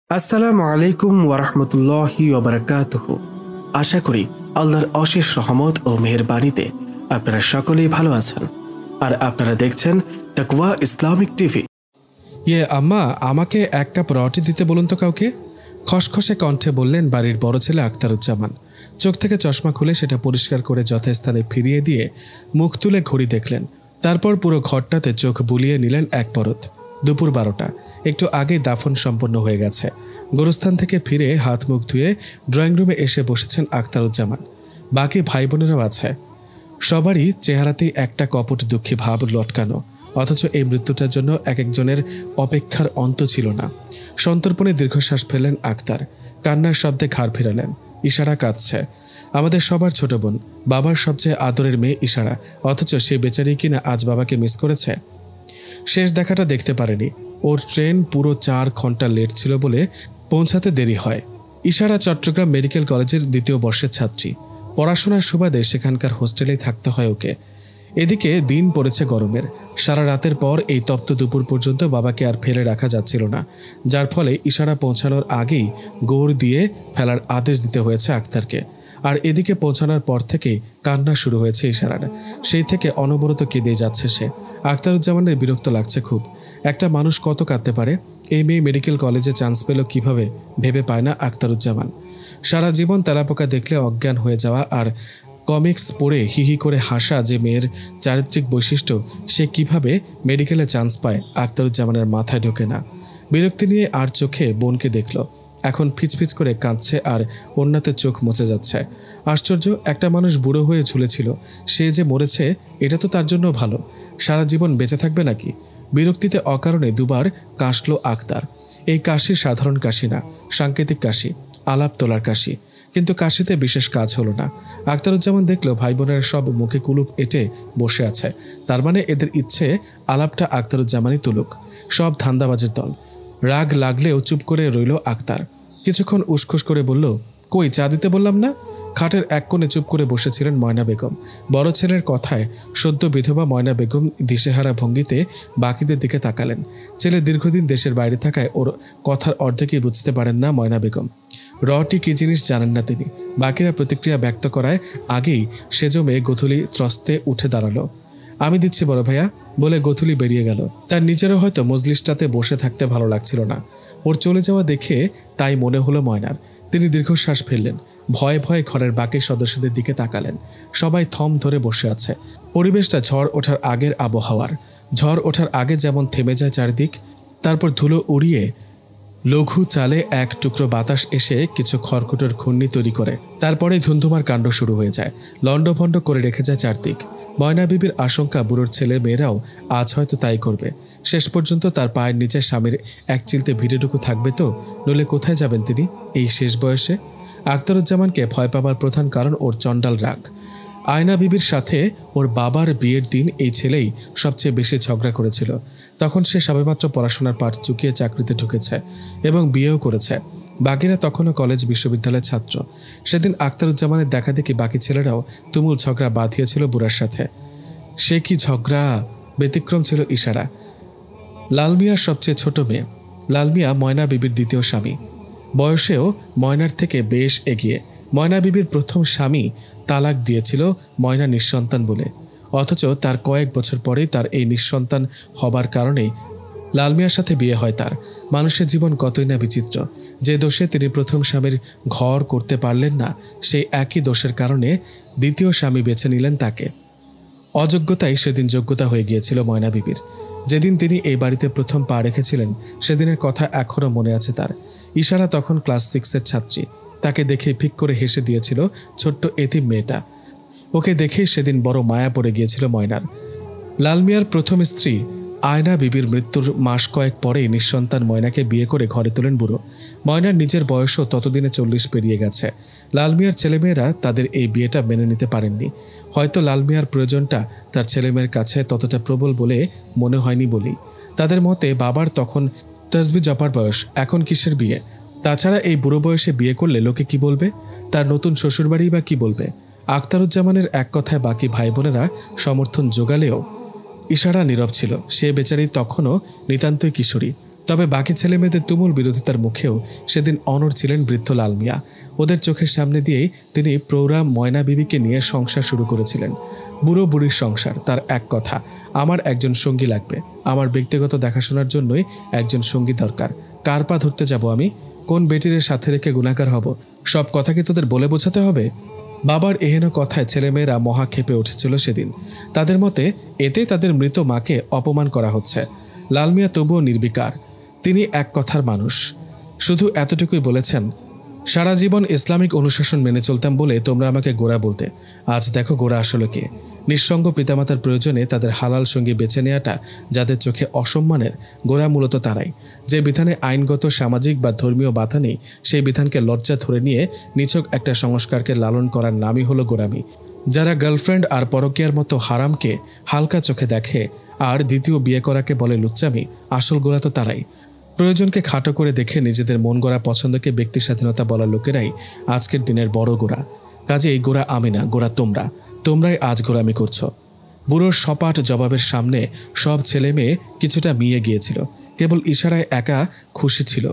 আসসালামু আলাইকুম ওয়ারহমতুল্লাহি ওয়াবারাকাতুহু। আশা করি আল্লাহর অশেষ রহমত ও মেহেরবানিতে আপনারা সকলেই ভালো আছেন, আর আপনারা দেখছেন তাকওয়া ইসলামিক টিভি। আম্মা, আমাকে 1 কাপ রটি দিতে বলুন তো কাউকে। খসখসে কণ্ঠে বললেন বাড়ির বড় ছেলে আখতারুজ্জামান। চোখ থেকে চশমা খুলে সেটা পরিষ্কার করে যথাস্থানে ফিরিয়ে দিয়ে মুখ তুলে ঘড়ি দেখলেন। তারপর পুরো ঘরটাতে চোখ বুলিয়ে নিলেন এক পরত। দুপুর 12টা, একটু আগেই দাফন সম্পন্ন হয়ে গেছে। গোরস্থান থেকে ফিরে হাত মুখ ধুয়ে ড্রয়িং রুমে এসে বসেছেন আখতারুজ্জামান। বাকি ভাই বোনেরাও আছে। সবারই চেহারাতেই একটা কপট দুঃখী ভাব লটকানো, অথচ এই মৃত্যুটার জন্য এক একজনের অপেক্ষার অন্ত ছিল না। সন্তর্পণে দীর্ঘশ্বাস ফেললেন আক্তার। কান্নার শব্দে ঘাড় ফেরালেন। ইশারা কাঁদছে। আমাদের সবার ছোট বোন, বাবার সবচেয়ে আদরের মেয়ে ইশারা, অথচ সে বেচারি কিনা আজ বাবাকে মিস করেছে। শেষ দেখাটা দেখতে পারেনি। ওর ট্রেন পুরো 4 ঘন্টা লেট ছিল বলে পৌঁছাতে দেরি হয়। ইশারা চট্টগ্রাম মেডিকেল কলেজের 2য় বর্ষের ছাত্রী। পড়াশোনার সুবাদে সেখানকার হোস্টেলেই থাকতে হয় ওকে। এদিকে দিন পড়েছে গরমের। সারা রাতের পর এই তপ্ত দুপুর পর্যন্ত বাবাকে আর ফেলে রাখা যাচ্ছিল না, যার ফলে ইশারা পৌঁছানোর আগেই গৌড় দিয়ে ফেলার আদেশ দিতে হয়েছে আক্তারকে। আর এদিকে পৌঁছানোর পর থেকেই কান্না শুরু হয়েছে ইশারার। সেই থেকে অনবরত কেঁদে যাচ্ছে সে। আখতারুজ্জামানের বিরক্ত লাগছে খুব। একটা মানুষ কত কাঁদতে পারে? এই মেয়ে মেডিকেল কলেজে চান্স পেল কিভাবে ভেবে পায় না আখতারুজ্জামান। সারা জীবন তেলাপোকা দেখলে অজ্ঞান হয়ে যাওয়া আর কমিক্স পড়ে হিহি করে হাসা যে মেয়ের চারিত্রিক বৈশিষ্ট্য, সে কিভাবে মেডিকেলে চান্স পায় আখতারুজ্জামানের মাথায় ঢোকে না। বিরক্তি নিয়ে আর চোখে বোনকে দেখল। এখন ফিচফিচ করে কাঁদছে আর অন্যতে চোখ মুছে যাচ্ছে। আশ্চর্য, একটা মানুষ বুড়ো হয়ে ঝুলেছিল, সে যে মরেছে এটা তো তার জন্য ভালো। সারা জীবন বেঁচে থাকবে নাকি? বিরক্তিতে অকারণে দুবার কাশল আক্তার। এই কাশি সাধারণ কাশি না, সাংকেতিক কাশি, আলাপ তোলার কাশি। কিন্তু কাশিতে বিশেষ কাজ হলো না। আখতারুজ্জামান দেখল ভাই বোনেরা সব মুখে কুলুপ এঁটে বসে আছে। তার মানে এদের ইচ্ছে আলাপটা আখতারুজ্জামানই তুলুক। সব ধান্দাবাজের দল। রাগ লাগলেও চুপ করে রইল আক্তার। কিছুক্ষণ উসখুস করে বলল, কই চা দিতে বললাম না? খাটের এক কোণে চুপ করে বসেছিলেন ময়না বেগম। বড় ছেলের কথায় সদ্য বিধবা ময়না বেগম দিশেহারা ভঙ্গিতে বাকিদের দিকে তাকালেন। ছেলে দীর্ঘদিন দেশের বাইরে থাকায় ওর কথার অর্ধেকই বুঝতে পারেন না ময়না বেগম। রটি কী জিনিস জানেন না তিনি। বাকিরা প্রতিক্রিয়া ব্যক্ত করায় আগেই সেজো মেয়ে গোথুলি ত্রস্তে উঠে দাঁড়ালো। আমি দিচ্ছি বড় ভাইয়া বলে গোথুলি বেরিয়ে গেল। তার নিজেরও হয়তো মজলিসটাতে বসে থাকতে ভালো লাগছিল না। ওর চলে যাওয়া দেখে তাই মনে হলো ময়নার। তিনি দীর্ঘশ্বাস ফেললেন। ভয়ে ভয়ে ঘরের বাকি সদস্যদের দিকে তাকালেন। সবাই থম ধরে বসে আছে। পরিবেশটা ঝড় ওঠার আগের আবহাওয়ার। ঝড় ওঠার আগে যেমন থেমে যায় চারদিক, তারপর ধুলো উড়িয়ে লঘু চালে এক টুকরো বাতাস এসে কিছু খড়কুটোর ঘূর্ণি তৈরি করে। তারপরে ধুন্ধুমার কাণ্ড শুরু হয়ে যায়। লণ্ডভণ্ড করে রেখে যায় চারদিক। ময়না বিবির আশঙ্কা বুড়োর ছেলে মেয়েরাও আজ হয়তো তাই করবে। শেষ পর্যন্ত তার পায়ের নিচে স্বামীর এক চিলতে ভিড়েটুকু থাকবে তো, নইলে কোথায় যাবেন তিনি এই শেষ বয়সে? আখতারুজ্জামানকে ভয় পাবার প্রধান কারণ ওর চণ্ডাল রাগ। আয়না বিবির সাথে ওর বাবার বিয়ের দিন এই ছেলেই সবচেয়ে বেশি ঝগড়া করেছিল। তখন সে সবেমাত্র পড়াশোনার পাঠ চুকিয়ে চাকরিতে ঢুকেছে এবং বিয়েও করেছে। বাকিরা তখনও কলেজ বিশ্ববিদ্যালয়ের ছাত্র। সেদিন আখতারুজ্জামানের দেখা দেখি বাকি ছেলেরাও তুমুল ঝগড়া বাঁধিয়েছিল বুড়ার সাথে। সে কি ঝগড়া! ব্যতিক্রম ছিল ইশারা, লালমিয়ার সবচেয়ে ছোট মেয়ে। লালমিয়া ময়না বিবির দ্বিতীয় স্বামী, বয়সেও ময়নার থেকে বেশ এগিয়ে। ময়না বিবির প্রথম স্বামী তালাক দিয়েছিল ময়না নিঃসন্তান বলে, অথচ তার কয়েক বছর পরেই তার এই নিঃসন্তান হবার কারণেই লালমিয়ার সাথে বিয়ে হয় তার। মানুষের জীবন কতই না বিচিত্র। যে দোষে তিনি প্রথম স্বামীর ঘর করতে পারলেন না, সেই একই দোষের কারণে দ্বিতীয় স্বামী বেছে নিলেন তাকে। অযোগ্যতাই সেদিন যোগ্যতা হয়ে গিয়েছিল ময়না বিবির। যেদিন তিনি এই বাড়িতে প্রথম পা রেখেছিলেন সেদিনের কথা এখনও মনে আছে তার। ইশারা তখন ক্লাস 6-এর ছাত্রী। তাকে দেখে ফিক করে হেসে দিয়েছিল ছোট্ট এতিম মেয়েটা। ওকে দেখেই সেদিন বড় মায়া পড়ে গিয়েছিল ময়নার। লালমিয়ার প্রথম স্ত্রী আয়না বিবির মৃত্যুর মাস কয়েক পরেই নিঃসন্তান ময়নাকে বিয়ে করে ঘরে তোলেন বুড়ো। ময়নার নিজের বয়সও ততদিনে 40 পেরিয়ে গেছে। লালমিয়ার ছেলেমেয়েরা তাদের এই বিয়েটা মেনে নিতে পারেননি। হয়তো লালমিয়ার প্রয়োজনটা তার ছেলেমেয়ের কাছে ততটা প্রবল বলে মনে হয়নি বলেই। তাদের মতে বাবার তখন তসবি জপার বয়স, এখন কিসের বিয়ে? তাছাড়া এই বুড়ো বয়সে বিয়ে করলে লোকে কি বলবে? তার নতুন শ্বশুরবাড়ি বা কি বলবে? আখতারুজ্জামানের এক কথায় বাকি ভাই বোনেরা সমর্থন জোগালেও ইশারা নীরব ছিল। সে বেচারি তখনও নিতান্তই কিশোরী। তবে বাকি ছেলেমেয়েদের তুমুল বিরোধিতার মুখেও সেদিন অনড় ছিলেন বৃদ্ধ লাল মিয়া। ওদের চোখের সামনে দিয়েই তিনি প্রৌঢ়া ময়না বিবিকে নিয়ে সংসার শুরু করেছিলেন। বুড়ো বুড়ির সংসার, তার এক কথা, আমার একজন সঙ্গী লাগবে, আমার ব্যক্তিগত দেখাশোনার জন্যই একজন সঙ্গী দরকার। কার পা ধরতে যাব আমি? কোন বেটির সাথে রেখে গুণাকার হব? সব কথা কি তোদের বলে বোঝাতে হবে? বাবার এহেন কথায় ছেলেমেয়েরা মহা ক্ষেপে উঠেছিল সেদিন। তাদের মতে এতে তাদের মৃত মাকে অপমান করা হচ্ছে। লাল মিয়া তবুও নির্বিকার। তিনি এক কথার মানুষ। শুধু এতটুকুই বলেছেন, সারা জীবন ইসলামিক অনুশাসন মেনে চলতাম বলে তোমরা আমাকে গোড়া বলতে, আজ দেখো গোড়া আসলে কে। নিঃসঙ্গ পিতামাতার প্রয়োজনে তাদের হালাল সঙ্গী বেছে নেওয়াটা যাদের চোখে অসম্মানের, গোড়া মূলত তারাই। যে বিধানে আইনগত, সামাজিক বা ধর্মীয় বাধা নেই, সেই বিধানকে লজ্জা ধরে নিয়ে নিছক একটা সংস্কারকে লালন করার নামই হলো গোড়ামি। যারা গার্লফ্রেন্ড আর পরকীয়ার মতো হারামকে হালকা চোখে দেখে আর দ্বিতীয় বিয়ে করাকে বলে লুচ্চামি, আসল গোড়া তো তারাই। প্রয়োজনকে খাটো করে দেখে নিজেদের মন গড়া পছন্দকে ব্যক্তি স্বাধীনতা বলা লোকেরাই আজকের দিনের বড় গোড়া। কাজেই গোড়া আমি না, গোড়া তোমরাই আজ গোড়ামি করছো। বুড়োর সপাট জবাবের সামনে সব ছেলে মেয়ে কিছুটা মিয়ে গিয়েছিল। কেবল ইশারায় একা খুশি ছিল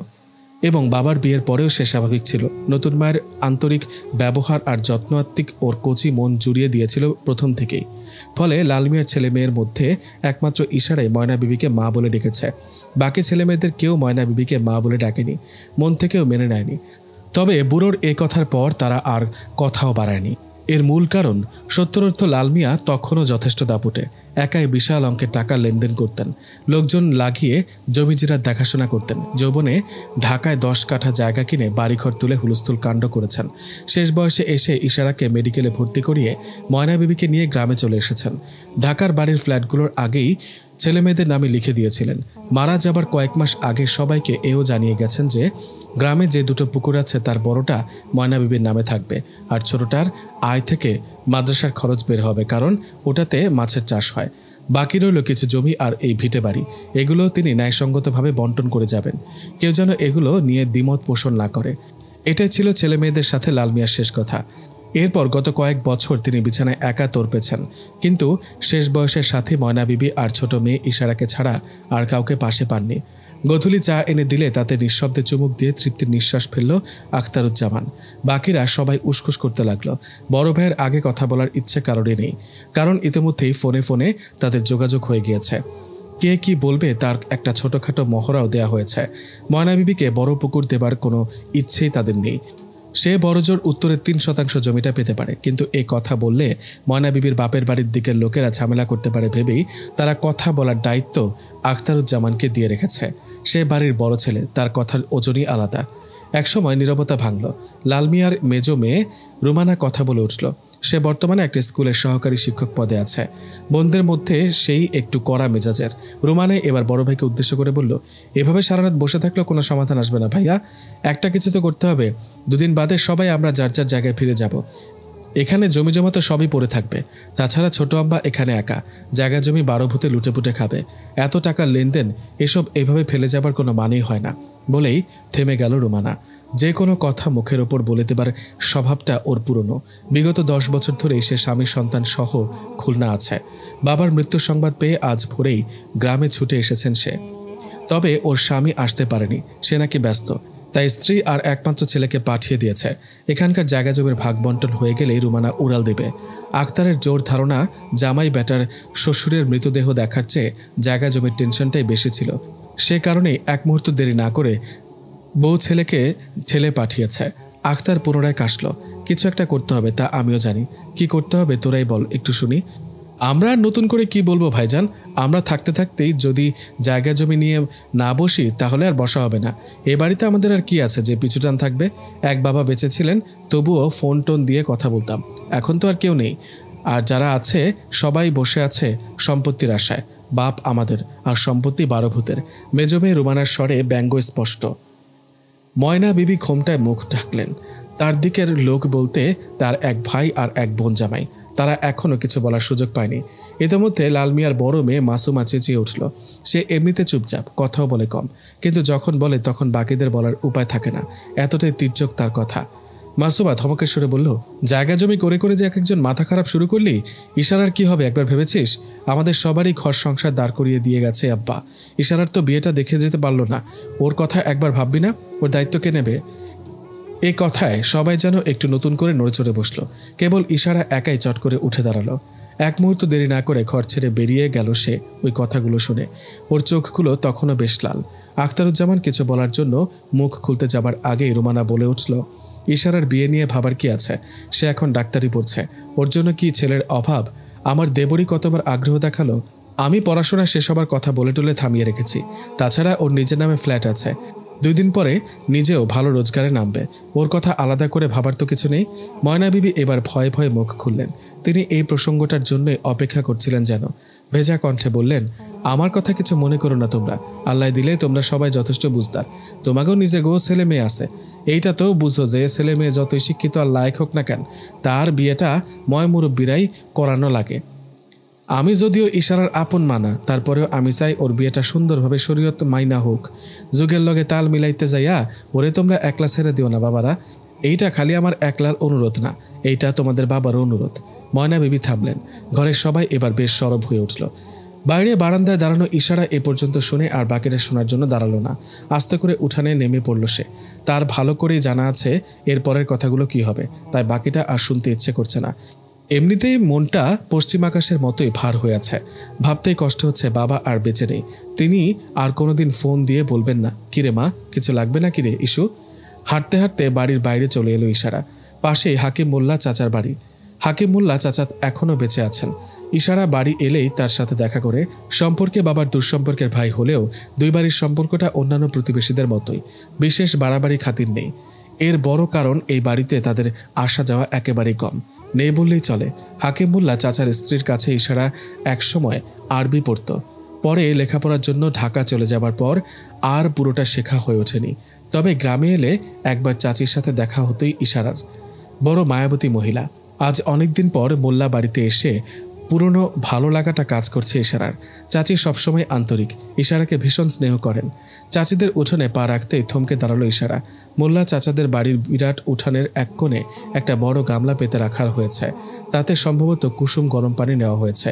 এবং বাবার বিয়ের পরেও সে স্বাভাবিক ছিল। নতুন মায়ের আন্তরিক ব্যবহার আর যত্নাত্মিক ওর কচি মন জুড়িয়ে দিয়েছিল প্রথম থেকেই। ফলে লাল মিয়ার ছেলে মেয়ের মধ্যে একমাত্র ইশারায় ময়না বিবিকে মা বলে ডেকেছে। বাকি ছেলে মেয়েদের কেউ ময়না বিবিকে মা বলে ডাকেনি, মন থেকেও মেনে নেয়নি। তবে বুড়োর এ কথার পর তারা আর কথাও বাড়ায়নি। এর মূল কারণ, সত্তরর্থ লাল মিয়া তখনও যথেষ্ট দাপুটে। একাই বিশাল অঙ্কের টাকা লেনদেন করতেন, লোকজন লাগিয়ে জমিজিরার দেখাশোনা করতেন। যৌবনে ঢাকায় 10 কাঠা জায়গা কিনে বাড়িঘর তুলে হুলস্থুল কাণ্ড করেছেন। শেষ বয়সে এসে ইশারাকে মেডিকেলে ভর্তি করিয়ে ময়না বিবিকে নিয়ে গ্রামে চলে এসেছেন। ঢাকার বাড়ির ফ্ল্যাটগুলোর আগেই ছেলেমেয়েদের নামে লিখে দিয়েছিলেন। মারা যাবার কয়েক মাস আগে সবাইকে এও জানিয়ে গেছেন যে গ্রামে যে 2টো পুকুর আছে তার বড়টা ময়না বিবির নামে থাকবে, আর ছোটটার আয় থেকে মাদ্রাসার খরচ বের হবে, কারণ ওটাতে মাছের চাষ হয়। বাকি রইল কিছু জমি আর এই ভিটে বাড়ি। এগুলো তিনি ন্যায়সঙ্গতভাবে বন্টন করে যাবেন। কেউ যেন এগুলো নিয়ে দ্বিমত পোষণ না করে। এটাই ছিল ছেলে মেয়েদের সাথে লাল মিয়ার শেষ কথা। এরপর গত কয়েক বছর তিনি বিছানায় একা তোড়পেছেন, কিন্তু শেষ বয়সের সাথে ময়না বিবি আর ছোট মেয়ে ইশারাকে ছাড়া আর কাউকে পাশে পাননি। গধূলি চা এনে দিলে তাতে নিঃশব্দে চুমুক দিয়ে তৃপ্তির নিঃশ্বাস ফেলল আখতারুজ্জামান। বাকিরা সবাই উসখুস করতে লাগলো। বড় ভাইয়ের আগে কথা বলার ইচ্ছে কারোরই নেই, কারণ ইতিমধ্যেই ফোনে ফোনে তাদের যোগাযোগ হয়ে গিয়েছে। কে কি বলবে তার একটা ছোটখাটো মহড়াও দেয়া হয়েছে। ময়না বিবিকে বড় পুকুর দেবার কোনো ইচ্ছেই তাদের নেই। সে বড়জোর উত্তরের 3% জমিটা পেতে পারে, কিন্তু এই কথা বললে ময়না বিবির বাপের বাড়ির দিকের লোকেরা ঝামেলা করতে পারে ভেবেই তারা কথা বলার দায়িত্ব আখতারুজ্জামানকে দিয়ে রেখেছে। সে বাড়ির বড় ছেলে, তার কথার ওজনই আলাদা। একসময় নীরবতা ভাঙল। লাল মিয়ার মেজো মেয়ে রুমানা কথা বলে উঠল। সে বর্তমানে একটা স্কুলের সহকারী শিক্ষক পদে আছে। বোনদের মধ্যে সেই একটু কড়া মেজাজের। রুমানা এবার বড় ভাইকে উদ্দেশ্য করে বলল, এভাবে সারা রাত বসে থাকলেও কোনো সমাধান আসবে না ভাইয়া, একটা কিছু তো করতে হবে। 2 দিন বাদে সবাই আমরা যার যার জায়গায় ফিরে যাব। এখানে জমি জমা তো সবই পড়ে থাকবে। তাছাড়া ছোট আম্বা এখানে একা, জায়গা জমি 12 ভূতে লুটেপুটে খাবে। এত টাকার লেনদেন, এসব এভাবে ফেলে যাবার কোনো মানেই হয় না। বলেই থেমে গেল রুমানা। যে কোনো কথা মুখের ওপর বলে দেবার স্বভাবটা ওর পুরনো। বিগত 10 বছর ধরেই সে স্বামী সন্তান সহ খুলনা আছে। বাবার মৃত্যুর সংবাদ পেয়ে আজ ভোরেই গ্রামে ছুটে এসেছেন সে। তবে ওর স্বামী আসতে পারেনি, সে নাকি ব্যস্ত। তাই স্ত্রী আর একমাত্র ছেলেকে পাঠিয়ে দিয়েছে। এখানকার জায়গা জমির ভাগ বন্টন হয়ে গেলেই রুমানা উড়াল দেবে। আক্তারের জোর ধারণা, জামাই বেটার শ্বশুরের মৃতদেহ দেখার চেয়ে জায়গা জমির টেনশনটাই বেশি ছিল। সে কারণেই এক মুহূর্ত দেরি না করে বউ ছেলেকে ছেলে পাঠিয়েছে। আক্তার পুনরায় কাশল। কিছু একটা করতে হবে, তা আমিও জানি। কি করতে হবে তোরাই বল, একটু শুনি। আমরা আর নতুন করে কি বলবো ভাইজান, আমরা থাকতে থাকতেই যদি জায়গা জমি নিয়ে না বসি তাহলে আর বসা হবে না। এ বাড়িতে আমাদের আর কি আছে যে পিছুটান থাকবে? এক বাবা বেঁচে ছিলেন, তবুও ফোন টোন দিয়ে কথা বলতাম। এখন তো আর কেউ নেই, আর যারা আছে সবাই বসে আছে সম্পত্তির আশায়। বাপ আমাদের আর সম্পত্তি 12 ভূতের। মেজো মেয়ে রুমানার স্বরে ব্যঙ্গ স্পষ্ট। ময়না বিবি ঘোমটায় মুখ ঢাকলেন। তার দিকের লোক বলতে তার এক ভাই আর এক বোন জামাই। তারা এখনও কিছু বলার সুযোগ পায়নি। ইতিমধ্যে লাল মিয়ার বড় মেয়ে মাসুমা চেঁচিয়ে উঠল। সে এমনিতে চুপচাপ, কথাও বলে কম, কিন্তু যখন বলে তখন বাকিদের বলার উপায় থাকে না, এতটাই তির্যক তার কথা। মাসুমা ধমকের সুরে বলল, জায়গা জমি করে করে যে এক একজন মাথা খারাপ শুরু করলি, ইশারার কি হবে একবার ভেবেছিস? আমাদের সবারই ঘর সংসার দাঁড় করিয়ে দিয়ে গেছে আব্বা। ইশারার তো বিয়েটা দেখে যেতে পারলো না, ওর কথা একবার ভাববি না? ওর দায়িত্ব কে নেবে? এই কথায় সবাই যেন একটু নতুন করে নড়েচড়ে বসলো। কেবল ইশারা একাই চট করে উঠে দাঁড়ালো। এক মুহূর্ত দেরি না করে ঘর ছেড়ে বেরিয়ে গেল সে ওই কথাগুলো শুনে। ওর চোখগুলো তখনও বেশ লাল। আখতারুজ্জামান কিছু বলার জন্য মুখ খুলতে যাবার আগেই রুমানা বলে উঠল, ইশারার বিয়ে নিয়ে ভাবার কি আছে? সে এখন ডাক্তারি পড়ছে, ওর জন্য কি ছেলের অভাব? আমার দেবরই কতবার আগ্রহ দেখালো। আমি পড়াশোনা শেষ হবার কথা বলে টলে থামিয়ে রেখেছি। তাছাড়া ওর নিজের নামে ফ্ল্যাট আছে, 2 দিন পরে নিজেও ভালো রোজগারে নামবে। ওর কথা আলাদা করে ভাবার তো কিছু নেই। ময়না বিবি এবার ভয়ে ভয়ে মুখ খুললেন। তিনি এই প্রসঙ্গটার জন্যই অপেক্ষা করছিলেন যেন। ভেজা কণ্ঠে বললেন, আমার কথা কিছু মনে করো না তোমরা। আল্লাহ দিলে তোমরা সবাই যথেষ্ট বুঝদার। তোমাকেও নিজে গো ছেলে মেয়ে আছে, এইটা তো বুঝো যে ছেলে মেয়ে যতই শিক্ষিত আর লায়ক হোক না কেন, তার বিয়েটা ময় মুরব্বীরাই করানো লাগে। আমি যদিও ইশারার আপন মানা, তারপরেও আমি চাই ওর বিয়েটা সুন্দরভাবে শরীয়ত মাইনা হোক। যুগের লগে তাল মিলাইতে যাইয়া ওরে তোমরা একলা ছেড়ে দিও না বাবারা। এইটা খালি আমার একলার অনুরোধ না, এইটা তোমাদের বাবারও অনুরোধ। ময়না বিবি থামলেন। ঘরের সবাই এবার বেশ সরব হয়ে উঠল। বাইরে বারান্দায় দাঁড়ানো ইশারা এ পর্যন্ত শুনে আর বাকিটা শোনার জন্য দাঁড়ালো না। আস্তে করে উঠানে নেমে পড়ল সে। তার ভালো করেই জানা আছে এর পরের কথাগুলো কি হবে, তাই বাকিটা আর শুনতে ইচ্ছে করছে না। এমনিতেই মনটা পশ্চিম আকাশের মতোই ভার হয়ে আছে। ভাবতেই কষ্ট হচ্ছে বাবা আর বেঁচে নেই। তিনি আর কোনোদিন ফোন দিয়ে বলবেন না, কিরে মা কিছু লাগবে না কিরে ইস্যু? হাঁটতে হাঁটতে বাড়ির বাইরে চলে এলো ইশারা। পাশেই হাকিম মোল্লা চাচার বাড়ি। হাকিম মোল্লা চাচা এখনও বেঁচে আছেন। ইশারা বাড়ি এলেই তার সাথে দেখা করে। সম্পর্কে বাবার দুঃসম্পর্কের ভাই হলেও দুই বাড়ির সম্পর্কটা অন্যান্য প্রতিবেশীদের মতোই, বিশেষ বাড়াবাড়ি খাতির নেই। এর বড় কারণ এই বাড়িতে তাদের আসা যাওয়া একেবারেই কম, নেই বললেই চলে। হাকিম মোল্লা চাচার স্ত্রীর কাছে ইশারা একসময় আরবি পড়ত। পরে লেখাপড়ার জন্য ঢাকা চলে যাবার পর আর পুরোটা শেখা হয়ে ওঠেনি। তবে গ্রামে এলে একবার চাচির সাথে দেখা হতোই ইশারার। বড় মায়াবতী মহিলা। আজ অনেকদিন পর মোল্লা বাড়িতে এসে পুরনো ভালো লাগাটা কাজ করছে ইশারার। চাচি সবসময় আন্তরিক, ইশারাকে ভীষণ স্নেহ করেন। চাচিদের উঠোনে পা রাখতেই থমকে দাঁড়ালো ইশারা। মোল্লা চাচাদের বাড়ির বিরাট উঠানের এক কোণে একটা বড় গামলা পেতে রাখা হয়েছে। তাতে সম্ভবত কুসুম গরম পানি নেওয়া হয়েছে,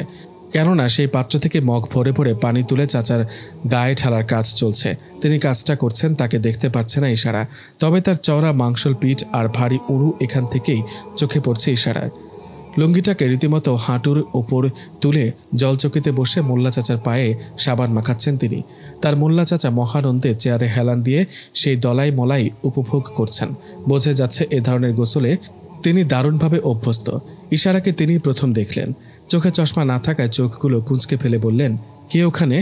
কেননা সেই পাত্র থেকে মগ ভরে ভরে পানি তুলে চাচার গায়ে ঢালার কাজ চলছে। তিনি কাজটা করছেন, তাকে দেখতে পাচ্ছে না ইশারা। তবে তার চওড়া মাংসল পিঠ আর ভারী উড়ু এখান থেকেই চোখে পড়ছে ইশারার। লুঙ্গিটাকে রীতিমতো হাঁটুর ওপর তুলে জলচকিতে বসে মোল্লা চাচার পায়ে সাবান মাখাচ্ছেন তিনি। তার মোল্লা চাচা মহানন্দে চেয়ারে হেলান দিয়ে সেই দলাই মলাই উপভোগ করছেন। বোঝা যাচ্ছে এ ধরনের গোসলে তিনি দারুণভাবে অভ্যস্ত। ইশারাকে তিনি প্রথম দেখলেন। চোখে চশমা না থাকায় চোখগুলো কুঁচকে ফেলে বললেন, কে ওখানে?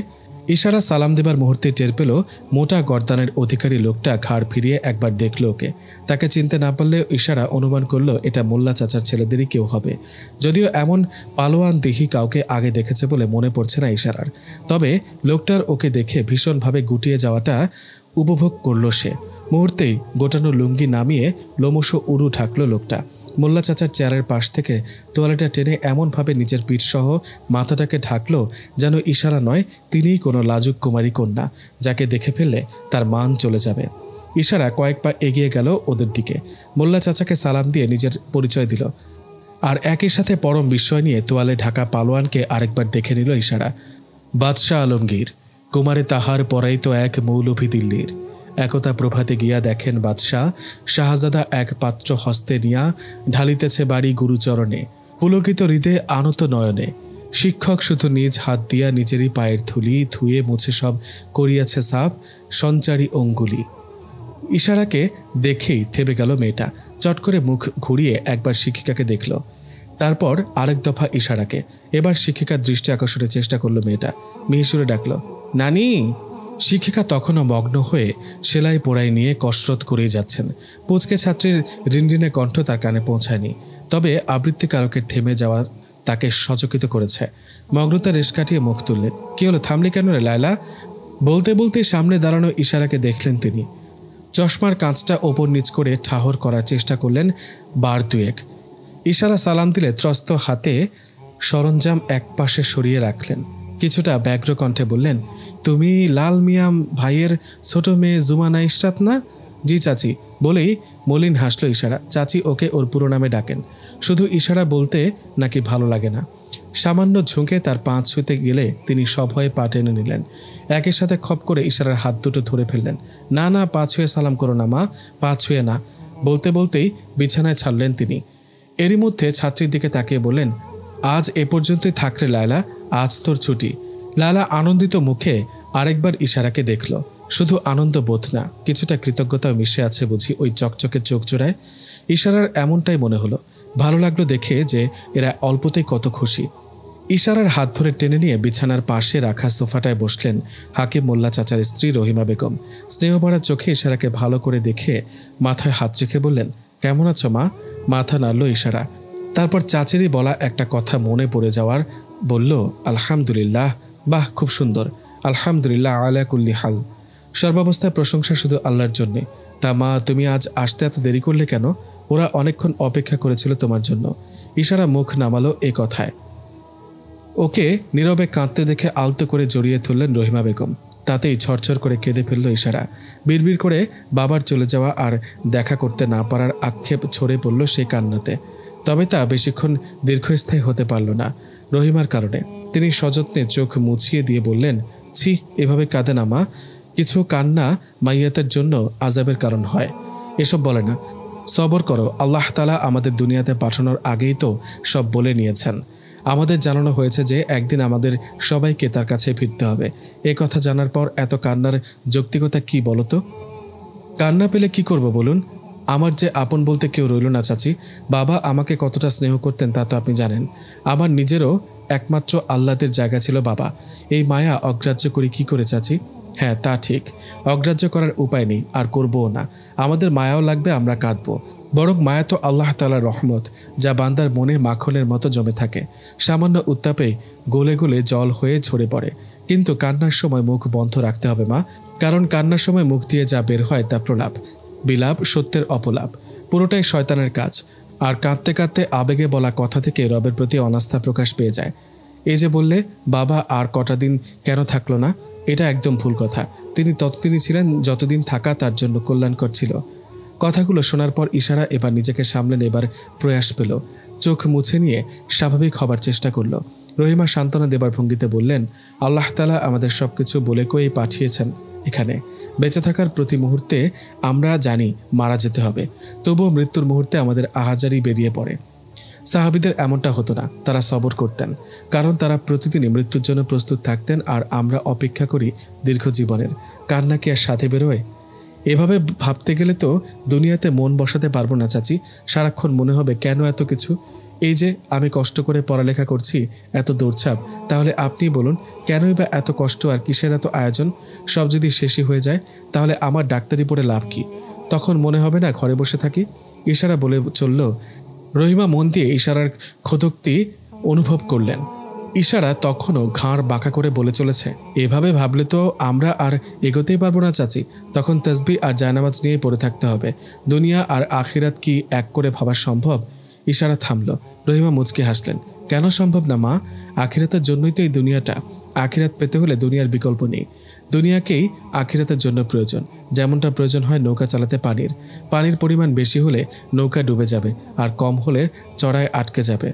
ইশারা সালাম দেবার মুহূর্তে টের পেল মোটা গর্দানের অধিকারী লোকটা ঘাড় ফিরিয়ে একবার দেখল ওকে। তাকে চিনতে না পারলেও ইশারা অনুমান করল এটা মোল্লা চাচার ছেলেদেরই কেউ হবে। যদিও এমন পালোয়ান দেহি কাউকে আগে দেখেছে বলে মনে পড়ছে না ইশারার। তবে লোকটার ওকে দেখে ভীষণভাবে গুটিয়ে যাওয়াটা উপভোগ করল সে। মুহূর্তেই গোটানো লুঙ্গি নামিয়ে লোমশ উড়ু ঢাকলো লোকটা। মোল্লা চাচার চেয়ারের পাশ থেকে তোয়ালেটা টেনে এমনভাবে নিজের পিঠসহ মাথাটাকে ঢাকলো যেন ইশারা নয়, তিনিই কোনো লাজুক কুমারী কন্যা, যাকে দেখে ফেললে তার মান চলে যাবে। ইশারা কয়েক পা এগিয়ে গেল ওদের দিকে। মোল্লা চাচাকে সালাম দিয়ে নিজের পরিচয় দিল, আর একই সাথে পরম বিস্ময় নিয়ে তোয়ালে ঢাকা পালোয়ানকে আরেকবার দেখে নিল ইশারা। বাদশাহ আলমগীর, কুমারে তাহার পরাই তো এক মৌলভী দিল্লির। একতা প্রভাতে গিয়া দেখেন বাদশাহ, শাহজাদা এক পাত্র হস্তে নিয়া ঢালিতেছে বাড়ি গুরুচরণে। পুলকিত হৃদে আনত নয়নে। শিক্ষক শুধু নিজ হাত দিয়া নিজেরই পায়ের ধুলি ধুয়ে মুছে সব করিয়াছে সাফ সঞ্চারী অঙ্গুলি। ইশারাকে দেখেই থেমে গেল মেয়েটা। চট করে মুখ ঘুরিয়ে একবার শিক্ষিকাকে দেখল, তারপর আরেক দফা ইশারাকে। এবার শিক্ষিকার দৃষ্টি আকর্ষণের চেষ্টা করলো মেয়েটা। মিহিসুরে ডাকল, নানি। শিক্ষিকা তখনও মগ্ন হয়ে সেলাই পোড়াই নিয়ে কসরত করেই যাচ্ছেন। পুচকে ছাত্রীর রিনরিনে কণ্ঠ তার কানে পৌঁছায়নি, তবে আবৃত্তিকারকের থেমে যাওয়া তাকে সচকিত করেছে। মগ্নতা রেশ কাটিয়ে মুখ তুললেন। কি হলো, থামলি কেন রে লায়লা? বলতে বলতে সামনে দাঁড়ানো ইশারাকে দেখলেন তিনি। চশমার কাঁচটা ওপর নিচ করে ঠাহর করার চেষ্টা করলেন বার দুয়েক। ইশারা সালাম দিলে ত্রস্ত হাতে সরঞ্জাম এক পাশে সরিয়ে রাখলেন। কিছুটা ব্যগ্র কণ্ঠে বললেন, তুমি লাল মিয়া ভাইয়ের ছোট মেয়ে জুমানা ইশরাত না? জি চাচি বলেই মলিন হাসলো ইশারা। চাচি ওকে ওর পুরো নামে ডাকেন, শুধু ইশারা বলতে নাকি ভালো লাগে না। সামান্য ঝুঁকে তার পা ছুঁতে গেলে তিনি সভয়ে পা টেনে নিলেন। একের সাথে খপ করে ইশারার হাত দুটো ধরে ফেললেন। না না, পা ছুঁয়ে সালাম করো না মা, পা ছুঁয়ে না, বলতে বলতেই বিছানায় ছাড়লেন তিনি। এরই মধ্যে ছাত্রীর দিকে তাকিয়ে বললেন, আজ এ পর্যন্তই থাকরে লায়লা, আজ তোর ছুটি। লায়লা আনন্দিত মুখে আরেকবার ইশারাকে দেখল। শুধু আনন্দ বোধ না, কিছুটা কৃতজ্ঞতাও মিশে আছে বুঝি ওই চকচকে চোখ জোড়ায়। ইশারার এমনটাই মনে হলো। ভালো লাগলো দেখে যে এরা অল্পতেই কত খুশি। ইশারার হাত ধরে টেনে নিয়ে বিছানার পাশে রাখা সোফাটায় বসলেন হাকিম মোল্লা চাচার স্ত্রী রহিমা বেগম। স্নেহভরা চোখে ইশারাকে ভালো করে দেখে মাথায় হাত রেখে বললেন, কেমন আছো মা? মাথা নাড়ল ইশারা। তারপর চাচিরই বলা একটা কথা মনে পড়ে যাওয়ার বলল, আলহামদুলিল্লাহ। বাহ, খুব সুন্দর। আলহামদুলিল্লাহ আলা কুল্লি হাল। সর্বাবস্থায় প্রশংসা শুধু আল্লাহর জন্যে। তা মা, তুমি আজ আসতে এত দেরি করলে কেন? ওরা অনেকক্ষণ অপেক্ষা করেছিল তোমার জন্য। ইশারা মুখ নামালো এ কথায়। ওকে নীরবে কাঁদতে দেখে আলতো করে জড়িয়ে ধরলেন রহিমা বেগম। তাতেই ছরছর করে কেঁদে ফেলল ইশারা। বিড়বিড় করে বাবার চলে যাওয়া আর দেখা করতে না পারার আক্ষেপ ছড়ে পড়ল সেই কান্নাতে। তবে তা বেশিক্ষণ দীর্ঘস্থায়ী হতে পারল না রহিমার কারণে। তিনি সযত্নে চোখ মুছিয়ে দিয়ে বললেন, ছি, এভাবে কাঁদে না মা। কিছু কান্না মাইয়াতের জন্য আযাবের কারণ হয়, এসব বলে না। সবর করো, আল্লাহ তাআলা আমাদের দুনিয়াতে পাঠানোর আগেই তো সব বলে নিয়েছেন। আমাদের জানানো হয়েছে যে একদিন আমাদের সবাইকে তার কাছে ফিরতে হবে। এ কথা জানার পর এত কান্নার যৌক্তিকতা কি বলতো? কান্না পেলে কি করব বলুন? আমার যে আপন বলতে কেউ রইল না চাচি। বাবা আমাকে কতটা স্নেহ করতেন তা তো আপনি জানেন। আমার নিজেরও একমাত্র আল্লাহদের জায়গা ছিল বাবা। এই মায়া অগ্রাহ্য করি কি করে চাচি? হ্যাঁ, তা ঠিক, অগ্রাহ্য করার উপায় নেই, আর করবও না। আমাদের মায়াও লাগবে, আমরা কাঁদবো। বরং মায়া তো আল্লাহ তাআলার রহমত, যা বান্দার মনে মাখনের মতো জমে থাকে। সামান্য উত্তাপে গলে গলে জল হয়ে ঝরে পড়ে। কিন্তু কান্নার সময় মুখ বন্ধ রাখতে হবে মা, কারণ কান্নার সময় মুখ দিয়ে যা বের হয় তা প্রলাপ, বিলাপ, সত্যের অপলাপ, পুরোটাই শয়তানের কাজ। আর কাঁদতে কাঁদতে আবেগে বলা কথা থেকে রবের প্রতি অনাস্থা প্রকাশ পেয়ে যায়। এই যে বললে বাবা আর কটা দিন কেন থাকলো না, এটা একদম ভুল কথা। তিনি ততদিনই ছিলেন যতদিন থাকা তার জন্য কল্যাণকর ছিল। কথাগুলো শোনার পর ইশারা এবার নিজেকে সামলে নেবার প্রয়াস পেল। চোখ মুছে নিয়ে স্বাভাবিক হবার চেষ্টা করল। রহিমা সান্ত্বনা দেবার ভঙ্গিতে বললেন, আল্লাহ তাআলা আমাদের সবকিছু বলে কয়েই পাঠিয়েছেন এখানে। বেঁচে থাকার প্রতি মুহূর্তে আমরা জানি মারা যেতে হবে, তবুও মৃত্যুর মুহূর্তে আমাদের আহাজারি বেরিয়ে পড়ে। সাহাবীদের এমনটা হতো না, তারা সবর করতেন, কারণ তারা প্রতিদিনই মৃত্যুর জন্য প্রস্তুত থাকতেন। আর আমরা অপেক্ষা করি দীর্ঘ জীবনের। কান্না কি আর সাথে বেরোয়? এভাবে ভাবতে গেলে তো দুনিয়াতে মন বসাতে পারবো না চাচি। সারাক্ষণ মনে হবে কেন এত কিছু। এই যে আমি কষ্ট করে পড়ালেখা করছি, এত দৌড়ছাপ, তাহলে আপনি বলুন কেনই বা এত কষ্ট আর কিসের এত আয়োজন? সব যদি শেষই হয়ে যায় তাহলে আমার ডাক্তারি পড়ে লাভ কি? তখন মনে হবে না ঘরে বসে থাকি? ইশারা বলে চলল। রহিমা মন দিয়ে ইশারার খোদক্তি অনুভব করলেন। ইশারা তখনও ঘাড় বাঁকা করে বলে চলেছে, এভাবে ভাবলে তো আমরা আর এগোতেই পারবো না চাচি। তখন তাসবিহ আর জায়নামাজ নিয়ে পড়ে থাকতে হবে। দুনিয়া আর আখিরাত কি এক করে ভাবা সম্ভব? ইশারা থামল। রহিমা মুচকি হাসলেন। কেন সম্ভব না মা? আখিরাতের জন্যই তো এই দুনিয়াটা। আখিরাত পেতে হলে দুনিয়ার বিকল্প নেই। দুনিয়াকেই আখিরাতের জন্য প্রয়োজন। যেমনটা প্রয়োজন হয় নৌকা চালাতে পানির। পানির পরিমাণ বেশি হলে নৌকা ডুবে যাবে, আর কম হলে চড়ায় আটকে যাবে।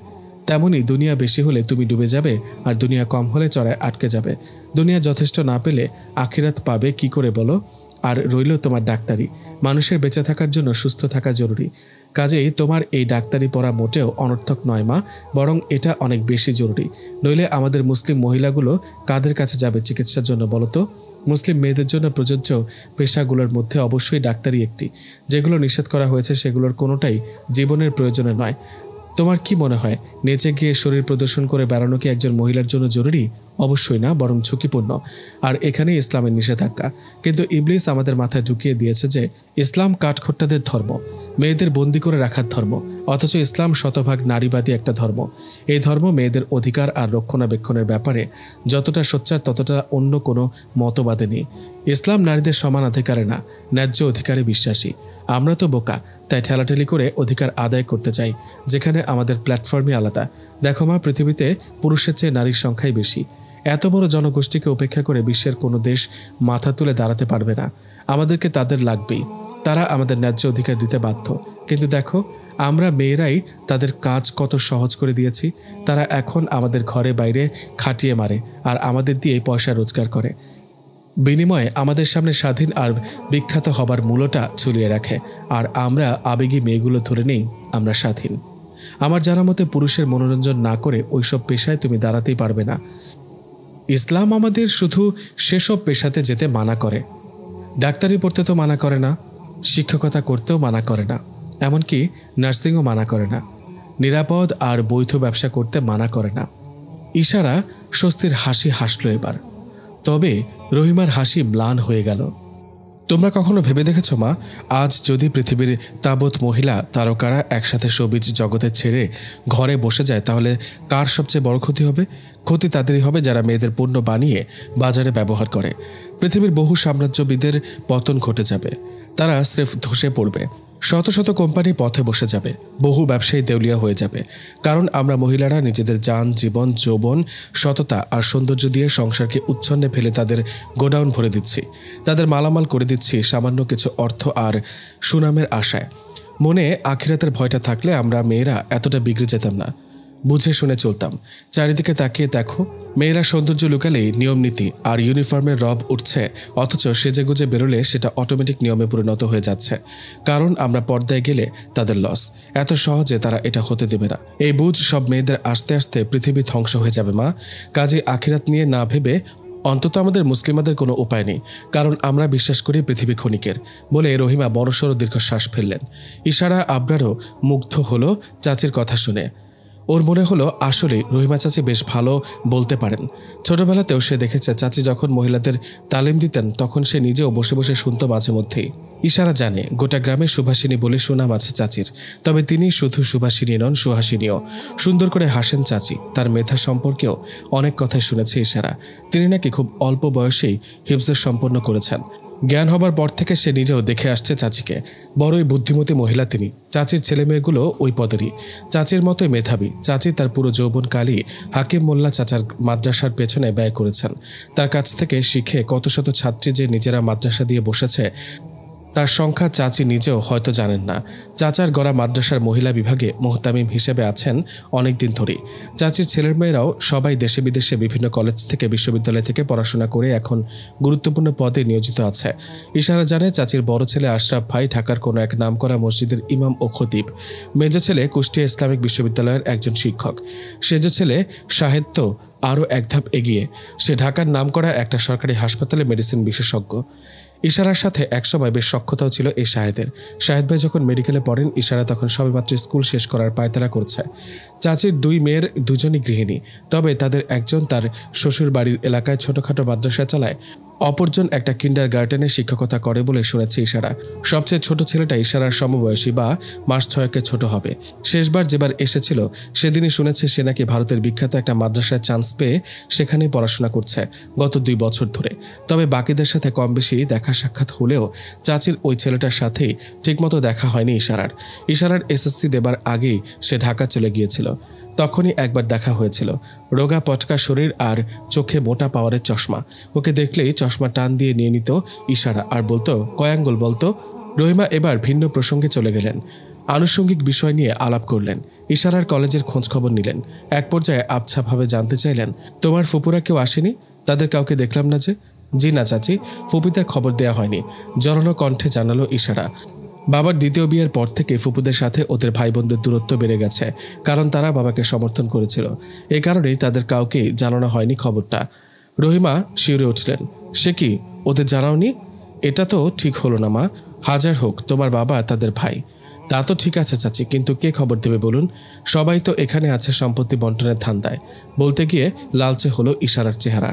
তেমনি দুনিয়া বেশি হলে তুমি ডুবে যাবে, আর দুনিয়া কম হলে চড়ায় আটকে যাবে। দুনিয়া যথেষ্ট না পেলে আখিরাত পাবে কি করে বলো? আর রইল তোমার ডাক্তারি। মানুষের বেঁচে থাকার জন্য সুস্থ থাকা জরুরি। কাজেই তোমার এই ডাক্তারি পড়া মোটেও অনর্থক নয় মা, বরং এটা অনেক বেশি জরুরি। নইলে আমাদের মুসলিম মহিলাগুলো কাদের কাছে যাবে চিকিৎসার জন্য বলো তো? মুসলিম মেয়েদের জন্য প্রযোজ্য পেশাগুলোর মধ্যে অবশ্যই ডাক্তারি একটি। যেগুলো নিষেধ করা হয়েছে সেগুলোর কোনোটাই জীবনের প্রয়োজনে নয়। তোমার কি মনে হয় নেচে গিয়ে শরীর প্রদর্শন করে বেড়ানো কি একজন মহিলার জন্য জরুরি? অবশ্যই না, বরং ঝুঁকিপূর্ণ। আর এখানেই ইসলামের নিষেধাজ্ঞা। কিন্তু ইবলিস আমাদের মাথায় ঢুকিয়ে দিয়েছে যে ইসলাম কাঠখোট্টাদের ধর্ম, মেয়েদের বন্দি করে রাখার ধর্ম। অথচ ইসলাম শতভাগ নারীবাদী একটা ধর্ম। এই ধর্ম মেয়েদের অধিকার আর রক্ষণাবেক্ষণের ব্যাপারে যতটা সোচ্চার ততটা অন্য কোনো মতবাদে নেই। ইসলাম নারীদের সমান অধিকারে না, ন্যায্য অধিকারে বিশ্বাসী। আমরা তো বোকা, তাই ঠেলাঠেলি করে অধিকার আদায় করতে চাই, যেখানে আমাদের প্ল্যাটফর্মই আলাদা। দেখো মা, পৃথিবীতে পুরুষের চেয়ে নারীর সংখ্যাই বেশি। এত বড় জনগোষ্ঠীকে উপেক্ষা করে বিশ্বের কোনো দেশ মাথা তুলে দাঁড়াতে পারবে না। আমাদেরকে তাদের লাগবেই। তারা আমাদের ন্যায্য অধিকার দিতে বাধ্য। কিন্তু দেখো, আমরা মেয়েরাই তাদের কাজ কত সহজ করে দিয়েছি। তারা এখন আমাদের ঘরে বাইরে খাটিয়ে মারে আর আমাদের দিয়ে পয়সা রোজগার করে। বিনিময়ে আমাদের সামনে স্বাধীন আর বিখ্যাত হবার মূলটা ঝুলিয়ে রাখে, আর আমরা আবেগী মেয়েগুলো ধরে নেই আমরা স্বাধীন। আমার জানা মতে পুরুষের মনোরঞ্জন না করে ওইসব পেশায় তুমি দাঁড়াতেই পারবে না। ইসলাম আমাদের শুধু সেসব পেশাতে যেতে মানা করে। ডাক্তারি পড়তে তো মানা করে না, শিক্ষকতা করতেও মানা করে না, এমনকি নার্সিংও মানা করে না, নিরাপদ আর বৈধ ব্যবসা করতে মানা করে না। ইশারা স্বস্তির হাসি হাসল এবার। তবে রহিমার হাসি ম্লান হয়ে গেল। তোমরা কখনো ভেবে দেখেছ মা, আজ যদি পৃথিবীর তাবৎ মহিলা তারকারা একসাথে শোবিজ জগতে ছেড়ে ঘরে বসে যায়, তাহলে কার সবচেয়ে বড় ক্ষতি হবে? ক্ষতি তাদেরই হবে যারা মেয়েদের পণ্য বানিয়ে বাজারে ব্যবহার করে। পৃথিবীর বহু সাম্রাজ্যবিদের পতন ঘটে যাবে, তারা স্রেফ ধসে পড়বে। শত শত কোম্পানি পথে বসে যাবে, বহু ব্যবসায়ী দেউলিয়া হয়ে যাবে। কারণ আমরা মহিলারা নিজেদের যান, জীবন, যৌবন, সততা আর সৌন্দর্য দিয়ে সংসারকে উচ্ছন্নে ফেলে তাদের গোডাউন ভরে দিচ্ছি, তাদের মালামাল করে দিচ্ছি সামান্য কিছু অর্থ আর সুনামের আশায়। মনে আখিরাতের ভয়টা থাকলে আমরা মেয়েরা এতটা বিগড়ে যেতাম না, বুঝে শুনে চলতাম। চারিদিকে তাকিয়ে দেখো, মেয়েরা সৌন্দর্য লুকালেই নিয়ম নীতি আর ইউনিফর্মের রব উঠছে, অথচ সেজেগুজে বেরোলে সেটা অটোমেটিক নিয়মে পরিণত হয়ে যাচ্ছে। কারণ আমরা পর্দায় গেলে তাদের লস, এত সহজে তারা এটা হতে দেবে না। এই বুঝ সব মেয়েদের আস্তে আস্তে পৃথিবী ধ্বংস হয়ে যাবে মা। কাজে আখিরাত নিয়ে না ভেবে অন্তত আমাদের মুসলিমাদের কোনো উপায় নেই, কারণ আমরা বিশ্বাস করি পৃথিবী ক্ষণিকের, বলে রহিমা বড়সড় দীর্ঘশ্বাস ফেললেন। ইশারা আবরারও মুগ্ধ হলো চাচির কথা শুনে। ওর মনে হলো আসলে রহিমা চাচি বেশ ভালো বলতে পারেন। ছোটবেলাতেও সে দেখেছে চাচি যখন মহিলাদের তালিম দিতেন তখন সে নিজেও বসে বসে শুনত মাঝে মধ্যেই। ইশারা জানে গোটা গ্রামে সুভাষিনী বলে সুনাম আছে চাচির, তবে তিনি শুধু সুভাষিনী নন, সুহাসিনীও। সুন্দর করে হাসেন চাচি, তার মেধা সম্পর্কেও অনেক কথাই শুনেছে ইশারা। তিনি নাকি খুব অল্প বয়সেই হিফজ সম্পন্ন করেছেন। জ্ঞান হবার পর থেকে সে নিজেও দেখে আসছে চাচিকে। বড়ই বুদ্ধিমতী মহিলা তিনি। চাচির ছেলেমেয়েগুলো ওই পদেরই, চাচির মতোই মেধাবী। চাচি তার পুরো যৌবনকালই হাকিম মোল্লা চাচার মাদ্রাসার পেছনে ব্যয় করেছেন। তার কাছ থেকে শিখে কত শত ছাত্রী যে নিজেরা মাদ্রাসা দিয়ে বসেছে তার সংখ্যা চাচি নিজেও হয়তো জানেন না। চাচার গড়া মাদ্রাসার মহিলা বিভাগে মোহতামিম হিসেবে আছেন অনেক দিন ধরেই। চাচির ছেলের মেয়েরাও সবাই দেশে বিদেশে বিভিন্ন কলেজ থেকে, বিশ্ববিদ্যালয় থেকে পড়াশোনা করে এখন গুরুত্বপূর্ণ পদে নিয়োজিত আছে। ইশারা জানে চাচির বড় ছেলে আশরাফ ভাই ঢাকার কোনো এক নামকরা মসজিদের ইমাম ও খতিব, মেজ ছেলে কুষ্টিয়া ইসলামিক বিশ্ববিদ্যালয়ের একজন শিক্ষক, সেজ ছেলে শাহেদ তো আরও এক ধাপ এগিয়ে, সে ঢাকার নামকরা একটা সরকারি হাসপাতালে মেডিসিন বিশেষজ্ঞ। ইশারার সাথে একসময় বেশ সখ্যতাও ছিল এই শাহেদের। শাহেদ ভাই যখন মেডিকেলে পড়েন, ইশারা তখন সবেমাত্র স্কুল শেষ করার পায়তারা করছে। চাচির দুই মেয়ের দুজনই গৃহিণী, তবে তাদের একজন তার শ্বশুর বাড়ির এলাকায় ছোটখাটো মাদ্রাসা চালায়, অপরজন একটা কিন্ডার গার্ডেনে শিক্ষকতা করে বলে শুনেছে ইশারা। সবচেয়ে ছোট ছেলেটা ইশারার সমবয়সী বা মাস 6 ছোট হবে। শেষবার যেবার এসেছিল সেদিনই শুনেছে সে নাকি ভারতের বিখ্যাত একটা মাদ্রাসায় চান্স পেয়ে সেখানেই পড়াশোনা করছে গত 2 বছর ধরে। তবে বাকিদের সাথে কম বেশি দেখা সাক্ষাৎ হলেও চাচির ওই ছেলেটার সাথেই ঠিকমতো দেখা হয়নি ইশারার। ইশারার এসএসসি দেবার আগেই সে ঢাকা চলে গিয়েছিল। তখনই একবার দেখা হয়েছিল। রোগা পটকা শরীর আর চোখে মোটা পাওয়ারের চশমা। ওকে দেখলেই চশমা টান দিয়ে নিয়ে নিত ইশারা আর বলতো, কয়াঙ্গুল বলতো। রহিমা এবার ভিন্ন প্রসঙ্গে চলে গেলেন, আনুষঙ্গিক বিষয় নিয়ে আলাপ করলেন। ইশারার কলেজের খোঁজ খবর নিলেন। এক পর্যায়ে আবছাভাবে জানতে চাইলেন, তোমার ফুপুরা কেউ আসেনি? তাদের কাউকে দেখলাম না যে। জি না চাচি, ফুপিদের খবর দেয়া হয়নি, জড়ানো কণ্ঠে জানালো ইশারা। বাবার দ্বিতীয় বিয়ের পর থেকে ফুপুদের সাথে ওদের ভাই বোনদের দূরত্ব বেড়ে গেছে, কারণ তারা বাবাকে সমর্থন করেছিল। এই কারণেই তাদের কাউকেই জানানো হয়নি খবরটা। রহিমা শিউরে উঠলেন, সে কি, ওদের জানাওনি? এটা তো ঠিক হলো না মা। হাজার হোক তোমার বাবা তাদের ভাই। তা তো ঠিক আছে চাচি, কিন্তু কে খবর দেবে বলুন? সবাই তো এখানে আছে সম্পত্তি বন্টনের ধান্দায়। বলতে গিয়ে লালচে হলো ইশারার চেহারা।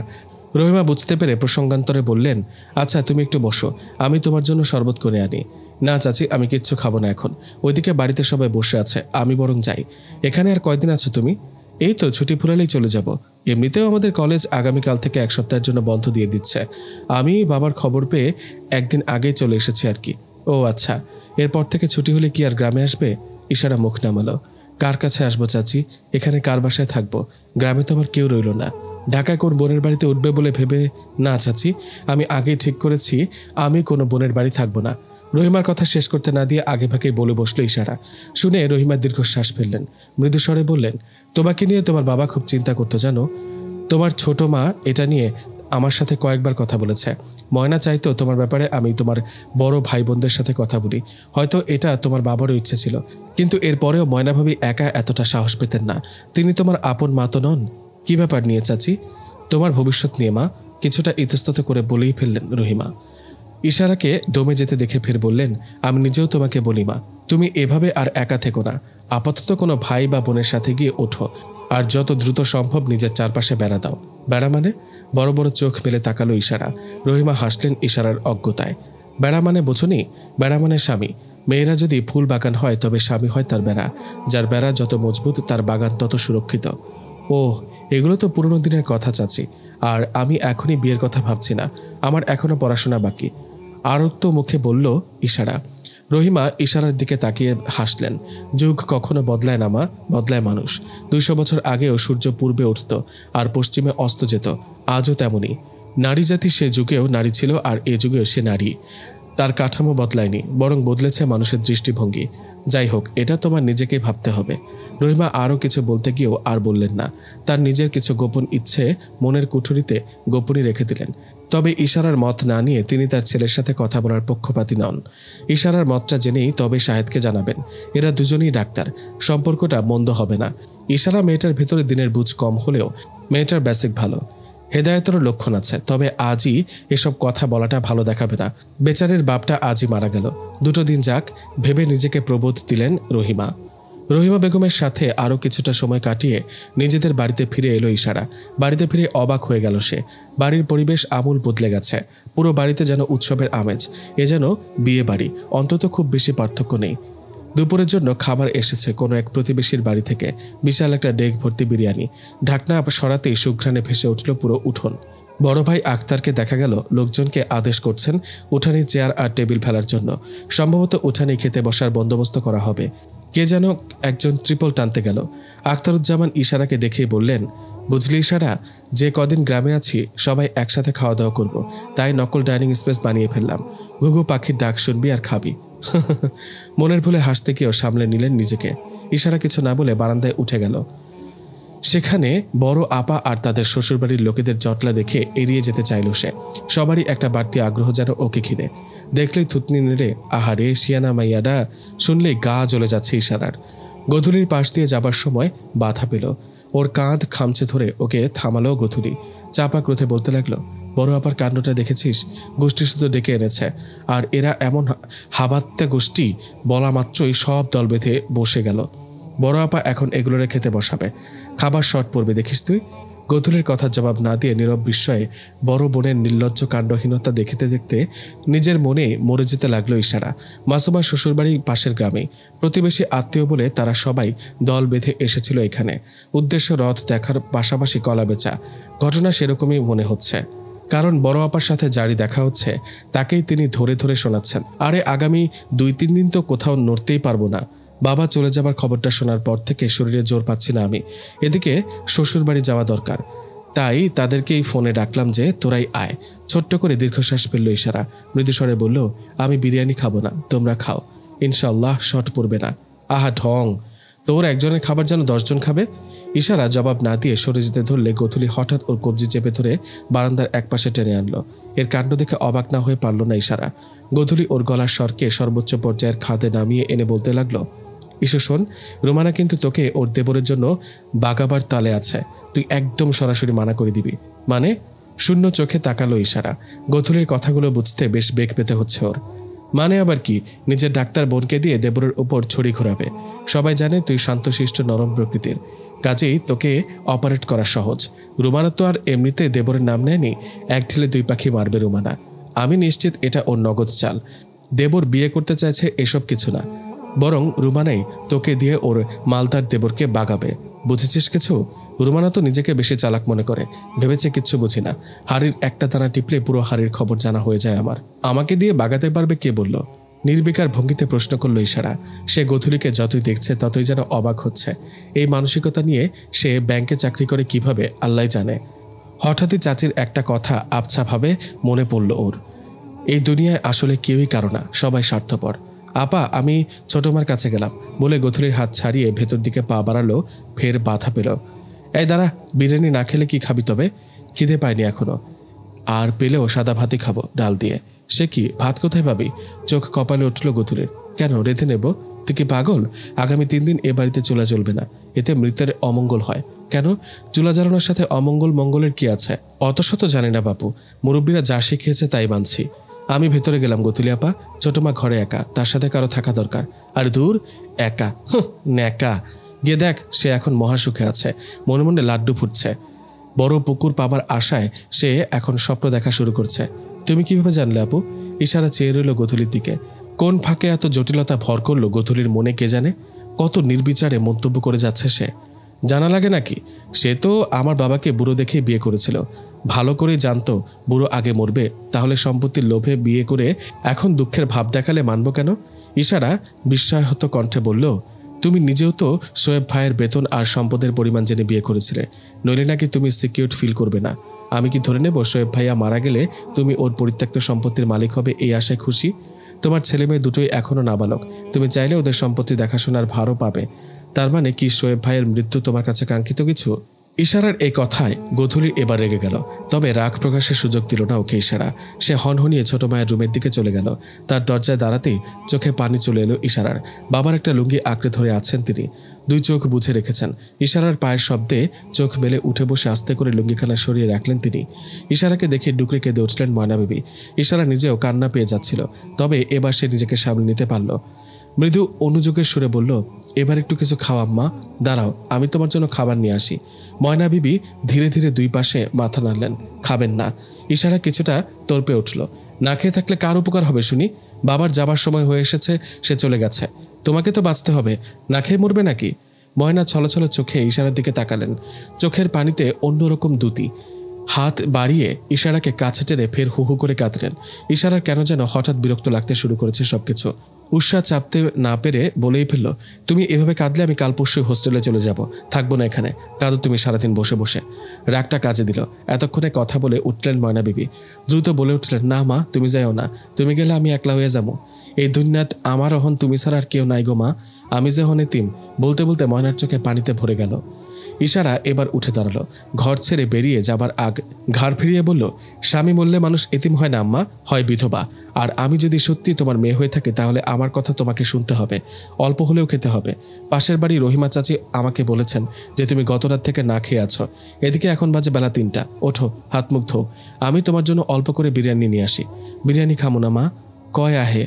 রহিমা বুঝতে পেরে প্রসঙ্গান্তরে বললেন, আচ্ছা তুমি একটু বসো, আমি তোমার জন্য শরবত করে আনি। না চাচি, আমি কিচ্ছু খাবো না এখন। ওইদিকে বাড়িতে সবাই বসে আছে, আমি বরং যাই। এখানে আর কয়দিন আছো তুমি? এই তো ছুটি ফুরালেই চলে যাব। এমনিতেও আমাদের কলেজ আগামীকাল থেকে 1 সপ্তাহের জন্য বন্ধ দিয়ে দিচ্ছে। আমি বাবার খবর পেয়ে একদিন আগেই চলে এসেছি আর কি। ও আচ্ছা, এরপর থেকে ছুটি হলে কি আর গ্রামে আসবে? ইশারা মুখ নামালো। কার কাছে আসবো চাচি? এখানে কার বাসায় থাকবো? গ্রামে তো আমার কেউ রইল না। ঢাকায় কোন বোনের বাড়িতে উঠবে বলে ভেবে? না চাচি, আমি আগেই ঠিক করেছি আমি কোনো বোনের বাড়ি থাকবো না। রহিমার কথা শেষ করতে না দিয়ে আগে ভাগে বলে বসলো ইশারা। শুনে রহিমা দীর্ঘশ্বাস ফেললেন, মৃদু স্বরে বললেন, তোমাকে নিয়ে তোমার বাবা খুব চিন্তা করতো জানো। তোমার ছোট মা এটা নিয়ে আমার সাথে কয়েকবার কথা বলেছে। ময়না চাইতো তোমার ব্যাপারে আমি তোমার বড় ভাই বোনদের সাথে কথা বলি। হয়তো এটা তোমার বাবারও ইচ্ছে ছিল, কিন্তু এরপরেও ময়না ভাবি একা এতটা সাহস পেতেন না। তিনি তোমার আপন মা তো নন। কি ব্যাপার নিয়ে চাচি? তোমার ভবিষ্যৎ নিয়ে মা, কিছুটা ইতস্তত করে বলেই ফেললেন রহিমা। ইশারাকে দমে যেতে দেখে ফের বললেন, আমি নিজেও তোমাকে বলি মা, তুমি এভাবে আর একা থেকো না। আপাতত কোনো ভাই বা বোনের সাথে গিয়ে ওঠো, আর যত দ্রুত সম্ভব নিজের চারপাশে বেড়া দাও। বেড়া মানে? বড় বড় চোখ মেলে তাকালো ইশারা। রহিমা হাসলেন ইশারার অজ্ঞতায়। বেড়া মানে বোঝনি? বেড়া মানে স্বামী। মেয়েরা যদি ফুল বাগান হয় তবে স্বামী হয় তার বেড়া। যার বেড়া যত মজবুত তার বাগান তত সুরক্ষিত। ও, এগুলো তো পুরনো দিনের কথা চাচি। আর আমি এখনই বিয়ের কথা ভাবছি না, আমার এখনো পড়াশোনা বাকি। আরক্ত মুখে বলল ইশারা। রহিমা ইশারার দিকে তাকিয়ে হাসলেন। যুগ কখনো বদলায় না মা, বদলায় মানুষ। 200 বছর আগেও সূর্য পূর্বে উঠত আর পশ্চিমে অস্ত যেত, আজও তেমনই। নারী জাতি সে যুগেও নারী ছিল, আর এ যুগেও সে নারী। তার কাঠামো বদলায়নি, বরং বদলেছে মানুষের দৃষ্টিভঙ্গি। যাই হোক, এটা তোমার নিজেকেই ভাবতে হবে। রহিমা আরও কিছু বলতে গিয়েও আর বললেন না। তার নিজের কিছু গোপন ইচ্ছে মনের কুঠুরিতে গোপনই রেখে দিলেন। তবে ইশারার মত না নিয়ে তিনি তার ছেলের সাথে কথা বলার পক্ষপাতী নন। ইশারার মতটা জেনেই তবে শাহেদকে জানাবেন। এরা দুজনেই ডাক্তার, সম্পর্কটা মন্দ হবে না। ইশারা মেয়েটার ভেতরে দিনের বুঝ কম হলেও মেয়েটার বেসিক ভালো, হেদায়েতেরও লক্ষণ আছে। তবে আজই এসব কথা বলাটা ভালো দেখাবে না। বেচারের বাপটা আজই মারা গেল, 2 দিন যাক ভেবে নিজেকে প্রবোধ দিলেন রহিমা। রহিমা বেগমের সাথে আরও কিছুটা সময় কাটিয়ে নিজেদের বাড়িতে ফিরে এলো ইশারা। বাড়িতে ফিরে অবাক হয়ে গেল সে। বাড়ির পরিবেশ আমূল বদলে গেছে। পুরো বাড়িতে যেন উৎসবের আমেজ। এ যেন বিয়ে বাড়ি, অন্তত খুব বেশি পার্থক্য নেই। দুপুরের জন্য খাবার এসেছে কোনো এক প্রতিবেশীর বাড়ি থেকে। বিশাল একটা ডেক ভর্তি বিরিয়ানি। ঢাকনা সরাতেই সুঘ্রাণে ভেসে উঠল পুরো উঠোন। বড় ভাই আক্তারকে দেখা গেল লোকজনকে আদেশ করছেন উঠানে চেয়ার আর টেবিল ফেলার জন্য। সম্ভবত উঠানে খেতে বসার বন্দোবস্ত করা হবে। কে যেন একজন ট্রিপল টানতে গেল। আখতারুজ্জামান ইশারাকে দেখেই বললেন, বুঝলি ইশারা, যে কদিন গ্রামে আছি সবাই একসাথে খাওয়া দাওয়া করব, তাই নকল ডাইনিং স্পেস বানিয়ে ফেললাম। ঘুঘু পাখির ডাক শুনবি আর খাবি। মনের ভুলে হাসতে গিয়েও সামলে নিলেন নিজেকে। ইশারা কিছু না বলে বারান্দায় উঠে গেল। সেখানে বড় আপা আর তাদের শ্বশুরবাড়ির লোকেদের জটলা দেখে এড়িয়ে যেতে চাইল সে। সবারই একটা বাড়তি আগ্রহ যেন ওকে ঘিরে। দেখলেই থুতনি নেড়ে আহারে শিয়ানা মাইয়াডা শুনলেই গা জ্বলে যাচ্ছে ইশারার। গধূলির পাশ দিয়ে যাবার সময় বাধা পেল। ওর কাঁধ খামচে ধরে ওকে থামালো গধূলি। চাপা ক্রোধে বলতে লাগলো, বড় আপার কাণ্ডটা দেখেছিস? গোষ্ঠী শুধু ডেকে এনেছে, আর এরা এমন হাবাত্যা গোষ্ঠী, বলা মাত্রই সব দল বেঁধে বসে গেল। বড় আপা এখন এগুলোরে খেতে বসাবে, খাবার শর্ট পড়বে দেখিস তুই। গধূলির কথার জবাব না দিয়ে নীরব বিস্ময়ে বড় বোনের নির্লজ্জ কাণ্ডহীনতা দেখতে দেখতে নিজের মনে মরে যেতে লাগলো ইশারা। মাসুমার শ্বশুরবাড়ি পাশের গ্রামে, প্রতিবেশী আত্মীয় বলে তারা সবাই দল বেঁধে এসেছিল এখানে। উদ্দেশ্য রথ দেখার পাশাপাশি কলা বেচা। ঘটনা সেরকমই মনে হচ্ছে, কারণ বড় আপার সাথে যারই দেখা হচ্ছে তাকেই তিনি ধরে ধরে শোনাচ্ছেন, আরে আগামী 2-3 দিন তো কোথাও নড়তেই পারবো না। বাবা চলে যাবার খবরটা শোনার পর থেকে শরীরে জোর পাচ্ছি না আমি। এদিকে শ্বশুরবাড়ি যাওয়া দরকার, তাই তাদেরকেই ফোনে ডাকলাম যে তোরাই আয়। ছোট্ট করে দীর্ঘশ্বাস ফেললো ইশারা। মৃদুস্বরে বলল, আমি বিরিয়ানি খাবো না, তোমরা খাও, ইনশাল্লাহ শর্ট পড়বে না। আহা ঢং, তোর একজনের খাবার যেন 10 জন খাবে। ইশারা জবাব না দিয়ে সরে যেতে ধরলে গথুলি হঠাৎ ওর কবজি চেপে ধরে বারান্দার একপাশে টেনে আনলো। এর কাণ্ড দেখে অবাক না হয়ে পারল না ইশারা। গধুলি ওর গলার স্বরকে সর্বোচ্চ পর্যায়ের খাদে নামিয়ে এনে বলতে লাগলো, ইস্যু শোন, রোমানা কিন্তু তোকে ওর দেবরের জন্য বাগাবার তালে আছে, তুই একদম সরাসরি মানা করে দিবি। মানে? শূন্য চোখে তাকালো ইশারা। গথুলির কথাগুলো বুঝতে বেশ বেগ পেতে হচ্ছে ওর। মানে আবার কি? নিজের ডাক্তার বোনকে দিয়ে দেবরের উপর ছড়ি ঘোরাবে। সবাই জানে তুই শান্তশিষ্ট নরম প্রকৃতির, কাজেই তোকে অপারেট করা সহজ। রুমানা তো আর এমনিতে দেবরের নাম নেয়নি, 1 ঢিলে 2 পাখি মারবে রুমানা। আমি নিশ্চিত এটা ওর নগদ চাল। দেবর বিয়ে করতে চাইছে এসব কিছু না, বরং রুমানাই তোকে দিয়ে ওর মালদার দেবরকে বাগাবে। বুঝেছিস কিছু? রুমানা তো নিজেকে বেশি চালাক মনে করে, ভেবেছে কিচ্ছু বুঝি না। হাড়ির একটা দানা টিপলে পুরো হাড়ির খবর জানা হয়ে যায় আমার। আমাকে দিয়ে বাগাতে পারবে কে বলল? নির্বিকার ভঙ্গিতে প্রশ্ন করলো ইশারা। সে গথুলিকে যতই দেখছে ততই যেন অবাক হচ্ছে। এই মানসিকতা নিয়ে সে ব্যাংকে চাকরি করে কিভাবে আল্লাহ জানে। হঠাৎই চাচির একটা কথা আবছাভাবে মনে পড়ল ওর। এই দুনিয়ায় আসলে কেউই কারো না, সবাই স্বার্থপর। আপা, আমি ছোটমার কাছে গেলাম বলে গোথুলির হাত ছাড়িয়ে ভেতর দিকে পা বাড়ালো, ফের বাধা পেল। এই দাঁড়া, বিরিয়ানি না খেলে কি খাবি তবে? খিদে পাইনি এখনো। আর পেলেও সাদা ভাতই খাবো, ডাল দিয়ে। সে কি, ভাত কোথায় পাবি? চোখ কপালে উঠল গোথুলির। কেন, রেঁধে নেব? তুই কি পাগল? আগামী 3 দিন এ বাড়িতে চুলা জ্বলবে না, এতে মৃতের অমঙ্গল হয়। কেন? চুলা জ্বালানোর সাথে অমঙ্গল মঙ্গলের কি আছে? অত শত জানি না বাপু, মুরব্বীরা যা শিখিয়েছে তাই মানছি। আমি ভেতরে গেলাম গোথুলি আপা, ছোটমা ঘরে একা, তার সাথে কারো থাকা দরকার। আর দূর, একা ন্যাকা। গিয়ে দেখ, সে এখন মহাসুখে আছে, মনে মনে লাড্ডু ফুটছে। বড় পুকুর পাবার আশায় সে এখন স্বপ্ন দেখা শুরু করছে। তুমি কিভাবে জানলে আপু? ইশারা চেয়ে রইল গোথুলির দিকে। কোন ফাঁকে এত জটিলতা ভর করলো গোথুলির মনে কে জানে। কত নির্বিচারে মন্তব্য করে যাচ্ছে সে। জানা লাগে নাকি? সে তো আমার বাবাকে বুড়ো দেখে বিয়ে করেছিল। ভালো করেই জানতো বুড়ো আগে মরবে, তাহলে সম্পত্তির লোভে বিয়ে করে এখন দুঃখের ভাব দেখালে মানব কেন? ইশারা বিস্ময়হত কণ্ঠে বলল, তুমি নিজেও তো শোয়েব ভাইয়ের বেতন আর সম্পদের পরিমাণ জেনে বিয়ে করেছিলে, নইলে নাকি তুমি সিকিউর ফিল করবে না? আমি কি ধরে নেব শোয়েব ভাইয়া মারা গেলে তুমি ওর পরিত্যক্ত সম্পত্তির মালিক হবে এই আশায় খুশি? তোমার ছেলে মেয়ে দুটোই এখনো নাবালক, তুমি চাইলে ওদের সম্পত্তি দেখাশোনার ভারও পাবে। তার মানে কি শোয়েব ভাইয়ের মৃত্যু তোমার কাছে কাঙ্ক্ষিত কিছু? ইশারার এই কথায় গোধূলি এবার রেগে গেল, তবে রাগ প্রকাশের সুযোগ দিল না ওকে ইশারা। সে হনহনিয়ে ছোট মায়ের রুমের দিকে চলে গেল। তার দরজায় দাঁড়াতেই চোখে পানি চলে এলো ইশারার। বাবার একটা লুঙ্গি আঁকড়ে ধরে আছেন তিনি, 2 চোখ বুঝে রেখেছেন। ইশারার পায়ের শব্দে চোখ মেলে উঠে বসে আস্তে করে লুঙ্গিখানা সরিয়ে রাখলেন তিনি। ইশারাকে দেখে ডুকরে কেঁদে উঠলেন ময়না বিবি। ইশারা নিজেও কান্না পেয়ে যাচ্ছিল, তবে এবার সে নিজেকে সামলে নিতে পারল। মৃদু অনুযোগের সুরে বলল, এবার একটু কিছু খাও আম্মা, দাঁড়াও আমি তোমার জন্য খাবার নিয়ে আসি। ময়না বিবি ধীরে ধীরে 2 পাশে মাথা নাড়লেন। খাবেন না? ইশারা কিছুটা তর্পে উঠল। না খেয়ে থাকলে কার উপকার হবে শুনি? বাবার যাবার সময় হয়ে এসেছে, সে চলে গেছে, তোমাকে তো বাঁচতে হবে, না খেয়ে মরবে নাকি? ময়না ছলছল চোখে ইশারার দিকে তাকালেন, চোখের পানিতে অন্যরকম দ্যুতি। হাত বাড়িয়ে ইশারাকে কাছে টেনে ফের হু হু করে কাঁদলেন। ইশারার কেন যেন হঠাৎ বিরক্ত লাগতে শুরু করেছে সবকিছু। উৎসাহ চাপতে না পেরে বলেই ফেলল, তুমি এভাবে কাঁদলে আমি কাল পরশু হোস্টেলে চলে যাব, থাকবো না এখানে। কাঁদো তুমি সারাদিন বসে বসে। রাগটা কাজে দিল। এতক্ষণে কথা বলে উঠলেন ময়না বিবি। দ্রুত বলে উঠলেন, না মা, তুমি যাইও না, তুমি গেলে আমি একলা হয়ে যাবো। এই দুনিয়াত আমার অহন তুমি ছাড়া আর কেউ নাই গো মা, আমি যে হন এতিম। বলতে বলতে ময়নার চোখে পানিতে ভরে গেল। ইশারা এবার উঠে দাঁড়ালো, ঘর ছেড়ে বেরিয়ে যাবার আগ ঘাড় ফিরিয়ে বলল, স্বামী মরলে মানুষ এতিম হয় না আম্মা, হয় বিধবা। আর আমি যদি সত্যি তোমার মেয়ে হয়ে থাকে তাহলে আমার কথা তোমাকে শুনতে হবে, অল্প হলেও খেতে হবে। পাশের বাড়ি রহিমা চাচি আমাকে বলেছেন যে তুমি গত রাত থেকে না খেয়ে আছো। এদিকে এখন বাজে বেলা 3টা, ওঠো হাত মুখ ধো, আমি তোমার জন্য অল্প করে বিরিয়ানি নিয়ে আসি। বিরিয়ানি খামো না মা? কয় আহে,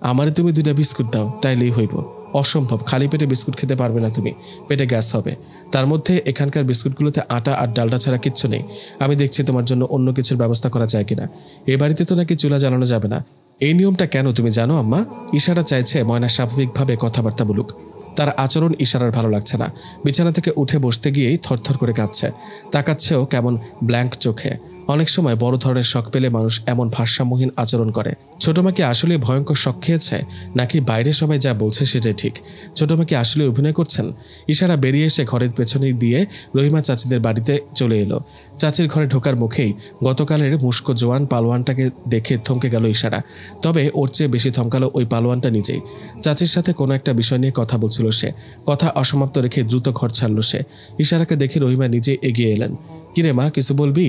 আমারে তুমি 2টা বিস্কুট দাও, তাইলেই হইব। অসম্ভব, খালি পেটে বিস্কুট খেতে পারবে না তুমি, পেটে গ্যাস হবে। তার মধ্যে এখানকার বিস্কুটগুলোতে আটা আর ডালটা ছাড়া কিচ্ছু নেই। আমি দেখছি তোমার জন্য অন্য কিছুর ব্যবস্থা করা যায় কিনা। এ বাড়িতে তো নাকি চুলা জ্বালানো যাবে না। এই নিয়মটা কেন তুমি জানো আম্মা? ইশারা চাইছে ময়না স্বাভাবিকভাবে কথাবার্তা বলুক। তার আচরণ ইশারার ভালো লাগছে না। বিছানা থেকে উঠে বসতে গিয়েই থরথর করে কাঁপছে, তাকাচ্ছেও কেমন ব্ল্যাঙ্ক চোখে। অনেক সময় বড় ধরনের শখ পেলে মানুষ এমন ভারসাম্যহীন আচরণ করে। ছোটমা কি আসলে ভয়ঙ্কর শখ খেয়েছে, নাকি বাইরে সবাই যা বলছে সেটাই ঠিক? ছোটমা কি আসলে অভিনয় করছেন? ইশারা বেরিয়ে এসে ঘরের পেছনে দিয়ে রহিমা চাচিদের বাড়িতে চলে এলো। চাচির ঘরে ঢোকার মুখেই গতকালের মুস্কো জোয়ান পালোয়ানটাকে দেখে থমকে গেল ইশারা। তবে ওর চেয়ে বেশি থমকালো ওই পালোয়ানটা নিজেই। চাচির সাথে কোনো একটা বিষয় নিয়ে কথা বলছিল সে। কথা অসমাপ্ত রেখে দ্রুত ঘর ছাড়ল সে। ইশারাকে দেখে রহিমা নিজে এগিয়ে এলেন। কিরে মা, কিছু বলবি?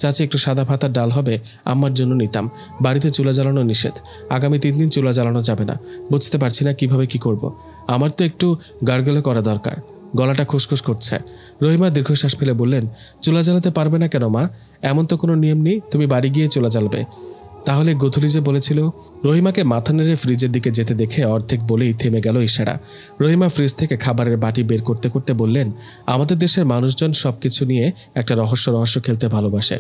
চাচি, একটু সাদা ভাতার ডাল হবে, আম্মার জন্য নিতাম। বাড়িতে চুলা জ্বালানো নিষেধ, আগামী 3 দিন চুলা জ্বালানো যাবে না। বুঝতে পারছি না কিভাবে কি করব। আমার তো একটু গার্গেল করা দরকার, গলাটা খুসখুস করছে। রহিমা দীর্ঘশ্বাস ফেলে বললেন, চুলা জ্বালাতে পারবে না কেন মা? এমন তো কোনো নিয়ম নেই, তুমি বাড়ি গিয়ে চুলা জ্বালবে। তাহলে গোধূলি যে বলেছিল। রহিমাকে মাথা নেড়ে ফ্রিজের দিকে যেতে দেখে অর্ধেক বলেই থেমে গেল ইশারা। রহিমা ফ্রিজ থেকে খাবারের বাটি বের করতে করতে বললেন, আমাদের দেশের মানুষজন সবকিছু নিয়ে একটা রহস্য খেলতে ভালোবাসে।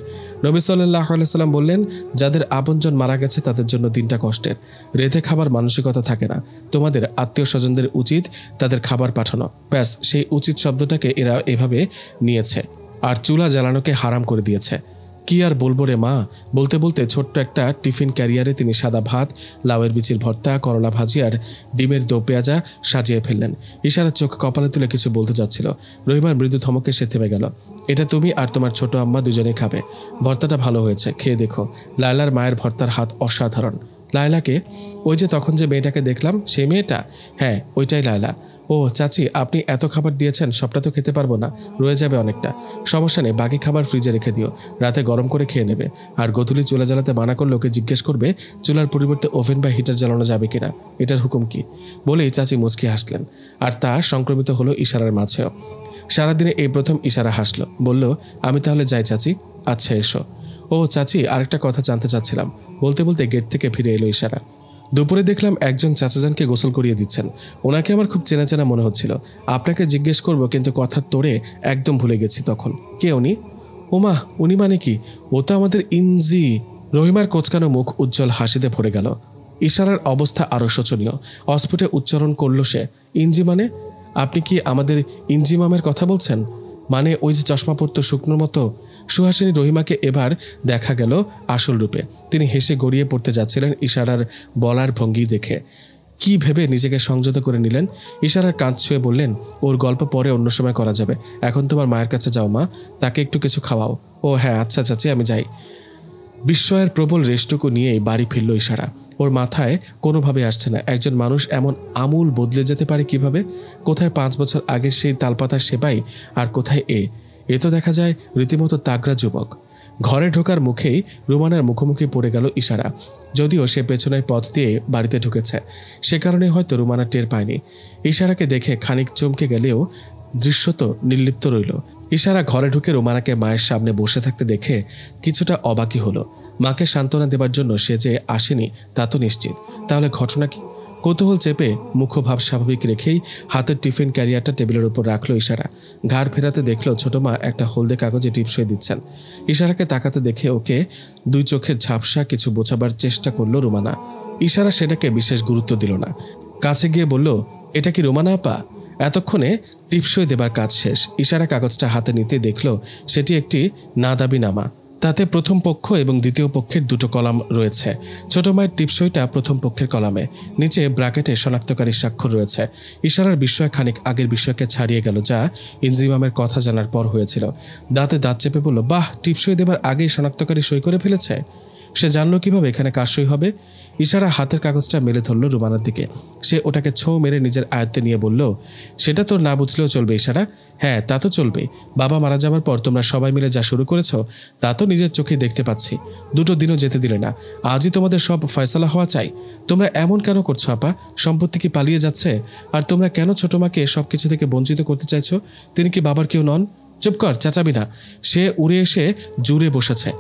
নবী সাল্লাল্লাহু আলাইহি সাল্লাম বললেন, যাদের আপনজন মারা গেছে তাদের জন্য দিনটা কষ্টের। রেঁধে খাবার মানসিকতা থাকে না। তোমাদের আত্মীয় স্বজনদের উচিত তাদের খাবার পাঠানো। ব্যাস, সেই উচিত শব্দটাকে এরা এভাবে নিয়েছে আর চুলা জ্বালানোকে হারাম করে দিয়েছে। কি আর বলবো রে মা। বলতে বলতে ছোট্ট একটা টিফিন ক্যারিয়ারে তিনি সাদা ভাত, লাউয়ের বিচির ভর্তা, করলা ভাজি আর ডিমের দো পেঁয়াজা সাজিয়ে ফেললেন। ইশারার চোখ কপালে তুলে কিছু বলতে যাচ্ছিল, রহিমার মৃদু ধমকে সে থেমে গেল। এটা তুমি আর তোমার ছোট আম্মা দুজনেই খাবে। ভর্তাটা ভালো হয়েছে, খেয়ে দেখো। লায়লার মায়ের ভর্তার হাত অসাধারণ। লায়লাকে? ওই যে তখন যে মেয়েটাকে দেখলাম, সেই মেয়েটা? হ্যাঁ, ওইটাই লায়লা। ও চাচি, আপনি এত খাবার দিয়েছেন, সবটা তো খেতে পারবো না, রয়ে যাবে অনেকটা। সমস্যা নেই, বাকি খাবার ফ্রিজে রেখে দিও, রাতে গরম করে খেয়ে নেবে। আর গোধূলি চুলা জ্বালাতে মানা করলে ওকে জিজ্ঞেস করবে চুলার পরিবর্তে ওভেন বা হিটার জ্বালানো যাবে কিনা, এটার হুকুম কি। বলেই চাচি মুচকি হাসলেন, আর তা সংক্রমিত হলো ইশারার মাঝেও। সারাদিনে এই প্রথম ইশারা হাসলো, বলল, আমি তাহলে যাই চাচি। আচ্ছা এসো। ও চাচি, আরেকটা কথা জানতে চাচ্ছিলাম। বলতে বলতে গেট থেকে ফিরে এলো ইশারা। দুপুরে দেখলাম একজন চাচাজানকে গোসল করিয়ে দিচ্ছেন। ওনাকে আমার খুব চেনা চেনা মনে হচ্ছিল। আপনাকে জিজ্ঞেস করব, কিন্তু কথার তোড়ে একদম ভুলে গেছি তখন। কে উনি? ওমা, উনি মানে কি? ও তো আমাদের ইঞ্জি। রহিমার কোচকানো মুখ উজ্জ্বল হাসিতে ভরে গেল। ইশারার অবস্থা আরও শোচনীয়। অস্ফুটে উচ্চারণ করল সে, ইঞ্জি মানে? আপনি কি আমাদের ইঞ্জি মামের কথা বলছেন? মানে ওই যে চশমা পরতো, শুকনোর মতো? সুহাসিনী রহিমাকে এবার দেখা গেল আসল রূপে। তিনি হেসে গড়িয়ে পড়তে যাচ্ছিলেন ইশারার বলার ভঙ্গি দেখে। কি ভেবে নিজেকে সংযত করে নিলেন। ইশারার কাঁধ ছুঁয়ে বললেন, ওর গল্প পরে অন্য সময় করা যাবে, এখন তোমার মায়ের কাছে যাও মা, তাকে একটু কিছু খাওয়াও। ও হ্যাঁ, আচ্ছা চাচি, আমি যাই। বিস্ময়ের প্রবল রেশটুকু নিয়েই বাড়ি ফিরল ইশারা। ওর মাথায় কোনোভাবে আসছে না, একজন মানুষ এমন আমূল বদলে যেতে পারে কিভাবে। কোথায় 5 বছর আগের সেই তালপাতার সেপাই, আর কোথায় এ তো দেখা যায় রীতিমতো তাগড়া যুবক। ঘরে ঢোকার মুখেই রুমানার মুখোমুখি পড়ে গেল ইশারা। যদিও সে পেছনের পথ দিয়ে বাড়িতে ঢুকেছে, সে কারণে হয়তো রুমানা টের পায়নি। ইশারাকে দেখে খানিক চমকে গেলেও দৃশ্য তো নির্লিপ্ত রইল। ইশারা ঘরে ঢুকে রুমানাকে মায়ের সামনে বসে থাকতে দেখে কিছুটা অবাকই হলো। মাকে সান্ত্বনা দেবার জন্য সে যে আসেনি তা তো নিশ্চিত। তাহলে ঘটনা কি? কৌতূহল চেপে মুখভাব স্বাভাবিক রেখেই হাতের টিফিন ক্যারিয়ারটা টেবিলের উপর রাখলো ইশারা। ঘাড় ফেরাতে দেখলো ছোট মা একটা হলদে কাগজে টিপসই দিচ্ছেন। ইশারাকে তাকাতে দেখে ওকে দুই চোখের ঝাপসা কিছু বোঝাবার চেষ্টা করলো রুমানা। ইশারা সেটাকে বিশেষ গুরুত্ব দিল না। কাছে গিয়ে বলল, এটা কি রুমানা আপা? এতক্ষণে টিপসই দেবার কাজ শেষ। ইশারা কাগজটা হাতে নিতে দেখল সেটি একটি নাদাবিনামা। তাতে প্রথম পক্ষ এবং দ্বিতীয় পক্ষের দুটো কলাম রয়েছে। ছোট মায়ের টিপসইটা প্রথম পক্ষের কলামে, নিচে ব্র্যাকেটে শনাক্তকারী স্বাক্ষর রয়েছে। ইশারার বিস্ময় খানিক আগের বিষয়কে ছাড়িয়ে গেল, যা ইনজিমামের কথা জানার পর হয়েছিল। দাঁতে দাঁত চেপে বলল, বাহ, টিপসই দেবার আগেই শনাক্তকারী সই করে ফেলেছে। সে জানলো কিভাবে এখানে কার সই হবে? ইশারা হাতের কাগজটা মেলে ধরল রুমানার দিকে। সে ওটাকে ছোঁ মেরে নিজের আয়ত্তে নিয়ে বলল, সেটা তোর না বুঝলেও চলবে ইশারা। হ্যাঁ, তা তো চলবেই। বাবা মারা যাবার পর তোমরা সবাই মিলে যা শুরু করেছ তা তো নিজের চোখে দেখতে পাচ্ছি। 2 দিনও যেতে দিলে না। আজই তোমাদের সব ফয়সালা হওয়া চাই। তোমরা এমন কেন করছো আপা? সম্পত্তি কি পালিয়ে যাচ্ছে? আর তোমরা কেন ছোট মাকে সব কিছু থেকে বঞ্চিত করতে চাইছো? তিনি কি বাবার কেউ নন? চুপ কর, চেঁচাবি না। সে উড়ে এসে জুড়ে বসেছে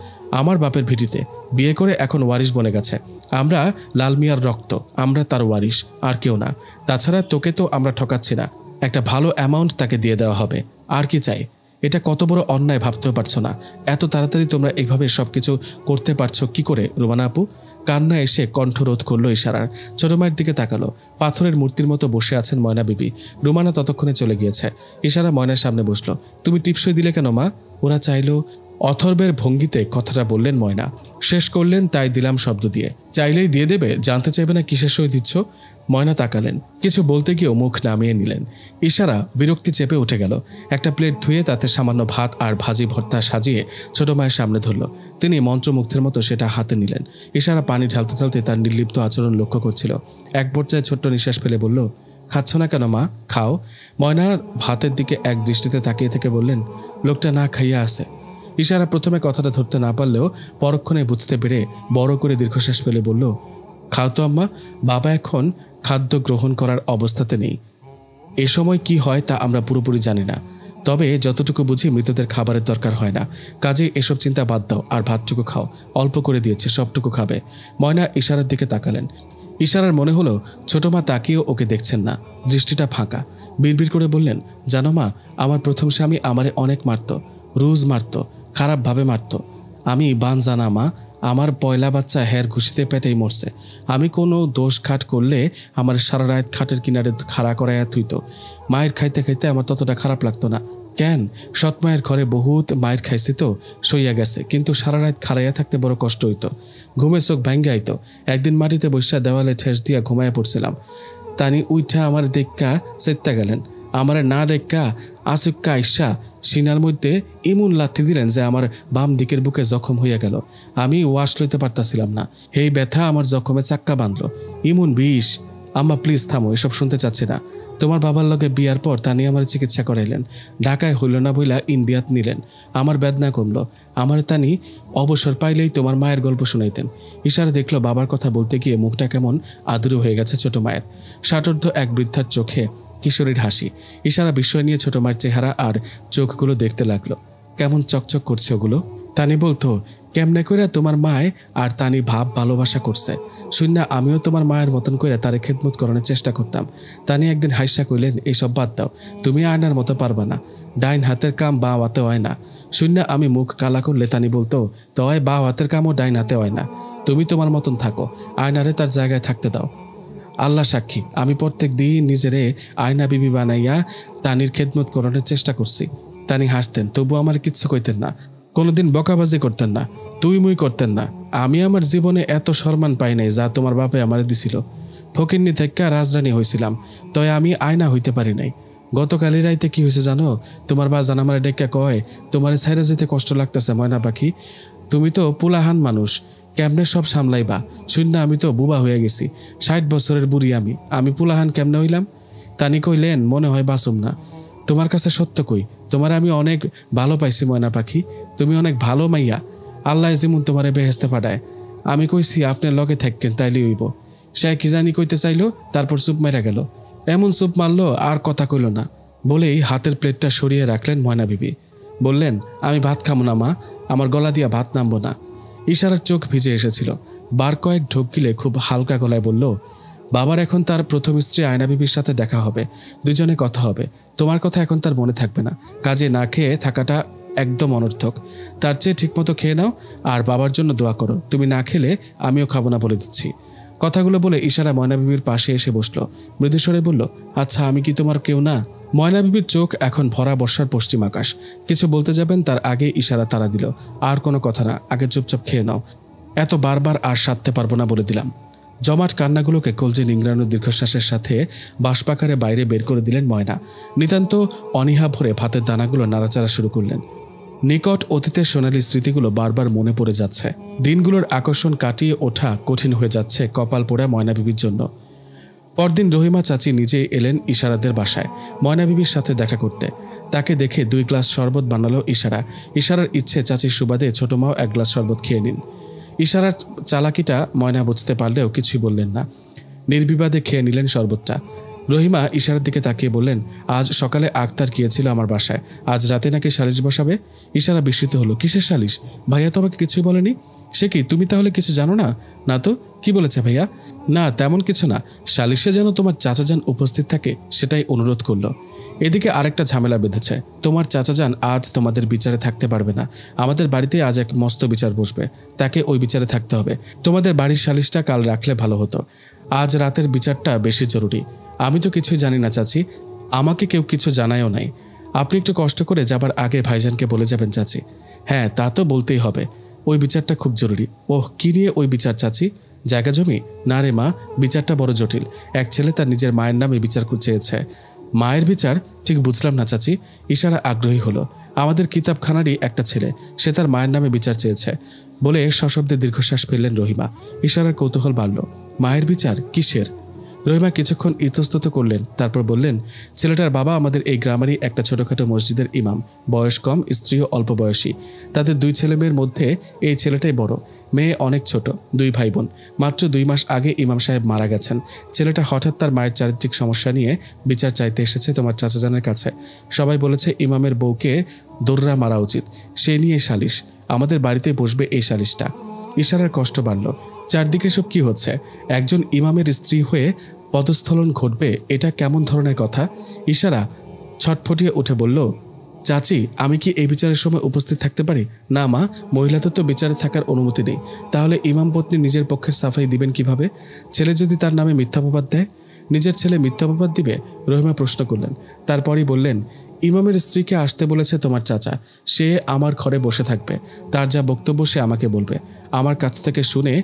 আমার বাপের ভিটিতে, বিয়ে করে এখন ওয়ারিশ বনে গেছে। আমরা লাল মিয়ার রক্ত, আমরা তার ওয়ারিশ, আর কেউ না। তাছাড়া তোকে তো আমরা ঠকাচ্ছি না, একটা ভালো অ্যামাউন্ট তাকে দিয়ে দেওয়া হবে। আর কি চাই? এটা কত বড় অন্যায় ভাবতেও পারছো না। এত তাড়াতাড়ি তোমরা এইভাবে সবকিছু করতে পারছো কি করে রুমানা আপু? কান্না এসে কণ্ঠরোধ করলো ইশারার। ছোট মায়ের দিকে তাকালো। পাথরের মূর্তির মতো বসে আছেন ময়না বিবি। রুমানা ততক্ষণে চলে গিয়েছে। ইশারা ময়নার সামনে বসলো। তুমি টিপসই দিলে কেন মা? ওরা চাইলো। অথর্বের ভঙ্গিতে কথাটা বললেন ময়না। শেষ করলেন, তাই দিলাম শব্দ দিয়ে। চাইলেই দিয়ে দেবে, জানতে চাইবে না কিসের সই দিচ্ছ? ময়না তাকালেন, কিছু বলতে গিয়েও মুখ নামিয়ে নিলেন। ইশারা বিরক্তি চেপে উঠে গেল। একটা প্লেট ধুয়ে তাতে সামান্য ভাত আর ভাজি ভর্তা সাজিয়ে ছোট মায়ের সামনে ধরল। তিনি মন্ত্রমুগ্ধের মতো সেটা হাতে নিলেন। ইশারা পানি ঢালতে ঢালতে তার নির্লিপ্ত আচরণ লক্ষ্য করছিল। এক পর্যায়ে ছোট্ট নিঃশ্বাস ফেলে বলল, খাচ্ছ না কেন মা? খাও। ময়না ভাতের দিকে এক দৃষ্টিতে তাকিয়ে থেকে বললেন, লোকটা না খাইয়া আছে। ইশারা প্রথমে কথাটা ধরতে না পারলেও পরক্ষণে বুঝতে পেরে বড় করে দীর্ঘশ্বাস ফেলে বলল, খাও তো আম্মা, বাবা এখন খাদ্য গ্রহণ করার অবস্থাতে নেই। এ সময় কি হয় তা আমরা পুরোপুরি জানি না, তবে যতটুকু বুঝি মৃতদের খাবারের দরকার হয় না। কাজেই এসব চিন্তা বাদ দাও, আর ভাতটুকু খাও। অল্প করে দিয়েছে, সবটুকু খাবে। ময়না ইশারার দিকে তাকালেন। ইশারার মনে হলো ছোট মা তাকিয়েও ওকে দেখছেন না, দৃষ্টিটা ফাঁকা। বিড়বিড় করে বললেন, জানো মা, আমার প্রথম স্বামী আমারে অনেক মারত, রোজ মারত, খারাপভাবে মারত। আমি বান জানা মা, আমার পয়লা বাচ্চা হের ঘুষিতে পেটেই মরছে। আমি কোনো দোষ খাট করলে আমার সারা রাত খাটের কিনারে খাড়া করাইয়া থুইত। মায়ের খাইতে খাইতে আমার ততটা খারাপ লাগতো না। কেন? সৎমায়ের ঘরে বহুত মায়ের খাইছি তো, সইয়া গেছে, কিন্তু সারা রাত খাড়াইয়া থাকতে বড় কষ্ট হইতো, ঘুমে চোখ ভাঙ্গা আইতো। একদিন মাটিতে বসা দেওয়ালে ঠেস দিয়া ঘুমাইয়া পড়ছিলাম। তানি উইঠা আমার দেখা চেত্তা গেলেন, আমারে না ডেক্কা আসুক্কা আইসা সিনার মধ্যে ইমুন লাথি দিলেন যে আমার বাম দিকের বুকে জখম হইয়া গেল। আমি ওয়াশ লইতে পারতাছিলাম না, এই ব্যথা আমার জখমে চাক্কা বাঁধল। ইমুন বিষ। আম্মা প্লিজ থামো, এসব শুনতে চাচ্ছি না। তোমার বাবার লগে বিয়ার পর তানি আমার চিকিৎসা করাইলেন, ঢাকায় হইল না বইলা ইন্ডিয়াত নিলেন। আমার বেদনা কমলো। আমার তানি অবসর পাইলেই তোমার মায়ের গল্প শুনাইতেন। ইশারা দেখলো বাবার কথা বলতে গিয়ে মুখটা কেমন আদুরু হয়ে গেছে ছোট মায়ের। ষাটোর্ধ্ব এক বৃদ্ধার চোখে কিশোরীর হাসি। ইশারা বিস্ময় নিয়ে ছোট মায়ের চেহারা আর চোখগুলো দেখতে লাগলো। কেমন চকচক করছে ওগুলো। তানি বলতো, কেমনে করে তোমার মায় আর তানি ভাব ভালোবাসা করছে শূন্য, আমিও তোমার মায়ের মতন করে তারে খেদমত করানোর চেষ্টা করতাম। তানি একদিন হাইসা কইলেন, এইসব বাদ দাও, তুমি আয়নার মতো পারবা না, ডাইন হাতের কাম বাঁ হাতে হয় না। শূন্য আমি মুখ কালা করলে তানি বলতো, তয় বাঁ হাতের কামও ডাইন হাতে হয় না, তুমি তোমার মতন থাকো, আয়নারে তার জায়গায় থাকতে দাও। আল্লাহ সাক্ষী, আমি প্রত্যেক দিন নিজেরে আয়না বিবি বানাইয়া তানির খেদমত করানোর চেষ্টা করছি। তানি হাসতেন, তবু আমার কিচ্ছু কইতেন না, কোনোদিন বকাবাজি করতেন না, তুই মুই করতেন না। আমি আমার জীবনে এত সম্মান পাই নাই যা তোমার বাপে আমারে দিছিল। ফকিন্নি থেকে রাজরানী হয়েছিলাম, তয় আমি আয়না হইতে পারি নাই। গতকালের রাইতে কি হয়েছে জানো? তোমার বা জান আমার ডেকা কয়, তোমার ছাইরা যেতে কষ্ট লাগতেছে ময়না পাখি, তুমি তো পুলাহান মানুষ, কেমনে সব সামলাইবা? শূন্য আমি তো বুবা হয়ে গেছি, 60 বছরের বুড়ি আমি পুলাহান কেমনে হইলাম? তানি কইলেন, মনে হয় বাসুম না। তোমার কাছে সত্য কই, তোমার আমি অনেক ভালো পাইছি ময়না পাখি, তুমি অনেক ভালো মাইয়া, আল্লাহ যেমন তোমারে বেহেস্তে পাঠায়। আমি কইছি আপনার লগে থাকেন তাইলে হইব। সে কি জানি কইতে চাইলো, তারপর চুপ মেরা গেল। এমন চুপ মারলো আর কথা কইল না। বলেই হাতের প্লেটটা সরিয়ে রাখলেন ময়না বিবি। বললেন, আমি ভাত খাবো না মা, আমার গলা দিয়া ভাত নামবো না। ইশারার চোখ ভিজে এসেছিল। বার কয়েক ঢোক গিলে খুব হালকা গলায় বলল, বাবার এখন তার প্রথম স্ত্রী আয়না বিবির সাথে দেখা হবে, দুজনে কথা হবে। তোমার কথা এখন তার মনে থাকবে না, কাজে না খেয়ে থাকাটা একদম অনর্থক। তার চেয়ে ঠিকমতো খেয়ে নাও আর বাবার জন্য দোয়া করো। তুমি না খেলে আমিও খাবো না বলে দিচ্ছি। কথাগুলো বলে ইশারা ময়না বিবির পাশে এসে বসলো। মৃদুস্বরে বলল, আচ্ছা আমি কি তোমার কেউ না? ময়না বিবির চোখ এখন ভরা বর্ষার পশ্চিম আকাশ। কিছু বলতে যাবেন তার আগে ইশারা তাড়া দিল, আর কোনো কথা না, আগে চুপচাপ খেয়ে নাও, এত বারবার আর সারতে পারবো না বলে দিলাম। জমাট কান্নাগুলোকে কলজে নিংড়ানো দীর্ঘশ্বাসের সাথে বাষ্পাকারে বাইরে বের করে দিলেন ময়না। নিতান্ত অনীহা ভরে ভাতের দানাগুলো নাড়াচাড়া শুরু করলেন। নিকট অতীতের সোনালী স্মৃতিগুলো বারবার মনে পড়ে যাচ্ছে। দিনগুলোর আকর্ষণ কাটিয়ে ওঠা কঠিন হয়ে যাচ্ছে কপাল পোড়া ময়না বিবির জন্য। পরদিন রহিমা চাচি নিজেই এলেন ইশারাদের বাসায় ময়না বিবির সাথে দেখা করতে। তাকে দেখে 2 গ্লাস শরবত বানালো ইশারা। ইশারার ইচ্ছে চাচির সুবাদে ছোট মাও 1 গ্লাস শরবত খেয়ে নিন। ইশারার চালাকিটা ময়না বুঝতে পারলেও কিছুই বললেন না, নির্বিবাদে খেয়ে নিলেন শরবতটা। রহিমা ইশারার দিকে তাকিয়ে বললেন, আজ সকালে আক্তার গিয়েছিল আমার বাসায়, আজ রাতে নাকি সালিশ বসাবে। ইশারা বিস্মিত হলো, কিসের সালিশ? ভাইয়া তোমাকে কিছুই বলেনি? সে কি, তুমি তাহলে কিছু জানো না? না তো, কি বলেছে ভাইয়া? না তেমন কিছু না, সালিশে যেন তোমার চাচাজান উপস্থিত থাকে সেটাই অনুরোধ করলো। এদিকে আরেকটা ঝামেলা বেঁধেছে, তোমার চাচাজান আজ তোমাদের বিচারে থাকতে পারবে না। আমাদের বাড়িতে আজ এক মস্ত বিচার বসবে, তাকে ওই বিচারে থাকতে হবে। তোমাদের বাড়ির সালিশটা কাল রাখলে ভালো হতো, আজ রাতের বিচারটা বেশি জরুরি। আমি তো কিছুই জানি না চাচি, আমাকে কেউ কিছু জানায়ও নাই। আপনি একটু কষ্ট করে যাবার আগে ভাইজানকে বলে যাবেন চাচি। হ্যাঁ তা তো বলতেই হবে, ওই বিচারটা খুব জরুরি। ওহ, কি নিয়ে ওই বিচার চাচি? জায়গা জমি? না রে মা, বিচারটা বড় জটিল। এক ছেলে তার নিজের মায়ের নামে বিচার চেয়েছে। মায়ের বিচার? ঠিক বুঝলাম না চাচি। ইশারা আগ্রহী হলো। আমাদের কিতাবখানারই একটা ছেলে, সে তার মায়ের নামে বিচার চেয়েছে বলে সশব্দে দীর্ঘশ্বাস ফেললেন রহিমা। ইশারার কৌতূহল বাড়ল, মায়ের বিচার কিসের? রহিমা কিছুক্ষণ ইতস্তত করলেন, তারপর বললেন, ছেলেটার বাবা আমাদের এই গ্রামেরই একটা ছোটখাটো মসজিদের ইমাম, বয়স কম, স্ত্রীও অল্প বয়সী। তাদের 2 ছেলে মেয়ের মধ্যে এই ছেলেটাই বড়, মেয়ে অনেক ছোট, 2 ভাই বোন। মাত্র 2 মাস আগে ইমাম সাহেব মারা গেছেন। ছেলেটা হঠাৎ তার মায়ের চারিত্রিক সমস্যা নিয়ে বিচার চাইতে এসেছে তোমার চাচাজানের কাছে। সবাই বলেছে ইমামের বউকে দোররা মারা উচিত, সে নিয়ে সালিশ। আমাদের বাড়িতে বসবে এই সালিশটা। ইশারার কষ্ট বাড়ল, চারদিকে সব কি হচ্ছে? একজন ইমামের স্ত্রী হয়ে পদস্থলন ঘটবে, এটা কেমন ধরনের কথা? ইশারা ছটফটিয়ে উঠে বলল, চাচি আমি কি এই বিচারের সময় উপস্থিত থাকতে পারি? না মা, মহিলাদের তো বিচারে থাকার অনুমতি নেই। তাহলে ইমাম পত্নী নিজের পক্ষের সাফাই দিবেন কিভাবে? ছেলে যদি তার নামে মিথ্যাপবাদ দেয়? নিজের ছেলে মিথ্যাপবাদ দিবে? রহিমা প্রশ্ন করলেন। তারপরই বললেন, ইমামের স্ত্রীকে আসতে বলেছে তোমার চাচা, সে আমার ঘরে বসে থাকবে, তার যা বক্তব্য সে আমাকে বলবে, আমার কাছ থেকে শুনে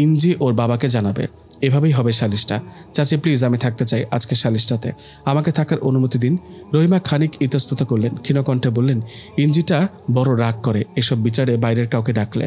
ইঞ্জি ওর বাবাকে জানাবে, এভাবেই হবে সালিশটা। চাচি প্লিজ, আমি থাকতে চাই আজকে সালিশটাতে, আমাকে থাকার অনুমতি দিন। রহিমা খানিক ইতস্তত করলেন, ক্ষীণকণ্ঠে বললেন, ইঞ্জিটা বড় রাগ করে এসব বিচারে বাইরের কাউকে ডাকলে।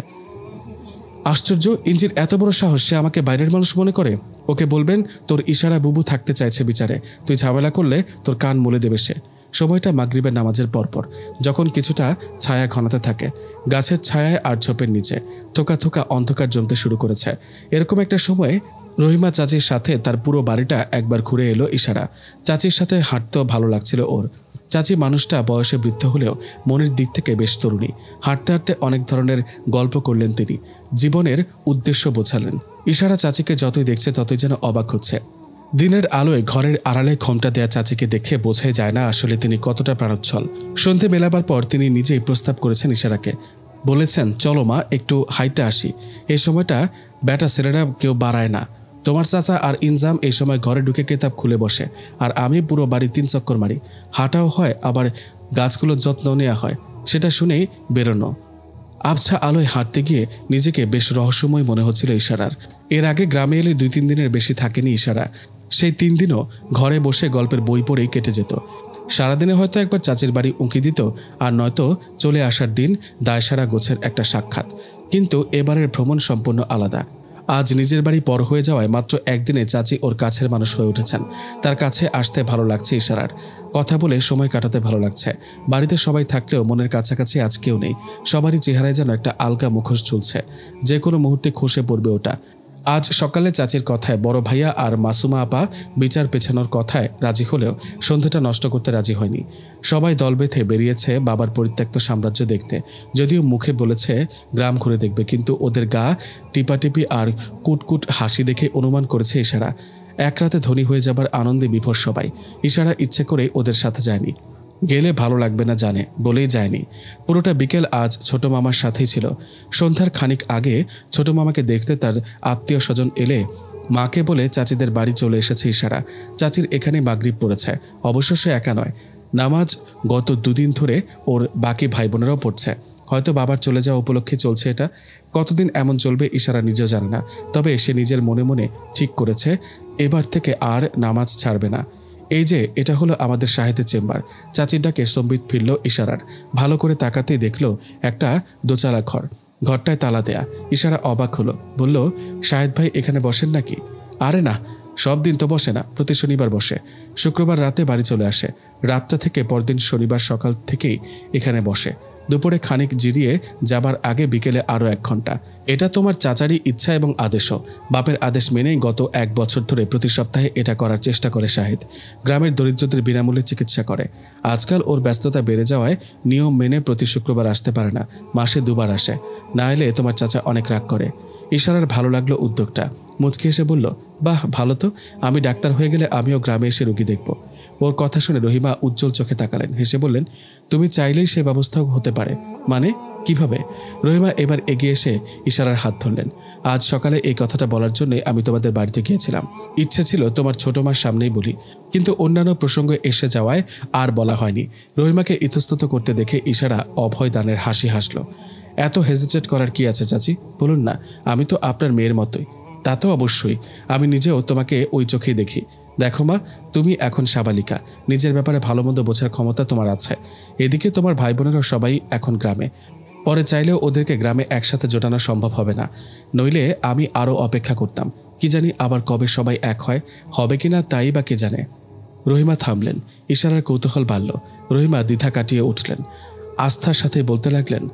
আশ্চর্য, ইঞ্জির এত বড় সাহস, সে আমাকে বাইরের মানুষ মনে করে। ওকে বলবেন তোর ইশারা বুবু থাকতে চাইছে বিচারে, তুই ঝামেলা করলে তোর কান মুলে দেবে সে। সময়টা মাগরিবের নামাজের পরপর, যখন কিছুটা ছায়া ঘনাতে থাকে, গাছের ছায়ায় আর ঝোপের নিচে থোকা থোকা অন্ধকার জমতে শুরু করেছে। এরকম একটা সময়ে রহিমা চাচির সাথে তার পুরো বাড়িটা একবার ঘুরে এলো ইশারা। চাচির সাথে হাঁটতেও ভালো লাগছিল ওর। চাচি মানুষটা বয়সে বৃদ্ধ হলেও মনের দিক থেকে বেশ তরুণী। হাঁটতে হাঁটতে অনেক ধরনের গল্প করলেন তিনি, জীবনের উদ্দেশ্য বোঝালেন। ইশারা চাচিকে যতই দেখছে ততই যেন অবাক হচ্ছে। দিনের আলোয় ঘরের আড়ালে ঘোমটা দেয়া চাচিকে দেখে বোঝাই যায় না আসলে তিনি কতটা প্রাণোচ্ছল। সন্ধে মেলাবার পর তিনি নিজেই প্রস্তাব করেছেন ইশারাকে, বলেছেন চলো মা একটু হাইটে আসি, এই সময়টা ব্যাটা ছেলেরা কেউ বাড়ায় না। তোমার চাচা আর ইনজাম এই সময় ঘরে ঢুকে কিতাব খুলে বসে, আর আমি পুরো বাড়ি 3 চক্কর মারি, হাঁটাও হয় আবার গাছগুলোর যত্ন নেওয়া হয়। সেটা শুনেই বেরোনো। আবছা আলোয় হাঁটতে গিয়ে নিজেকে বেশ রহস্যময় মনে হচ্ছিল ইশারার। এর আগে গ্রামে এলে 2-3 দিনের বেশি থাকেনি ইশারা। সেই 3 দিনও ঘরে বসে গল্পের বই পড়েই কেটে যেত। সারাদিনে হয়তো একবার চাচির বাড়ি উঁকি দিত, আর নয়তো চলে আসার দিন দায়সারা গোছের একটা সাক্ষাৎ। কিন্তু এবারের ভ্রমণ সম্পূর্ণ আলাদা। আজ নিজের বাড়ি পর হয়ে যাওয়ায় মাত্র একদিনে চাচি ওর কাছের মানুষ হয়ে উঠেছেন। তার কাছে আসতে ভালো লাগছে ইশারার, কথা বলে সময় কাটাতে ভালো লাগছে। বাড়িতে সবাই থাকলেও মনের কাছাকাছি আজ কেউ নেই। সবারই চেহারায় যেন একটা আলগা মুখোশ ঝুলছে, যে কোনো মুহূর্তে খসে পড়বে ওটা। আজ সকালে চাচির কথায় বড় ভাইয়া আর মাসুমা আপা বিচার পেছানোর কথায় রাজি হলেও সন্ধ্যাটা নষ্ট করতে রাজি হয়নি। সবাই দল বেঁধে বেরিয়েছে বাবার পরিত্যক্ত সাম্রাজ্য দেখতে। যদিও মুখে বলেছে গ্রাম ঘুরে দেখবে, কিন্তু ওদের গা টিপাটিপি আর কুটকুট হাসি দেখে অনুমান করেছে ইশারা এক রাতে ধনী হয়ে যাবার আনন্দে বিভোর সবাই। ইশারা ইচ্ছে করে ওদের সাথে যায়নি, গেলে ভালো লাগবে না জানে বলেই যায়নি। পুরোটা বিকেল আজ ছোট মামার সাথেই ছিল। সন্ধ্যার খানিক আগে ছোট মামাকে দেখতে তার আত্মীয় স্বজন এলে মাকে বলে চাচিদের বাড়ি চলে এসেছে ইশারা। চাচির এখানে মাগরিব পড়েছে। অবশ্য সে একা নয়, নামাজ গত 2 দিন ধরে ওর বাকি ভাই বোনেরাও পড়ছে। হয়তো বাবার চলে যাওয়া উপলক্ষে চলছে এটা। কতদিন এমন চলবে ইশারা নিজেও জানে না, তবে সে নিজের মনে মনে ঠিক করেছে এবার থেকে আর নামাজ ছাড়বে না। এই যে এটা হলো আমাদের শাহেদের চেম্বার। চাচির ডাকে সম্বিত ফিরল ইশারার। ভালো করে তাকাতেই দেখলো একটা দোচালা ঘর, ঘরটায় তালা দেয়া। ইশারা অবাক হলো, বলল শাহেদ ভাই এখানে বসেন নাকি? আরে না, সব দিন তো বসে না, প্রতি শনিবার বসে। শুক্রবার রাতে বাড়ি চলে আসে, রাতটা থেকে পরদিন শনিবার সকাল থেকেই এখানে বসে। দুপুরে খানিক জিরিয়ে যাবার আগে বিকেলে আরও 1 ঘন্টা। এটা তোমার চাচারই ইচ্ছা এবং আদেশও। বাপের আদেশ মেনেই গত 1 বছর ধরে প্রতি সপ্তাহে এটা করার চেষ্টা করে শাহিদ। গ্রামের দরিদ্রদের বিনামূল্যে চিকিৎসা করে। আজকাল ওর ব্যস্ততা বেড়ে যাওয়ায় নিয়ম মেনে প্রতি শুক্রবার আসতে পারে না, মাসে 2 বার আসে। না এলে তোমার চাচা অনেক রাগ করে। ইশারার ভালো লাগলো উদ্যোগটা, মুচকি এসে বলল, বাহ ভালো তো, আমি ডাক্তার হয়ে গেলে আমিও গ্রামে এসে রোগী দেখব। ওর কথা শুনে রহিমা উজ্জ্বল চোখে তাকালেন, হেসে বললেন, তুমি চাইলেই সে ব্যবস্থাও হতে পারে। মানে কিভাবে? রহিমা এবার এগিয়ে এসে ইশারার হাত ধরলেন। আজ সকালে এই কথাটা বলার জন্যই আমি তোমাদের বাড়িতে গিয়েছিলাম। ইচ্ছে ছিল তোমার ছোট মার সামনেই বলি, কিন্তু অন্যান্য প্রসঙ্গে এসে যাওয়ায় আর বলা হয়নি। রহিমাকে ইতস্তত করতে দেখে ইশারা অভয় দানের হাসি হাসল। এত হেজিটেট করার কি আছে চাচি, বলুন না, আমি তো আপনার মেয়ের মতোই। তা তো অবশ্যই, আমি নিজেও তোমাকে ওই চোখেই দেখি। দেখো মা, তুমি এখন সাবালিকা, নিজের ব্যাপারে ভালো মন্দ বোঝার ক্ষমতা তোমার আছে। এদিকে তোমার ভাই বোনেরা সবাই এখন গ্রামে, পরে চাইলেও ওদেরকে গ্রামে একসাথে জোটানো সম্ভব হবে না। নইলে আমি আরও অপেক্ষা করতাম, কি জানি আবার কবে সবাই এক হয়, হবে কিনা তাই বা কে জানে। রহিমা থামলেন, ইশারার কৌতূহল বাড়ল। রহিমা দ্বিধা কাটিয়ে উঠলেন, আস্থার সাথে বলতে লাগলেন,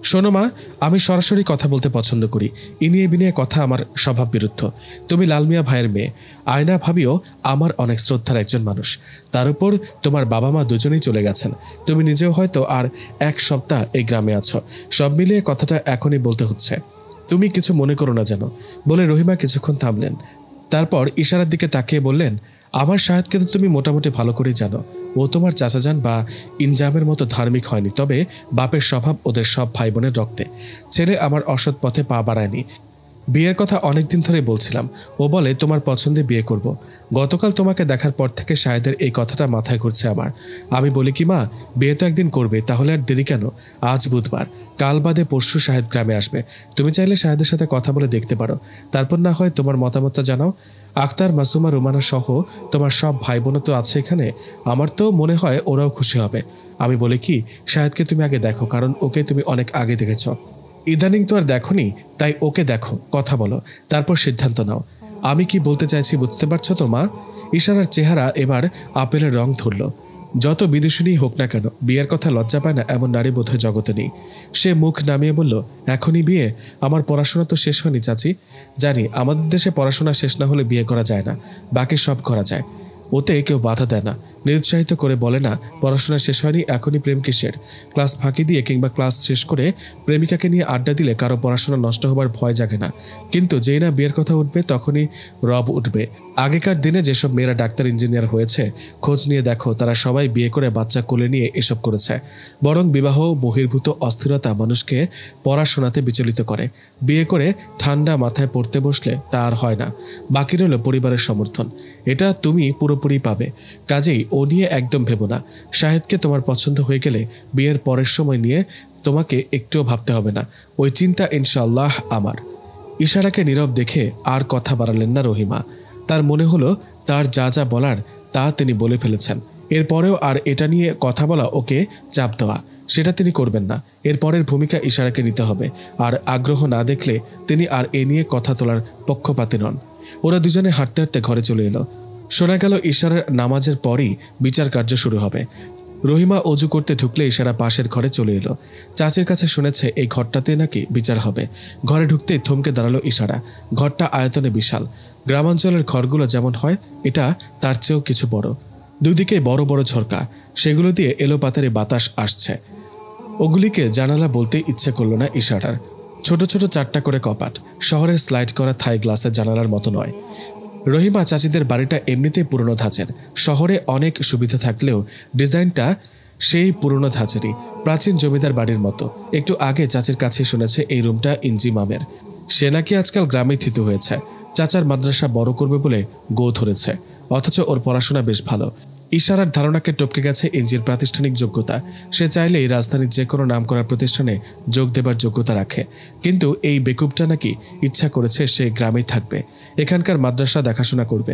শোনো মা, আমি সরাসরি কথা বলতে পছন্দ করি। ইনিয়ে বিনিয়ে কথা আমার স্বভাব বিরুদ্ধ। তুমি লালমিয়া ভাইয়ের মেয়ে, আয়না ভাবিও আমার অনেক শ্রদ্ধার একজন মানুষ। তার উপর তোমার বাবা মা দুজনেই চলে গেছেন, তুমি নিজেও হয়তো আর 1 সপ্তাহ এই গ্রামে আছো। সব মিলিয়ে কথাটা এখনই বলতে হচ্ছে, তুমি কিছু মনে করো না যেন, বলে রহিমা কিছুক্ষণ থামলেন। তারপর ইশারার দিকে তাকিয়ে বললেন, আমার শাহেদকে তো তুমি মোটামুটি ভালো করেই জানো। ও তোমার চাচাজান বা ইনজামের মতো ধার্মিক হয়নি, তবে বাপের স্বভাব ওদের সব ভাই বোনের রক্তে। ছেলে আমার অসৎ পথে পা বাড়ায়নি, বিয়ের কথা অনেকদিন ধরে বলছিলাম। ও বলে তোমার পছন্দে বিয়ে করব। গতকাল তোমাকে দেখার পর থেকে শাহেদের এই কথাটা মাথায় ঘুরছে আমার। আমি বলি কি মা, বিয়ে তো একদিন করবে, তাহলে আর দেরি কেন? আজ বুধবার, কাল বাদে পরশু শাহেদ গ্রামে আসবে। তুমি চাইলে শাহেদের সাথে কথা বলে দেখতে পারো, তারপর না হয় তোমার মতামতটা জানাও। আক্তার, মাসুমা, রুমানা সহ তোমার সব ভাই বোনও তো আছে এখানে। আমার তো মনে হয় ওরাও খুশি হবে। আমি বলি কি, শাহেদকে তুমি আগে দেখো, কারণ ওকে তুমি অনেক আগে দেখেছ। ইদানিং তো আর দেখোনি, তাই ওকে দেখো, কথা বলো, তারপর সিদ্ধান্ত নাও। আমি কি বলতে চাইছি বুঝতে পারছো তো মা? ইশারার চেহারা এবার আপেলের রং ধরল। যত বিদুষিনী হোক না কেন, বিয়ের কথা লজ্জা পায় না এমন নারী বোধহয় জগতে নেই। সে মুখ নামিয়ে বলল, এখনই বিয়ে? আমার পড়াশোনা তো শেষ হয়নি চাচি। জানি আমাদের দেশে পড়াশোনা শেষ না হলে বিয়ে করা যায় না, বাকি সব করা যায়। ওতে কেউ বাধা দেয় না, নিরুৎসাহিত করে বলে না পড়াশোনা শেষ হয়নি, এখনই প্রেম কিসের? ক্লাস ফাঁকি দিয়ে কিংবা ক্লাস শেষ করে প্রেমিকাকে নিয়ে আড্ডা দিলে কারো পড়াশোনা নষ্ট হবার ভয় জাগে না। কিন্তু যেই না বিয়ের কথা উঠবে তখনই রব উঠবে। আগেকার দিনে যেসব মেয়েরা ডাক্তার, ইঞ্জিনিয়ার হয়েছে, খোঁজ নিয়ে দেখো, তারা সবাই বিয়ে করে বাচ্চা কোলে নিয়ে এসব করেছে। বরং বিবাহ বহির্ভূত অস্থিরতা মানুষকে পড়াশোনাতে বিচলিত করে। বিয়ে করে ঠান্ডা মাথায় পড়তে বসলে তা আর হয় না। বাকি রইল পরিবারের সমর্থন, এটা তুমি পুরোপুরি পাবে। কাজেই ও নিয়ে একদম ভেবো না। শাহেদকে তোমার পছন্দ হয়ে গেলে বিয়ের পরের সময় নিয়ে তোমাকে একটুও ভাবতে হবে না। ওই চিন্তা ইনশাআল্লাহ আমার। ইশারাকে নীরব দেখে আর কথা বাড়ালেন না রহিমা। তার মনে হলো তার যা যা বলার তা তিনি বলে ফেলেছেন। এরপরেও আর এটা নিয়ে কথা বলা, ওকে চাপ দেওয়া, সেটা তিনি করবেন না। এরপরের ভূমিকা ইশারাকে নিতে হবে। আর আগ্রহ না দেখলে তিনি আর এ নিয়ে কথা তোলার পক্ষপাতী নন। ওরা দুজনে হাঁটতে হাঁটতে ঘরে চলে এলো। শোনা গেল ইশারার নামাজের পরই বিচার কার্য শুরু হবে। রহিমা অজু করতে ঢুকলে ইশারা পাশের ঘরে চলে এলো। চাচির কাছে শুনেছে এই ঘরটাতে নাকি বিচার হবে। ঘরে ঢুকতেই থমকে দাঁড়ালো ইশারা। ঘরটা আয়তনে বিশাল। গ্রামাঞ্চলের ঘরগুলো যেমন হয়, এটা তার চেয়েও কিছু বড়। দুদিকে বড় বড় ঝরকা, সেগুলো দিয়ে এলোপাতারি বাতাস আসছে। ওগুলিকে জানালা বলতে ইচ্ছে করল না ইশারার। ছোট ছোট 4টা করে কপাট, শহরের স্লাইড করা থাই গ্লাসের জানালার মতো নয়। রহিমা চাচিদের বাড়িটা এমনিতেই পুরনো ধাঁচের। শহরে অনেক সুবিধা থাকলেও ডিজাইনটা সেই পুরনো ধাঁচেরই, প্রাচীন জমিদার বাড়ির মতো। একটু আগে চাচির কাছে শুনেছে এই রুমটা ইঞ্জি মামের। সে নাকি আজকাল গ্রামে থিতু হয়েছে। চাচার মাদ্রাসা বড় করবে বলে গো ধরেছে, অথচ ওর পড়াশোনা বেশ ভালো। ইশারার ধারণাকে টপকে গেছে ইঞ্জির প্রাতিষ্ঠানিক যোগ্যতা। সে চাইলেই রাজধানীর যে কোনো নামকরা প্রতিষ্ঠানে যোগ দেবার যোগ্যতা রাখে। কিন্তু এই বেকুবটা নাকি ইচ্ছা করেছে সে গ্রামেই থাকবে, এখানকার মাদ্রাসা দেখাশোনা করবে।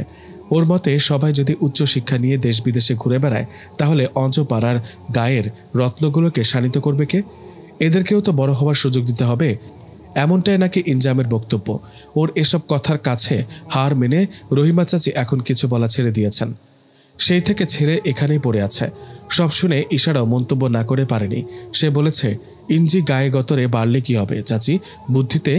ওর মতে সবাই যদি উচ্চ শিক্ষা নিয়ে দেশ বিদেশে ঘুরে বেড়ায়, তাহলে অঞ্চপাড়ার গায়ের রত্নগুলোকে শানিত করবে কে? এদেরকেও তো বড় হওয়ার সুযোগ দিতে হবে। এমনটাই নাকি ইনজামের বক্তব্য। ওর এসব কথার কাছে হার মেনে রহিমা চাচি এখন কিছু বলা ছেড়ে দিয়েছেন। সেই থেকে ছেড়ে এখানেই পড়ে আছে। সব শুনে ইশারাও মন্তব্য না করে পারেনি। সে বলেছে, ইঞ্জি গায়ে গতরে বাড়লে কি হবে চাচি, বুদ্ধিতে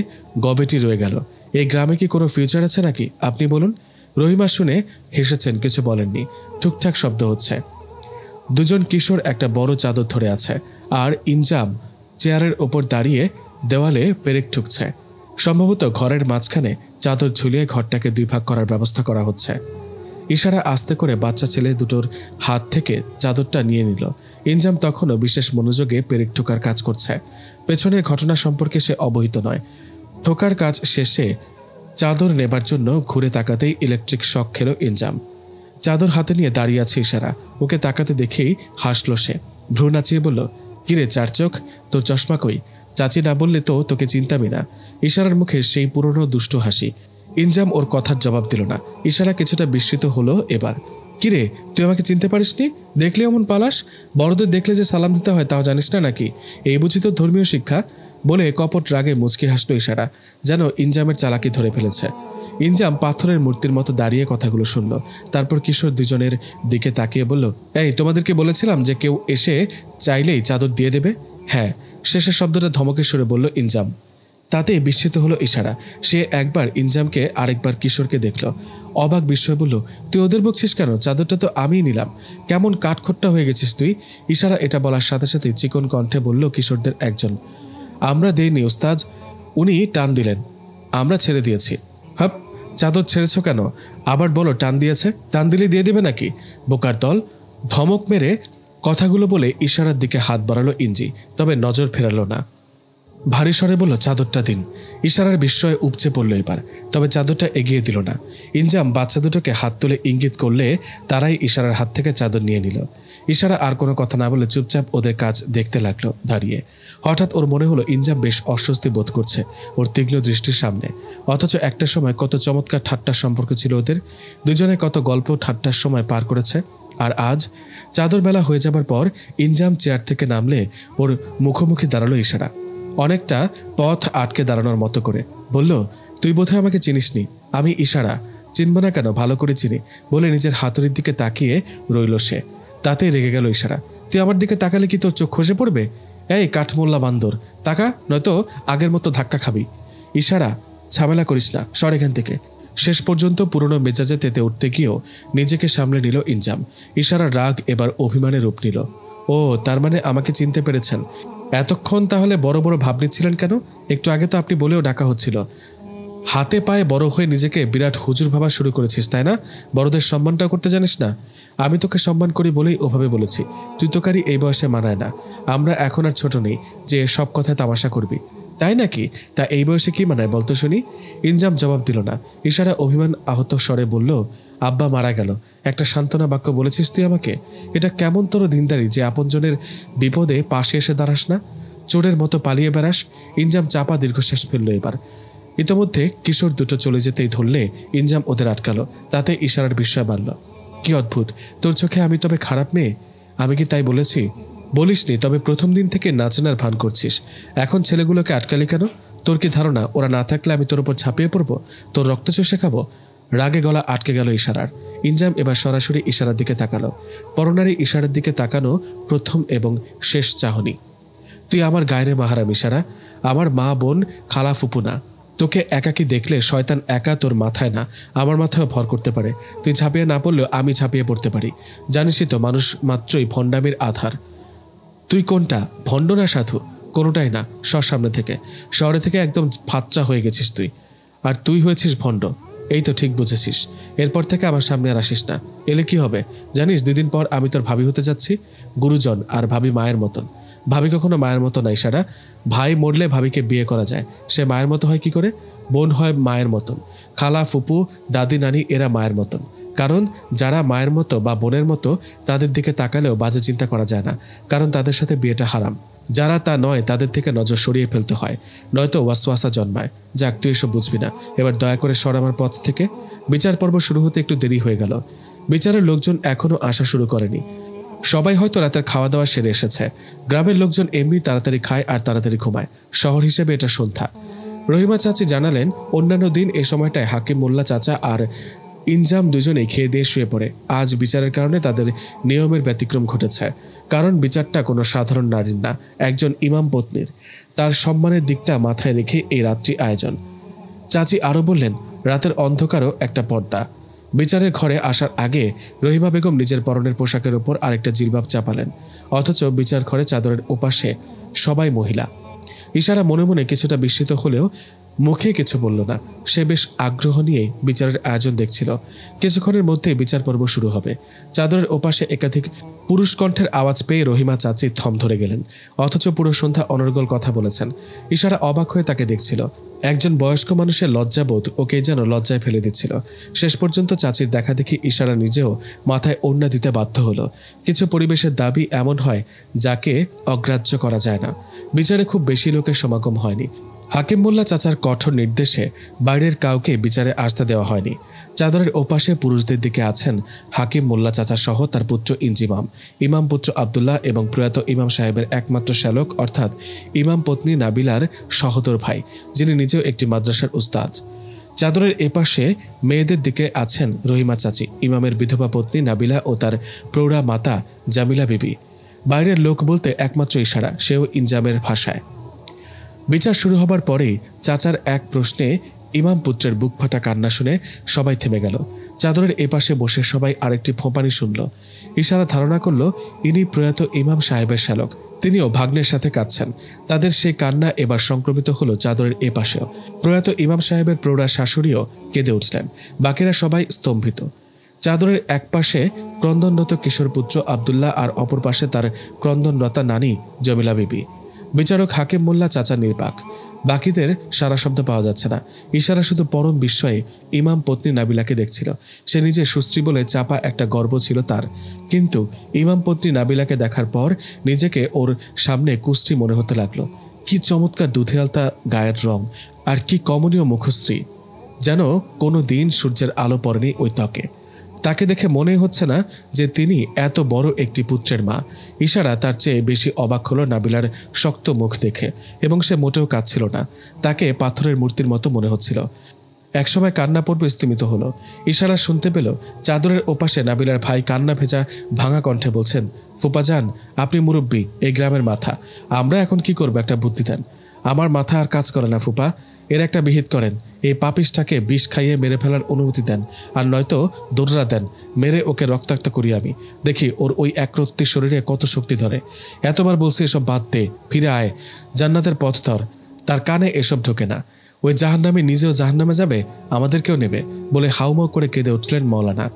গবেটি রয়ে গেল। এই গ্রামে কি কোনো ফিউচার আছে নাকি, আপনি বলুন? রহিমা শুনে হেসেছেন, কিছু বলেননি। ঠিকঠাক শব্দ হচ্ছে। দুজন কিশোর একটা বড় চাদর ধরে আছে, আর ইনজাম চেয়ারের ওপর দাঁড়িয়ে দেওয়ালে পেরেক ঠুকছে। সম্ভবত ঘরের মাঝখানে চাদর ঝুলিয়ে ঘরটাকে 2 ভাগ করার ব্যবস্থা করা হচ্ছে। ইশারা আস্তে করে বাচ্চা ছেলে দুটোর হাত থেকে চাদরটা নিয়ে নিল। ইনজাম তখনও বিশেষ মনোযোগে পেরেক ঠোকার কাজ করছে। পেছনের ঘটনা সম্পর্কে সে অবহিত নয়। ঠোকার কাজ শেষে চাদর নেবার জন্য ঘুরে তাকাতেই ইলেকট্রিক শক খেল ইনজাম। চাদর হাতে নিয়ে দাঁড়িয়ে আছে ইশারা। ওকে তাকাতে দেখেই হাসল সে। ভ্রু নাচিয়ে বলল, কিরে চার চোখ, তোর চশমা কই? চাচি না বললে তো তোকে চিন্তামি না। ইশারার মুখে সেই পুরনো দুষ্ট হাসি। ইনজাম ওর কথার জবাব দিল না। ইশারা কিছুটা বিস্মিত হলো এবার। কিরে, তুই আমাকে চিনতে পারিসনি? দেখলে অমন পালাস? বড়দের দেখলে যে সালাম দিতে হয় তাও জানিস না নাকি? এই বুঝি তো ধর্মীয় শিক্ষা? বলে কপট রাগে মুচকি হাসল ইশারা, যেন ইনজামের চালাকি ধরে ফেলেছে। ইনজাম পাথরের মূর্তির মতো দাঁড়িয়ে কথাগুলো শুনল। তারপর কিশোর দুজনের দিকে তাকিয়ে বলল, এই তোমাদেরকে বলেছিলাম যে কেউ এসে চাইলেই চাদর দিয়ে দেবে? হ্যাঁ, শেষের শব্দটা ধমকের সুরে বলল ইনজাম। তাতে বিস্মিত হলো ইশারা। সে একবার ইনজামকে, আরেকবার কিশোরকে দেখল। অবাক বিস্ময় বলল, তুই ওদের বকছিস কেন? চাদরটা তো আমিই নিলাম। কেমন কাঠখোট্টা হয়ে গেছিস তুই। ইশারা এটা বলার সাথে সাথে চিকন কণ্ঠে বলল কিশোরদের একজন, আমরা দেইনি ওস্তাদ, উনি টান দিলেন, আমরা ছেড়ে দিয়েছি। হাপ, চাদর ছেড়েছ কেন? আবার বলো টান দিয়েছে। টান দিলে দিয়ে দেবে নাকি? বোকার দল। ধমক মেরে কথাগুলো বলে ইশারার দিকে হাত বাড়ালো ইঞ্জি, তবে নজর ফেরালো না। ভারী স্বরে বলল, চাদরটা দিন। ইশারার বিস্ময়ে উপচে পড়ল এবার, তবে চাদরটা এগিয়ে দিল না। ইনজাম বাচ্চা দুটোকে হাত তুলে ইঙ্গিত করলে তারাই ইশারার হাত থেকে চাদর নিয়ে নিল। ইশারা আর কোনো কথা না বলে চুপচাপ ওদের কাজ দেখতে লাগলো দাঁড়িয়ে। হঠাৎ ওর মনে হলো ইনজাম বেশ অস্বস্তি বোধ করছে ওর তীক্ষ্ণ দৃষ্টির সামনে। অথচ একটা সময় কত চমৎকার ঠাট্টার সম্পর্ক ছিল ওদের, দুজনে কত গল্প ঠাট্টার সময় পার করেছে। আর আজ চাদর বেলা হয়ে যাবার পর ইনজাম চেয়ার থেকে নামলে ওর মুখোমুখি দাঁড়ালো ইশারা, অনেকটা পথ আটকে দাঁড়ানোর মতো করে। বলল, তুই বোধহয় আমাকে চিনিসনি। আমি ইশারা। চিনব না কেন, ভালো করে চিনি বলে নিজের হাতুড়ির দিকে তাকিয়ে রইল সে। তাতেই রেগে গেল ইশারা। তুই আমার দিকে তাকালে কি তোর চোখ খসে পড়বে? এই কাঠমোল্লা বান্দর, তাকা, নয়তো আগের মতো ধাক্কা খাবি। ইশারা, ঝামেলা করিস না, সর এখান থেকে। শেষ পর্যন্ত পুরনো মেজাজে তেতে উঠতে গিয়েও নিজেকে সামলে নিল ইনজাম। ইশারার রাগ এবার অভিমানের রূপ নিল। ও, তার মানে আমাকে চিনতে পেরেছেন। এতক্ষণ তাহলে বড় বড় ভাব নিচ্ছিলেন কেন? একটু আগে তো আপনি বলেও ডাকা হচ্ছিল। হাতে পায়ে বড় হয়ে নিজেকে বিরাট হুজুর ভাবা শুরু করেছিস, তাই না? বড়দের সম্মানটাও করতে জানিস না? আমি তোকে সম্মান করি বলেই ওভাবে বলেছি। তুই তোকারি এই বয়সে মানায় না। আমরা এখন আর ছোট নেই যে সব কথায় তামাশা করবি, তাই নাকি? তা এই বয়সে কি মানায় বলতো শুনি? ইনজাম জবাব দিল না। ইশারা অভিমান আহত স্বরে বলল, আব্বা মারা গেল, একটা সান্ত্বনা বাক্য বলেছিস তুই আমাকে? এটা কেমন তোর দিনদারি যে আপনজনের বিপদে পাশে এসে দাঁড়াস না, চোরের মতো পালিয়ে বেড়াস। ইনজাম চাপা দীর্ঘশ্বাস ফেলল এবার। ইতোমধ্যে কিশোর দুটো চলে যেতেই ধরলে ইনজাম ওদের আটকালো। তাতে ইশারার বিস্ময় বাড়ল। কি অদ্ভুত, তোর চোখে আমি তবে খারাপ মেয়ে? আমি কি তাই বলেছি? বলিসনি, তবে প্রথম দিন থেকে নাচনার ভান করছিস। এখন ছেলেগুলোকে আটকালি কেন? তোর কি ধারণা ওরা না থাকলে আমি তোর উপর ঝাঁপিয়ে পড়বো, তোর রক্ত চুষে খাবো? রাগে গলা আটকে গেল ইশারার। ইনজাম এবার সরাসরি ইশারার দিকে তাকালো। পরনারী ইশারার দিকে তাকানো প্রথম এবং শেষ চাহনি। তুই আমার গায়ের মাহারাম ইশারা, আমার মা বোন খালা ফুপু না। তোকে একাকি দেখলে শয়তান একা তোর মাথায় না, আমার মাথায় ভর করতে পারে। তুই ঝাঁপিয়ে না পড়লেও আমি ঝাঁপিয়ে পড়তে পারি। জানিসই তো, মানুষ মাত্রই ভণ্ডামির আধার। তুই কোনটা, ভণ্ড না সাধু? কোনোটাই না। সামনে থেকে, শহরে থেকে একদম ফাচ্চা হয়ে গেছিস তুই। আর তুই হয়েছিস ভণ্ড, এই তো ঠিক বুঝেছিস। এরপর থেকে আমার সামনে আর আসিস না। এলে কি হবে জানিস? 2 দিন পর আমি তোর ভাবি হতে যাচ্ছি। গুরুজন, আর ভাবি মায়ের মতন। ভাবি কখনো মায়ের মতো নাই সারা। ভাই মরলে ভাবিকে বিয়ে করা যায়, সে মায়ের মতো হয় কি করে? বোন হয় মায়ের মতন, খালা ফুপু দাদি নানি এরা মায়ের মতন। কারণ যারা মায়ের মতো বা বোনের মতো তাদের দিকে তাকালেও বাজে চিন্তা করা যায় না, কারণ তাদের সাথে বিয়েটা হারাম। যারা তা নয় তাদের থেকে নজর সরিয়ে ফেলতে হয়, নয়তো ওয়াসওয়াসা জন্মায়। যাক, তুই এসব বুঝবি না। এবার দয়া করে সর আমার পথ থেকে। বিচার পর্ব শুরু হতে একটু দেরি হয়ে গেল। বিচারের লোকজন এখনো আসা শুরু করেনি। সবাই হয়তো রাতের খাওয়া দাওয়া সেরে এসেছে। গ্রামের লোকজন এমনি তাড়াতাড়ি খায় আর তাড়াতাড়ি ঘুমায়। শহর হিসেবে এটা সন্ধ্যা। রহিমা চাচি জানালেন, অন্যান্য দিন এই সময়টায় হাকিম মোল্লা চাচা আর ইনজাম দুজনেই খেয়ে দিয়ে শুয়ে পড়ে। আজ বিচারের কারণে তাদের নিয়মের ব্যতিক্রম ঘটেছে। কারণ বিচারটা কোনো সাধারণ নারীর না, একজন ইমাম পত্নীর। তার সম্মানের দিকটা মাথায় রেখে এই রাত্রি আয়োজন। চাচি আরও বললেন, রাতের অন্ধকারও একটা পর্দা। বিচারের ঘরে আসার আগে রহিমা বেগম নিজের পরনের পোশাকের ওপর আরেকটা জিলবাব চাপালেন। অথচ বিচার ঘরে চাদরের ওপাশে সবাই মহিলা। ইশারা মনে মনে কিছুটা বিস্মিত হলেও মুখে কিছু বলল না। সে বেশ আগ্রহ নিয়ে বিচারের আয়োজন দেখছিল। কিছুক্ষণের মধ্যে বিচার পর্ব শুরু হবে। চাদরের ওপাশে একাধিক পুরুষ কণ্ঠের আওয়াজ পেয়ে রহিমা চাচি থম ধরে গেলেন। অথচ পুরো সন্ধ্যা অনর্গল কথা বলেছেন। ইশারা অবাক হয়ে তাকে দেখছিল। একজন বয়স্ক মানুষের লজ্জাবোধ ওকে যেন লজ্জায় ফেলে দিচ্ছিল। শেষ পর্যন্ত চাচির দেখা দেখি ইশারা নিজেও মাথায় ওড়না দিতে বাধ্য হলো। কিছু পরিবেশের দাবি এমন হয় যাকে অগ্রাহ্য করা যায় না। বিচারে খুব বেশি লোকের সমাগম হয়নি। হাকিম মোল্লা চাচার কঠোর নির্দেশে বাইরের কাউকে বিচারে আসতে দেওয়া হয়নি। চাদরের ওপাশে পুরুষদের দিকে আছেন হাকিম মোল্লা চাচা সহ তার পুত্র ইনজিমাম, ইমাম পুত্র আবদুল্লাহ এবং প্রয়াত ইমাম সাহেবের একমাত্র শ্যালক অর্থাৎ ইমাম পত্নী নাবিলার সহোদর ভাই, যিনি নিজেও একটি মাদ্রাসার উস্তাদ। চাদরের এপাশে মেয়েদের দিকে আছেন রহিমা চাচি, ইমামের বিধবা পত্নী নাবিলা ও তার প্রৌঢ়া মাতা জামিলা বিবি। বাইরের লোক বলতে একমাত্র ইশারা, সেও ইনজামের ভাষায়। বিচার শুরু হবার পরেই চাচার এক প্রশ্নে ইমাম পুত্রের বুক ফাটা কান্না শুনে সবাই থেমে গেল। চাদরের এপাশে বসে সবাই আরেকটি ফোঁপানি শুনল। ইশারা ধারণা করল ইনি প্রয়াত ইমাম সাহেবের শ্যালক, তিনিও ভাগ্নের সাথে কাঁদছেন। তাদের সেই কান্না এবার সংক্রমিত হলো চাদরের এপাশেও। প্রয়াত ইমাম সাহেবের প্রৌঢ়া শাশুড়িও কেঁদে উঠলেন। বাকিরা সবাই স্তম্ভিত। চাদরের এক পাশে ক্রন্দনরত কিশোর পুত্র আবদুল্লাহ আর অপর পাশে তার ক্রন্দনরতা নানি জমিলা বিবি। বিচারক হাকিম মোল্লা চাচা নির্বাক। বাকিদের সারা শব্দ পাওয়া যাচ্ছে না। ইশারা শুধু পরম বিস্ময়ে ইমাম পত্নী নাবিলাকে দেখছিল। সে নিজে সুশ্রী বলে চাপা একটা গর্ব ছিল তার, কিন্তু ইমাম পত্নী নাবিলাকে দেখার পর নিজেকে ওর সামনে কুশ্রী মনে হতে লাগলো। কি চমৎকার দুধে আলতা গায়ের রং, আর কি কমনীয় মুখশ্রী, যেন কোনো দিন সূর্যের আলো পড়েনি ওই ত্বকে। তাকে দেখে মনে হচ্ছে না যে তিনি এত বড় একটি পুত্রের মা। ইশারা তার চেয়ে বেশি অবাক হলো নাবিলার শক্ত মুখ দেখে, এবং সে মোটেও কাঁদছিল না। তাকে পাথরের মূর্তির মতো মনে হচ্ছিল। একসময় কান্না পর্ব স্থিমিত হলো। ইশারা শুনতে পেল চাদরের ওপাশে নাবিলার ভাই কান্না ভেজা ভাঙা কণ্ঠে বলছেন, ফুপাজান, আপনি মুরব্বী, এই গ্রামের মাথা, আমরা এখন কি করবো, একটা বুদ্ধি দেন। আমার মাথা আর কাজ করে না ফুপা, এর একটা বিহিত করেন। এই পাপিসটাকে বিষ খাইয়ে মেরে ফেলার অনুমতি দেন, আর নয়তো দৌড়া দেন, মেরে ওকে রক্তাক্ত করি আমি, দেখি ওর ওই একরত্তি শরীরে কত শক্তি ধরে। এতবার বলছি এসব বাদ দে, ফিরে আয়, জান্নাতের পথ ধর। তার কানে এসব ঢোকে না। ওই জাহান্নামী নিজেও জাহান্নামে যাবে, আমাদেরকেও নেবে বলে হাউমাউ করে কেঁদে উঠলেন মৌলানা।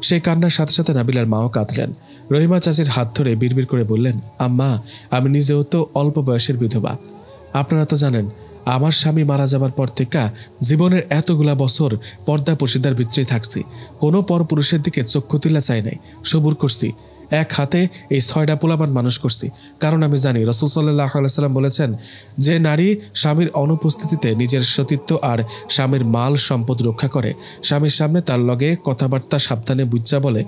সেই কান্নার সাথে সাথে নাবিলার মাও কাঁদলেন। রহিমা চাচির হাত ধরে বিড়বিড় করে বললেন, আম্মা, আমি নিজেও তো অল্প বয়সের বিধবা। আপনারা তো জানেন আমার স্বামী মারা যাবার পর থেকে জীবনের এতগুলা বছর পর্দা পর্ষিদার ভিতরেই থাকছি, কোনো পরপুরুষের দিকে চক্ষু তুলা চাই নাই, সবুর করছি, এক হাতে এই 6টা পোলাপান মানুষ করছি। কারণ আমি জানি রাসূল সাল্লাল্লাহু আলাইহি সাল্লাম বলেছেন যে নারী স্বামীর অনুপস্থিতিতে নিজের সতীত্ব আর স্বামীর মাল সম্পদ রক্ষা করে, স্বামীর সামনে তার লগে কথাবার্তা সাবধানে বুঝা বলে,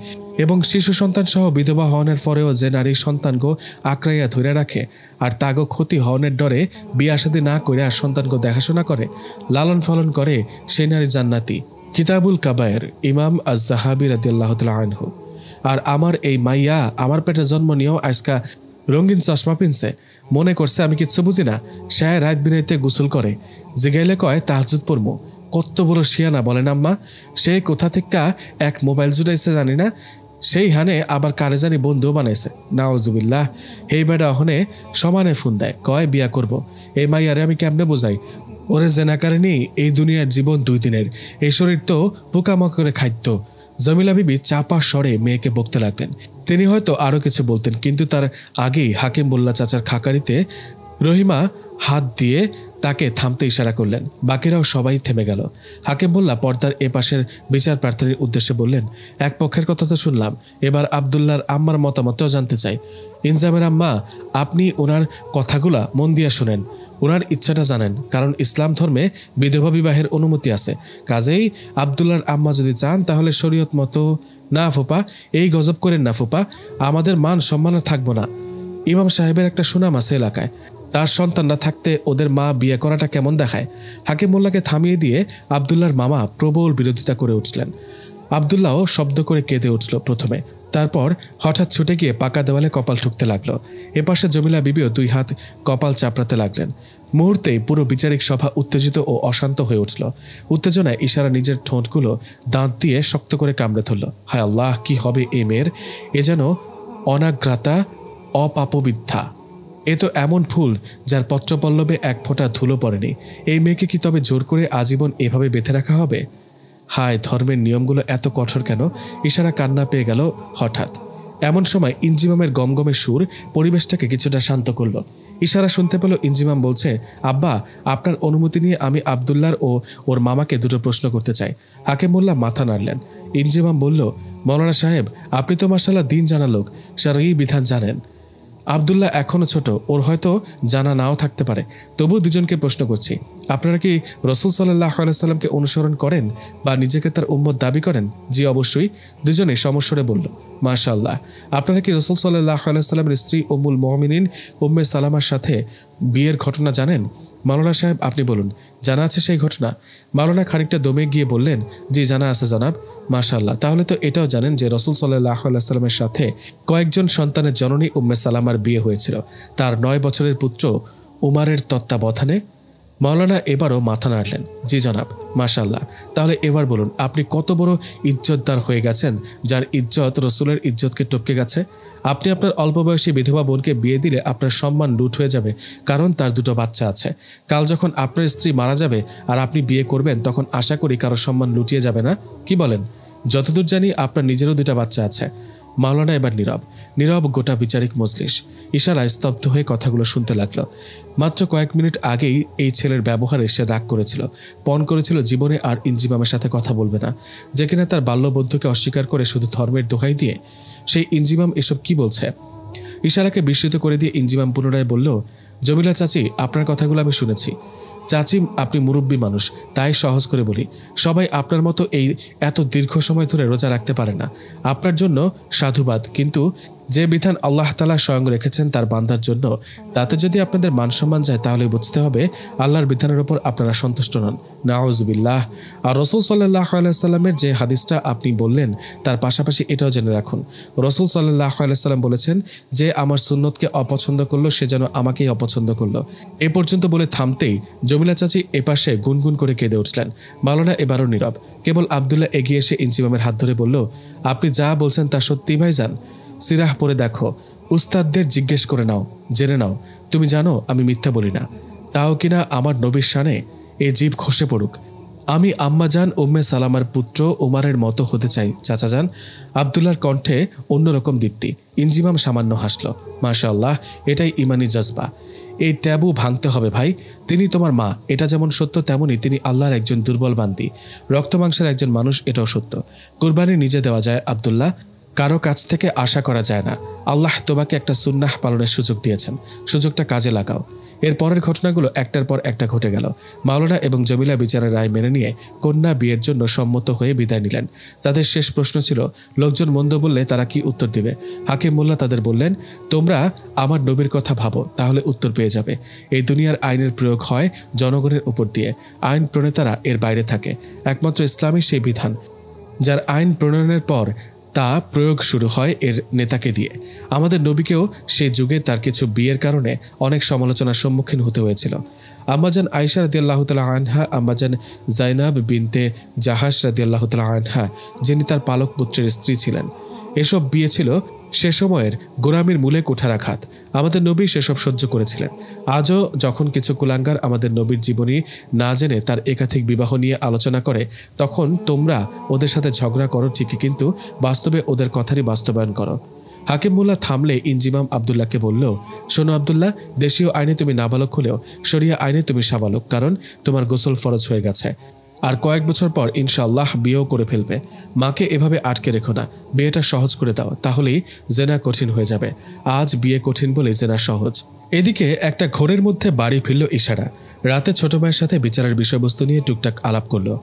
এবং শিশু সন্তান সহ বিধবা হওয়ার পরেও যে নারী সন্তানগো আঁকড়াইয়া ধরে রাখে আর তাগো ক্ষতি হওয়ার ডরে বিয়া শাদী না করে আর সন্তানগো দেখাশোনা করে, লালন পালন করে, সেই নারী জান্নাতি। কিতাবুল কাবায়ের, ইমাম আজ-যাহাবী রাদিয়াল্লাহু তাআলা আনহু। আর আমার এই মাইয়া আমার পেটে জন্ম নিয়েও আজকা রঙিন চশমা পিনছে, মনে করছে আমি কিচ্ছু বুঝি না। সে রাত বিরাইতে গোসল করে, জিগাইলে কয় তাহাজ্জুদ পড়মু। কত বড় শিয়ানা বলেন আম্মা। সে কোথা থেকে এক মোবাইল জুড়াইছে জানি না, সেই হানে আবার কারে জানি বন্ধুও বানাইছে। নাউজুবিল্লাহ। এই বেটা হনে সমানে ফোন দেয়, কয় বিয়া করব। এই মাইয়ারে আমি কেমনে বোঝাই? ওরে জেনাকারিনী, এই দুনিয়ার জীবন 2 দিনের, এই শরীর তো পোকামাকড়ে খাদ্য। জমিলা বিবি চাপা স্বরে মেয়েকে বকতে লাগলেন। তিনি হয়তো আরো কিছু বলতেন, কিন্তু তার আগেই হাকিম মোল্লা চাচার খাকারিতে রহিমা হাত দিয়ে তাকে থামতে ইশারা করলেন। বাকিরাও সবাই থেমে গেল। হাকিম মোল্লা পর্দার এপাশের বিচার প্রার্থীর উদ্দেশ্যে বললেন, এক পক্ষের কথা তো শুনলাম, এবার আবদুল্লাহর আম্মার মতামতটাও জানতে চাই। ইনজামের আম্মা, আপনি ওনার কথাগুলা মন দিয়ে শুনেন, ওনার ইচ্ছাটা জানেন, কারণ ইসলাম ধর্মে বিধবা বিবাহের অনুমতি আছে। কাজেই আবদুল্লাহর আম্মা যদি চান তাহলে শরীয়ত মতো। না ফুপা, এই গজব করেন না ফুপা, আমাদের মান সম্মান থাকবো না। ইমাম সাহেবের একটা সুনাম আছে এলাকায়, তার সন্তান না থাকতে ওদের মা বিয়ে করাটা কেমন দেখায়। হাকিম মোল্লাকে থামিয়ে দিয়ে আবদুল্লাহর মামা প্রবল বিরোধিতা করে উঠলেন। আবদুল্লাহও শব্দ করে কেঁদে উঠল প্রথমে, তারপর হঠাৎ ছুটে গিয়ে পাকা দেওয়ালে কপাল ঠুকতে লাগলো। এপাশে জমিলা বিবিও 2 হাত কপাল চাপড়াতে লাগলেন। মুহূর্তেই পুরো বিচারিক সভা উত্তেজিত ও অশান্ত হয়ে উঠল। উত্তেজনায় ইশারা নিজের ঠোঁটগুলো দাঁত দিয়ে শক্ত করে কামড়ে ধরল। হায় আল্লাহ, কি হবে এ মেয়ের? এ যেন অনাগ্রাতা, অপাপবিদ্যা। এ তো এমন ফুল যার পত্রপল্লবে এক ফোঁটা ধুলো পড়েনি। এই মেয়েকে কি তবে জোর করে আজীবন এভাবে বেঁধে রাখা হবে? হায়, ধর্মের নিয়মগুলো এত কঠোর কেন? ইশারা কান্না পেয়ে গেল হঠাৎ। এমন সময় ইঞ্জিমামের গমগমের সুর পরিবেশটাকে কিছুটা শান্ত করল। ইশারা শুনতে পেল ইঞ্জিমাম বলছে, আব্বা, আপনার অনুমতি নিয়ে আমি আবদুল্লাহর ও ওর মামাকে 2টো প্রশ্ন করতে চাই। হাকিম মোল্লা মাথা নাড়লেন। ইঞ্জিমাম বলল, মৌলানা সাহেব, আপনি তো মাশাআল্লাহ দিন জানা লোক, শরঈ বিধান জানেন। আবদুল্লাহ এখনও ছোট, ওর হয়তো জানা নাও থাকতে পারে, তবু 2জনকে প্রশ্ন করছি, আপনারা কি রাসূল সাল্লাল্লাহু আলাইহি সাল্লামকে অনুসরণ করেন বা নিজেকে তার উম্মত দাবি করেন? জি অবশ্যই, 2জনে সমস্বরে বলল। মাশাআল্লাহ। আপনারা কি রাসূল সাল্লাল্লাহু আলাইহি সাল্লামের স্ত্রী উম্মুল মুমিনিন উম্মে সালামার সাথে বিয়ের ঘটনা জানেন? মাওলানা সাহেব, আপনি বলুন, জানা আছে সেই ঘটনা? মাওলানা খানিকটা দমে গিয়ে বললেন, জি জানা আছে জনাব। মাশাআল্লাহ। তাহলে তো এটাও জানেন যে রাসূল সাল্লাল্লাহু আলাইহি সাল্লামের সাথে কয়েকজন সন্তানের জননী উম্মে সালামার বিয়ে হয়েছিল তার 9 বছরের পুত্র উমারের তত্ত্বাবধানে? মাওলানা এবারও মাথা নাড়লেন। জি জনাব। মাশাআল্লাহ। তাহলে এবার বলুন, আপনি কত বড় ইজ্জতদার হয়ে গেছেন, যার ইজ্জত রসুলের ইজ্জতকে টপকে গেছে। আপনি আপনার অল্প বয়সী বিধবা বোনকে বিয়ে দিলে আপনার সম্মান লুট হয়ে যাবে, কারণ তার 2টো বাচ্চা আছে। কাল যখন আপনার স্ত্রী মারা যাবে আর আপনি বিয়ে করবেন, তখন আশা করি কারো সম্মান লুটিয়ে যাবে না, কি বলেন? যতদূর জানি আপনার নিজেরও 2টা বাচ্চা আছে। মাওলানা এবার নীরব গোটা বিচারিক মজলিস। ইশারায় স্তব্ধ হয়ে কথাগুলো শুনতে লাগলো। মাত্র কয়েক মিনিট আগেই এই ছেলের ব্যবহারে সে রাগ করেছিল, পণ করেছিল জীবনে আর ইঞ্জিমামের সাথে কথা বলবে না, যে কিনা তার বাল্যবন্ধুকে অস্বীকার করে শুধু ধর্মের দোহাই দিয়ে। সেই ইঞ্জিমাম এসব কি বলছে? ইশারাকে বিস্মিত করে দিয়ে ইঞ্জিমাম পুনরায় বলল, জমিলা চাচি, আপনার কথাগুলো আমি শুনেছি। চাচি, আপনি মুরব্বী মানুষ, তাই সহজ করে বলি, সবাই আপনার মতো এই এত দীর্ঘ সময় ধরে রোজা রাখতে পারে না। আপনার জন্য সাধুবাদ, কিন্তু যে বিধান আল্লাহ তাআলা স্বয়ং রেখেছেন তার বান্দার জন্য, তাতে যদি আপনাদের মান সম্মান যায় তাহলে বুঝতে হবে আল্লাহর বিধানের উপর আপনারা সন্তুষ্ট নন। নাউজুবিল্লাহ। আর রাসূল সাল্লাল্লাহু আলাইহি সাল্লামের যে হাদিসটা আপনি বললেন তার পাশাপাশি এটাও জেনে রাখুন, রাসূল সাল্লাল্লাহু আলাইহি সাল্লাম বলেছেন যে আমার সুন্নতকে অপছন্দ করলো সে যেন আমাকেই অপছন্দ করলো। এ পর্যন্ত বলে থামতেই জমিলা চাচি এপাশে গুনগুন করে কেঁদে উঠলেন। মাওলানা এবারও নীরব। কেবল আব্দুল্লাহ এগিয়ে এসে ইঞ্জিমামের হাত ধরে বলল, আপনি যা বলছেন তা সত্যি ভাইজান? সিরাহ পড়ে দেখো, উস্তাদদের জিজ্ঞেস করে নাও, জেনে নাও। তুমি জানো আমি মিথ্যা বলি না, তাও কিনা আমার নবীর শানে এ জীব খসে পড়ুক। আমি আম্মাজান উম্মে সালামার পুত্র উমারের মতো হতে চাই চাচাজান। আব্দুল্লাহর কণ্ঠে অন্যরকম দীপ্তি। ইঞ্জিমাম সামান্য হাসল। মাশাআল্লাহ, এটাই ইমানি জজবা। এই ট্যাবু ভাঙতে হবে ভাই। তিনি তোমার মা, এটা যেমন সত্য তেমনি তিনি আল্লাহর একজন দুর্বল বান্দি, রক্তমাংসের একজন মানুষ, এটাও সত্য। কুরবানি নিজে দেওয়া যায় আব্দুল্লাহ, কারো কাছ থেকে আশা করা যায় না। আল্লাহ তোমাকে একটা সুন্নাহ পালনের সুযোগ দিয়েছেন, সুযোগটা কাজে লাগাও। এর পরের ঘটনাগুলো একটার পর একটা ঘটে গেল। মাওলানা এবং জমিলা বিচারের রায় মেনে নিয়ে কন্যা বিয়ের জন্য সম্মত হয়ে বিদায় নিলেন। তাদের শেষ প্রশ্ন ছিল, লোকজন মন্দ বললে তারা কি উত্তর দিবে? হাকিম মোল্লা তাদের বললেন, তোমরা আমার নবীর কথা ভাবো, তাহলে উত্তর পেয়ে যাবে। এই দুনিয়ার আইনের প্রয়োগ হয় জনগণের উপর দিয়ে, আইন প্রণেতারা এর বাইরে থাকে। একমাত্র ইসলামই সেই বিধান যার আইন প্রণয়নের পর তা প্রয়োগ শুরু হয় এর নেতাকে দিয়ে। আমাদের নবীকেও সেই যুগে তার কিছু বিয়ের কারণে অনেক সমালোচনার সম্মুখীন হতে হয়েছিল। আম্মাজান আয়েশা রাদিয়াল্লাহু তাআলা আনহা, আম্মাজান জাইনাব বিনতে জাহাশ রাদিয়াল্লাহু তাআলা আনহা, যিনি তার পালক পুত্রের স্ত্রী ছিলেন। এসব বিয়ে ছিল সে সময়ের গোলামির মূলে কুঠারাঘাত। আমাদের নবী সেসব সহ্য করেছিলেন। আজও যখন কিছু কুলাঙ্গার আমাদের নবীর জীবনী না জেনে তার একাধিক বিবাহ নিয়ে আলোচনা করে, তখন তোমরা ওদের সাথে ঝগড়া করো ঠিকই, কিন্তু বাস্তবে ওদের কথারই বাস্তবায়ন করো। হাকিম মোল্লা থামলে ইঞ্জিমাম আব্দুল্লাহকে বলল, শোনো আব্দুল্লাহ, দেশীয় আইনে তুমি নাবালক হলেও শরিয়া আইনে তুমি সাবালক, কারণ তোমার গোসল ফরজ হয়ে গেছে। আর কয়েক বছর পর ইনশাআল্লাহ বিয়েও করে ফেলবে। মাকে এভাবে আটকে রেখো না, বিয়েটা সহজ করে দাও, তাহলেই জেনা কঠিন হয়ে যাবে। আজ বিয়ে কঠিন বলে জেনা সহজ। এদিকে একটা ঘোরের মধ্যে বাড়ি ফিরল ইশারা। রাতে ছোট ভাইয়ের সাথে বিচারের বিষয়বস্তু নিয়ে টুকটাক আলাপ করলো।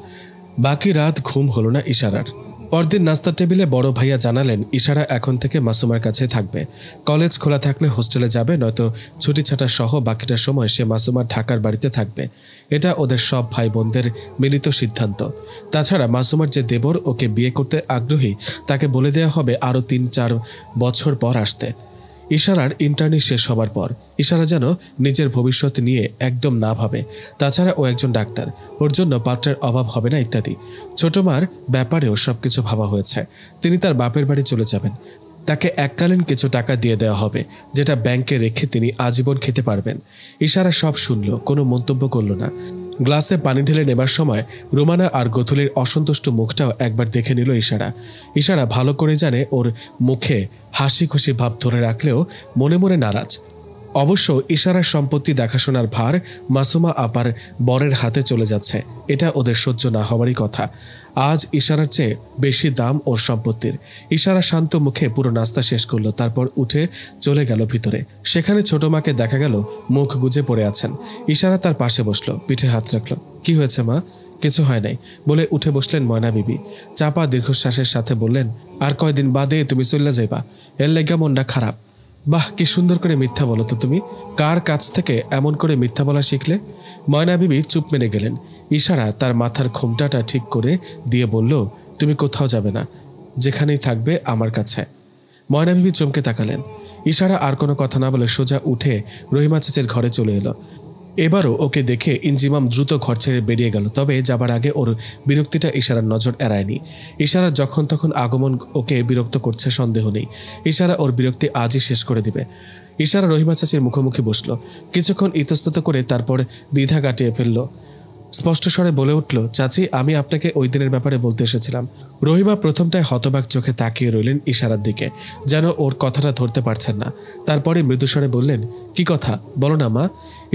বাকি রাত ঘুম হলো না ইশারার। পরদিন নাস্তার টেবিলে বড় ভাইয়া জানালেন ইশারা এখন থেকে মাসুমার কাছে থাকবে। কলেজ খোলা থাকলে হোস্টেলে যাবে, নয়তো ছুটি ছাটা সহ বাকিটা সময় সে মাসুমার ঢাকার বাড়িতে থাকবে। এটা ওদের সব ভাই বোনদের মিলিত সিদ্ধান্ত। তাছাড়া মাসুমার যে দেবর ওকে বিয়ে করতে আগ্রহী, তাকে বলে দেওয়া হবে আরও 3-4 বছর পর আসতে। ইশারার ইন্টার্নি শেষ হবার পর ইশারা যেন নিজের ভবিষ্যৎ নিয়ে একদম না ভাবে। তাছাড়া ও একজন ডাক্তার, ওর জন্য পাত্রের অভাব হবে না ইত্যাদি। ছোট মার ব্যাপারেও সবকিছু ভাবা হয়েছে। তিনি তার বাপের বাড়ি চলে যাবেন। তাকে এককালীন কিছু টাকা দিয়ে দেওয়া হবে, যেটা ব্যাংকে রেখে তিনি আজীবন খেতে পারবেন। ইশারা সব শুনল, কোনো মন্তব্য করল না। গ্লাসে পানি ঢেলে নেবার সময় রোমানা আর গোথুলির অসন্তুষ্ট মুখটাও একবার দেখে নিল ইশারা। ইশারা ভালো করে জানে ওর মুখে হাসি খুশি ভাব ধরে রাখলেও মনে মনে নারাজ। অবশ্য ইশারার সম্পত্তি দেখাশোনার ভার মাসুমা আপার বরের হাতে চলে যাচ্ছে, এটা ওদের সহ্য না হওয়ারই কথা। আজ ইশারার চেয়ে বেশি দাম ওর সম্পত্তির। ইশারা শান্ত মুখে পুরো নাস্তা শেষ করলো, তারপর উঠে চলে গেল ভিতরে। সেখানে ছোট মাকে দেখা গেল মুখ গুজে পড়ে আছেন। ইশারা তার পাশে বসলো, পিঠে হাত রাখলো। কি হয়েছে মা? কিছু হয় নাই বলে উঠে বসলেন ময়না বিবি। চাপা দীর্ঘশ্বাসের সাথে বললেন, আর কয়দিন বাদে তুমি চলে যাইবা, এর লেগা মনটা খারাপ। বাহ, কি সুন্দর করে মিথ্যা বলো তো তুমি। কার কাছ থেকে এমন করে মিথ্যা বলা শিখলে? ময়না বিবি চুপ মেনে গেলেন। ইশারা তার মাথার ঘোমটাটা ঠিক করে দিয়ে বলল, তুমি কোথাও যাবে না, যেখানেই থাকবে আমার কাছে। ময়না বিবি চমকে তাকালেন। ইশারা আর কোনো কথা না বলে সোজা উঠে রহিমা চাচির ঘরে চলে এলো। এবারও ওকে দেখে ইঞ্জিমাম দ্রুত ঘর ছেড়ে বেরিয়ে গেল। তবে যাবার আগে ওর বিরক্তিটা ইশারার নজর এড়ায়নি। ইশারা যখন তখন আগমন ওকে বিরক্ত করছে সন্দেহ নেই। ইশারা ওর বিরক্তি আজই শেষ করে দিবে। ইশারা রহিমা চাচির মুখোমুখি বসলো, কিছুক্ষণ ইতস্তত করে তারপর দ্বিধা কাটিয়ে ফেলল। স্পষ্ট স্বরে বলে উঠল, চাচি আমি আপনাকে ওই দিনের ব্যাপারে বলতে এসেছিলাম। রহিমা প্রথমটায় হতবাক চোখে তাকিয়ে রইলেন ইশারার দিকে, যেন ওর কথাটা ধরতে পারছেন না। তারপরে মৃদুস্বরে বললেন, কি কথা বলো না মা।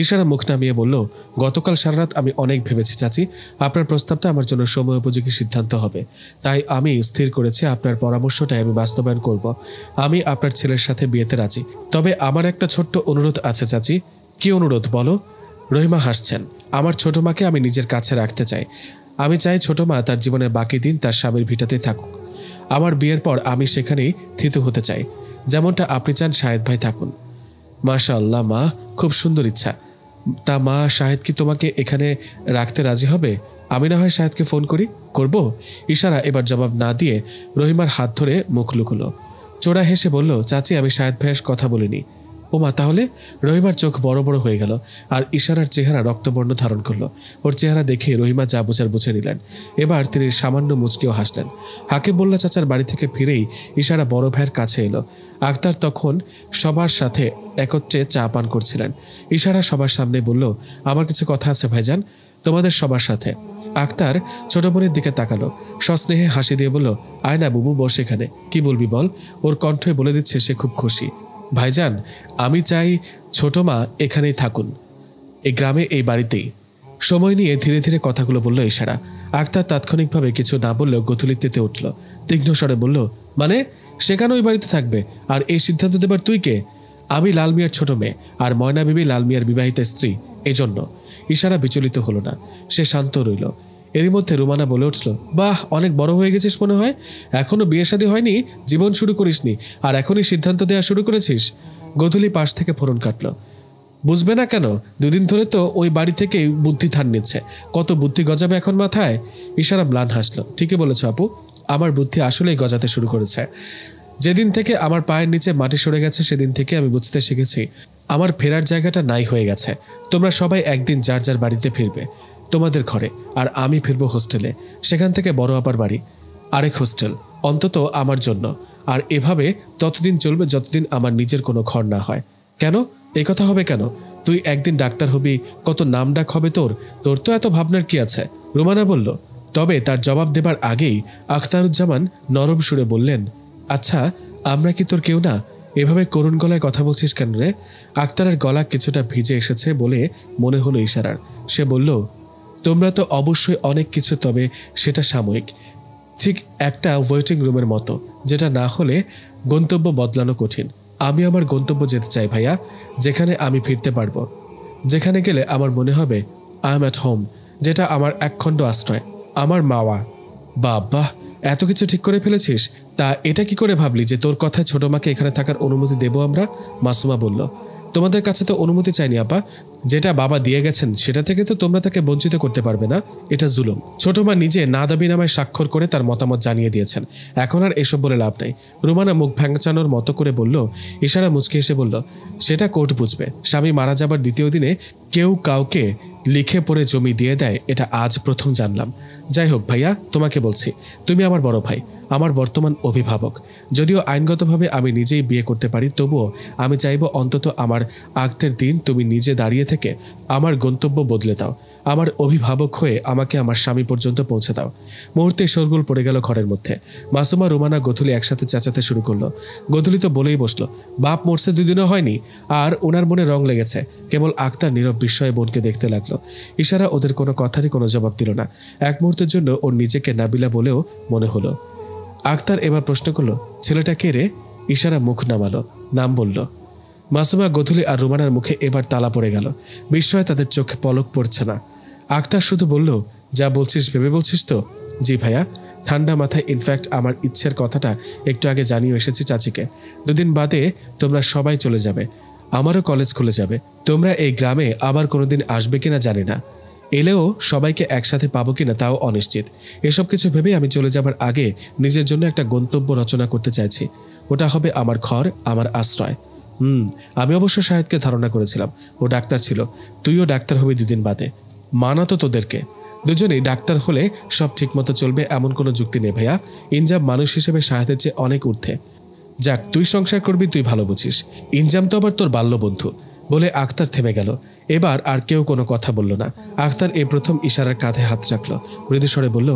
ইশারা মুখ নামিয়ে বলল, গতকাল সারা রাত আমি অনেক ভেবেছি চাচি, আপনার প্রস্তাবটা আমার জন্য সময় উপযোগী সিদ্ধান্ত হবে। তাই আমি স্থির করেছি আপনার পরামর্শটাই আমি বাস্তবায়ন করব। আমি আপনার ছেলের সাথে বিয়েতে রাজি, তবে আমার একটা ছোট্ট অনুরোধ আছে চাচি। কি অনুরোধ বলো? রহিমা হাসছেন। আমার ছোট মাকে আমি নিজের কাছে রাখতে চাই। আমি চাই ছোট মা তার জীবনের বাকি দিন তার স্বামীর ভিটাতেই থাকুক। আমার বিয়ের পর আমি সেখানেই থিতু হতে চাই, যেমনটা আপনি চান শাহেদ ভাই থাকুন। মাশাআল্লাহ মা, খুব সুন্দর ইচ্ছা। তা মা, শাহেদ কি তোমাকে এখানে রাখতে রাজি হবে? আমি না হয় শাহেদকে ফোন করব? ইশারা এবার জবাব না দিয়ে রহিমার হাত ধরে মুখ লুকোলো। চোরা হেসে বলল, চাচি আমি শাহেদ ভাইয়ের কথা বলিনি। ও মা, তাহলে? রহিমার চোখ বড় বড় হয়ে গেল আর ইশারার চেহারা রক্তবর্ণ ধারণ করলো। ওর চেহারা দেখে রহিমা যা বুঝার বুঝে নিলেন। এবার তিনি সামান্য মুচকিও হাসলেন। হাকিমুল্লাহ চাচার বাড়ি থেকে ফিরেই ইশারা বড় ভাইয়ের কাছে এলো। আক্তার তখন সবার সাথে একত্রে চা পান করছিলেন। ইশারা সবার সামনে বলল, আমার কিছু কথা আছে ভাইজান, তোমাদের সবার সাথে। আক্তার ছোট বোনের দিকে তাকালো, সস্নেহে হাসি দিয়ে বলল, আয় না বুবু, বস এখানে। কি বলবি বল। ওর কণ্ঠে বলে দিচ্ছে সে খুব খুশি। ভাইজান, আমি চাই ছোট মা এখানেই থাকুন, এই গ্রামে, এই বাড়িতেই। সময় নিয়ে ধীরে ধীরে কথাগুলো বলল ইশারা। আক্তার তাৎক্ষণিকভাবে কিছু না বললেও গথুলিতে উঠল। তীক্ষ্ণ স্বরে বলল, মানে সেখানে ওই বাড়িতে থাকবে? আর এই সিদ্ধান্ত দেবার তুই কে? আমি লাল মিয়ার ছোট মেয়ে, আর ময়না বিবি লাল মিয়ার বিবাহিতা স্ত্রী, এজন্য। ইশারা বিচলিত হলো না, সে শান্ত রইল। এরই মধ্যে রুমানা বলে উঠল, বাহ, অনেক বড় হয়ে গেছিস মনে হয়। এখনো বিয়ে শাদী হয়নি, জীবন শুরু করিসনি, আর এখনই সিদ্ধান্ত দেওয়া শুরু করেছিস। গধূলি পাশ থেকে ফোরন কাটল। বুঝবে না কেন? দুদিন ধরে তো ওই বাড়ি থেকেই বুদ্ধি ধান নিচ্ছে, কত বুদ্ধি গজাবে এখন মাথায়। ইশারা ম্লান হাসল। ঠিকই বলেছ আপু, আমার বুদ্ধি আসলেই গজাতে শুরু করেছে। যেদিন থেকে আমার পায়ের নিচে মাটি সরে গেছে সেদিন থেকে আমি বুঝতে শিখেছি আমার ফেরার জায়গাটা নাই হয়ে গেছে। তোমরা সবাই একদিন যার যার বাড়িতে ফিরবে, তোমাদের ঘরে, আর আমি ফিরবো হোস্টেলে। সেখান থেকে বড় আপার বাড়ি, আরেক হোস্টেল, অন্তত আমার জন্য। আর এভাবে ততদিন চলবে যতদিন আমার নিজের কোনো ঘর না হয়। কেন? এই কথা হবে কেন? তুই একদিন ডাক্তার হবি, কত নাম ডাক হবে তোর তো এত ভাবনার কি আছে? রুমানা বলল। তবে তার জবাব দেবার আগেই আখতারুজ্জামান নরম সুরে বললেন, আচ্ছা আমরা কি তোর কেউ না? এভাবে করুণ গলায় কথা বলছিস কেন রে? আক্তারের গলা কিছুটা ভিজে এসেছে বলে মনে হলো ইশারার। সে বলল, তোমরা তো অবশ্যই অনেক কিছু, তবে সেটা সাময়িক, ঠিক একটা ওয়েটিং রুমের মতো, যেটা না হলে গন্তব্য বদলানো কঠিন। আমি আমার গন্তব্য যেতে চাই ভাইয়া, যেখানে আমি ফিরতে পারবো, যেখানে গেলে আমার মনে হবে আই এম অ্যাট হোম, যেটা আমার একখণ্ড আশ্রয়, আমার মাওয়া। বাহ, এত কিছু ঠিক করে ফেলেছিস। তা এটা কি করে ভাবলি যে তোর কথায় ছোট মাকে এখানে থাকার অনুমতি দেব আমরা? মাসুমা বলল, তোমাদের কাছে তো অনুমতি চাইনি আপা, যেটা বাবা দিয়ে গেছেন সেটা থেকে তো তোমরা তাকে বঞ্চিত করতে পারবে না। এটা জুলুম। ছোট মা নিজে না দাবি নামায় স্বাক্ষর করে তার মতামত জানিয়ে দিয়েছেন, এখন আর এসব বলে লাভ নেই। রুমানা মুখ ভ্যাংচানোর মতো করে বলল। ইশারা মুচকি এসে বলল, সেটা কোর্ট বুঝবে। স্বামী মারা যাবার দ্বিতীয় দিনে কেউ কাউকে লিখে পড়ে জমি দিয়ে দেয়, এটা আজ প্রথম জানলাম। যাই হোক ভাইয়া, তোমাকে বলছি, তুমি আমার বড় ভাই, আমার বর্তমান অভিভাবক। যদিও আইনগতভাবে আমি নিজেই বিয়ে করতে পারি, তবুও আমি চাইব অন্তত আমার আগের দিন তুমি নিজে দাঁড়িয়ে থেকে আমার গন্তব্য বদলে দাও। আমার অভিভাবক হয়ে আমাকে আমার স্বামী পর্যন্ত পৌঁছে দাও। মুহূর্তে শোরগোল পড়ে গেল ঘরের মধ্যে। মাসুমা, রুমানা, গধুলি একসাথে চেঁচাতে শুরু করলো। গধুলি তো বলেই বসলো, বাপ মরছে 2 দিনও হয়নি, আর ওনার মনে রং লেগেছে। কেবল আক্তার নীরব বিস্ময়ে বোনকে দেখতে লাগলো। ইশারা ওদের কোনো কথারই কোনো জবাব দিল না। এক মুহূর্তের জন্য ওর নিজেকে নাবিলা বলেও মনে হলো। আক্তার এবার প্রশ্ন করলো, ছেলেটা কে রে? ইশারা মুখ নামালো, নাম বলল। মাসুমা, গধুলি আর রুমানার মুখে এবার তালা পড়ে গেল। বিস্ময়ে তাদের চোখে পলক পড়ছে না। আক্তার শুধু বলল, যা বলছিস ভেবে বলছিস তো? জি ভাইয়া, ঠান্ডা মাথায়। ইনফ্যাক্ট আমার ইচ্ছের কথাটা একটু আগে জানিয়ে এসেছি চাচিকে। 2 দিন বাদে তোমরা সবাই চলে যাবে, আমারও কলেজ খুলে যাবে। তোমরা এই গ্রামে আবার কোনোদিন আসবে কিনা জানি না, এলেও সবাইকে একসাথে পাবো কিনা তাও অনিশ্চিত। এসব কিছু ভেবে আমি চলে যাবার আগে নিজের জন্য একটা গন্তব্য রচনা করতে চাইছি। ওটা হবে আমার ঘর, আমার আশ্রয়। আমি অবশ্য শাহেদকে ধারণা করেছিলাম ও ডাক্তার ছিল। তুইও ডাক্তার হবি 2 দিন বাদে। মানা তো তোদেরকে। দুজনেই ডাক্তার হলে সব ঠিকমতো চলবে এমন কোনো যুক্তি নেই ভাইয়া। ইনজাম মানুষ হিসেবে শাহেদের চেয়ে অনেক ঊর্ধ্বে। যাক, তুই সংসার করবি, তুই ভালো বুঝিস। ইনজাম তো আবার তোর বাল্য বন্ধু। বলে আক্তার থেমে গেল। এবার আর কেউ কোনো কথা বলল না। আক্তার এই প্রথম ইশারার কাঁধে হাত রাখলো, মৃদুস্বরে বলল,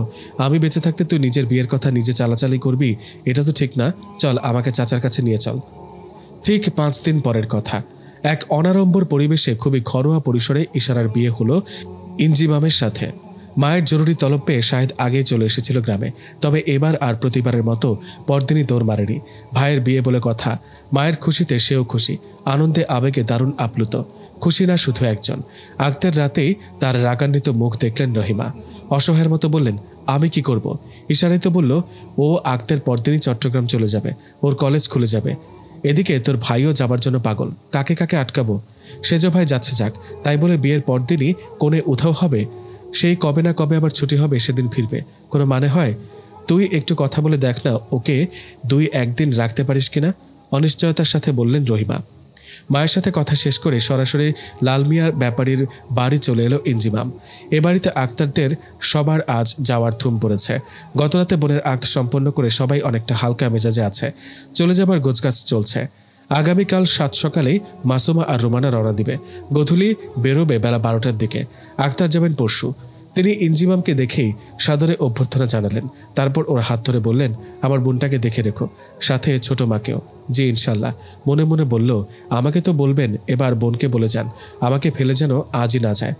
আমি বেঁচে থাকতে তুই নিজের বিয়ের কথা নিজে চালাচালি করবি, এটা তো ঠিক না। চল আমাকে চাচার কাছে নিয়ে চল। ঠিক 5 দিন পরের কথা। এক অনাড়ম্বর পরিবেশে খুবই ঘরোয়া পরিসরে ইশারার বিয়ে হলো ইনজিমামের সাথে। মায়ের জরুরি তলব পেয়ে শাহেদ আগেই চলে এসেছিল গ্রামে। তবে এবার আর প্রতিবারের মতো পরদিনই দৌড় মারেনি। ভাইয়ের বিয়ে বলে কথা, মায়ের খুশিতে সেও খুশি, আনন্দে আবেগে দারুণ আপ্লুত। খুশি না শুধু একজন, আক্তার রাতেই তার রাগান্বিত মুখ দেখলেন রহিমা। অসহায়ের মতো বললেন, আমি কি করব? ইশারাই তো বলল ও আক্তার পরদিনই চট্টগ্রাম চলে যাবে, ওর কলেজ খুলে যাবে। এদিকে তোর ভাইও যাবার জন্য পাগল, কাকে কাকে আটকাবো? সেজ ভাই যাচ্ছে যাক, তাই বলে বিয়ের পরদিনই কোণে উধাও হবে? সেই কবে না কবে আবার ছুটি হবে, সেদিন ফিরবে, কোনো মানে হয়? তুই একটু কথা বলে দেখ না, ওকে 2-1 দিন রাখতে পারিস কিনা? অনিশ্চয়তার সাথে বললেন রহিমা। মায়ের সাথে কথা শেষ করে সরাসরি লালমিয়ার ব্যাপারীর বাড়ি চলে এলো ইনজিমাম। এ বাড়িতে আক্তারদের সবার আজ যাওয়ার থুম পড়েছে। গতরাতে বোনের আক্ত সম্পন্ন করে সবাই অনেকটা হালকা মেজাজে আছে। চলে যাবার গোছগাছ চলছে। আগামীকাল 7 সকালেই মাসুমা আর রুমানা রওনা দিবে। গধূলি বেরোবে বেলা 12টার দিকে। আক্তার যাবেন পরশু। তিনি ইনজিমামকে দেখেই সাদরে অভ্যর্থনা জানালেন। তারপর ওর হাত ধরে বললেন, আমার বোনটাকে দেখে রেখো, সাথে ছোট মাকেও। জি ইনশাল্লাহ। মনে মনে বলল, আমাকে তো বলবেন, এবার বোনকে বলে যান, আমাকে ফেলে যেন আজই না যায়।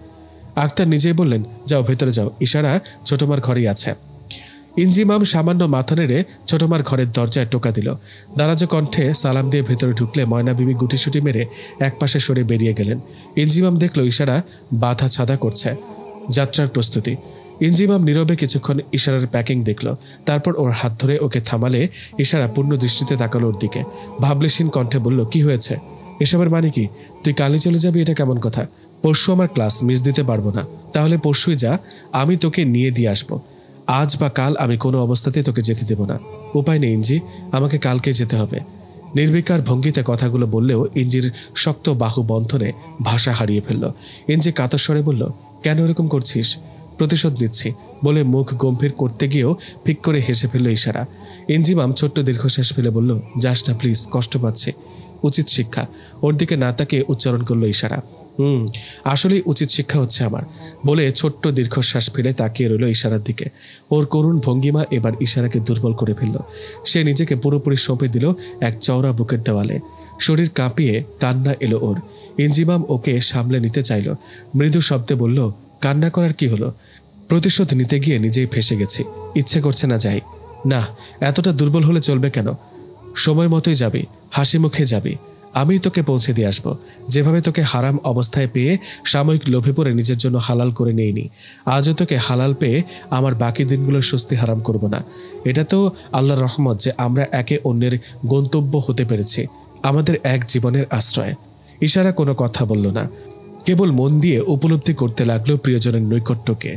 আক্তার নিজেই বললেন, যাও ভেতরে যাও, ইশারা ছোটমার ঘরেই আছে। ইনজিমাম সামান্য মাথা নেড়ে ছোটমার ঘরের দরজায় টোকা দিল। দারাজ কণ্ঠে সালাম দিয়ে ভেতরে ঢুকলে ময়না বিবি গুটিসুটি মেরে একপাশে সরে বেরিয়ে গেলেন। ইনজিমাম দেখল ইশারা বাধা ছাদা করছে। যাত্রার প্রস্তুতি। ইনজিমাম নীরবে কিছুক্ষণ ইশারার প্যাকিং দেখল। তারপর ওর হাত ধরে ওকে থামালে ইশারা পূর্ণ দৃষ্টিতে তাকালো ওর দিকে। ভাবলেশীন কণ্ঠে বলল, কি হয়েছে? এসবের মানে কি? তুই কালই চলে যাবি, এটা কেমন কথা? পরশু আমার ক্লাস, মিস দিতে পারবো না। তাহলে পরশুই যা, আমি তোকে নিয়ে দিয়ে আসবো। আজ বা কাল আমি কোনো অবস্থাতেই তোকে যেতে দেব না। উপায় নেই ইঞ্জি, আমাকে কালকে যেতে হবে। নির্বিকার ভঙ্গিতে কথাগুলো বললেও ইঞ্জির শক্ত বাহু বন্ধনে ভাষা হারিয়ে ফেলল। ইঞ্জি কাতর স্বরে বলল, কেন এরকম করছিস? প্রতিশোধ নিচ্ছি বলে মুখ গম্ভীর করতে গিয়েও ফিক করে হেসে ফেলল ইশারা। ইনজিমাম ছোট্ট দীর্ঘশ্বাস ফেলে বলল, যাস না প্লিজ, কষ্ট পাচ্ছে। উচিত শিক্ষা। ওর দিকে না তাকিয়ে উচ্চারণ করলো ইশারা। আসলেই উচিত শিক্ষা হচ্ছে আমার, বলে ছোট্ট দীর্ঘশ্বাস ফেলে তাকিয়ে রইল ইশারার দিকে। ওর করুণ ভঙ্গিমা এবার ইশারাকে দুর্বল করে ফেলল। সে নিজেকে পুরোপুরি সঁপে দিল এক চওড়া বুকের দেওয়ালে। শরীর কাঁপিয়ে কান্না এলো ওর। ইনজিমাম ওকে সামলে নিতে চাইল। মৃদু শব্দে বলল, কান্না করার কি হলো? প্রতিশোধ নিতে গিয়ে নিজেই ফেসে গেছি, ইচ্ছে করছে না যাই। না, এতটা দুর্বল হলে চলবে কেন? সময় মতোই যাবি, হাসি মুখে যাবি। আমি তোকে পৌঁছে দিয়ে আসবো। যেভাবে তোকে হারাম অবস্থায় পেয়ে সাময়িক লোভে পড়ে নিজের জন্য হালাল করে নেইনি, আজও তোকে হালাল পেয়ে আমার বাকি দিনগুলোর স্বস্তি হারাম করব না। এটা তো আল্লাহর রহমত যে আমরা একে অন্যের গন্তব্য হতে পেরেছি, আমাদের এক জীবনের আশ্রয়। ইশারা কোনো কথা বলল না, কেবল মন দিয়ে উপলব্ধি করতে লাগলো প্রিয়জনের নৈকট্যকে।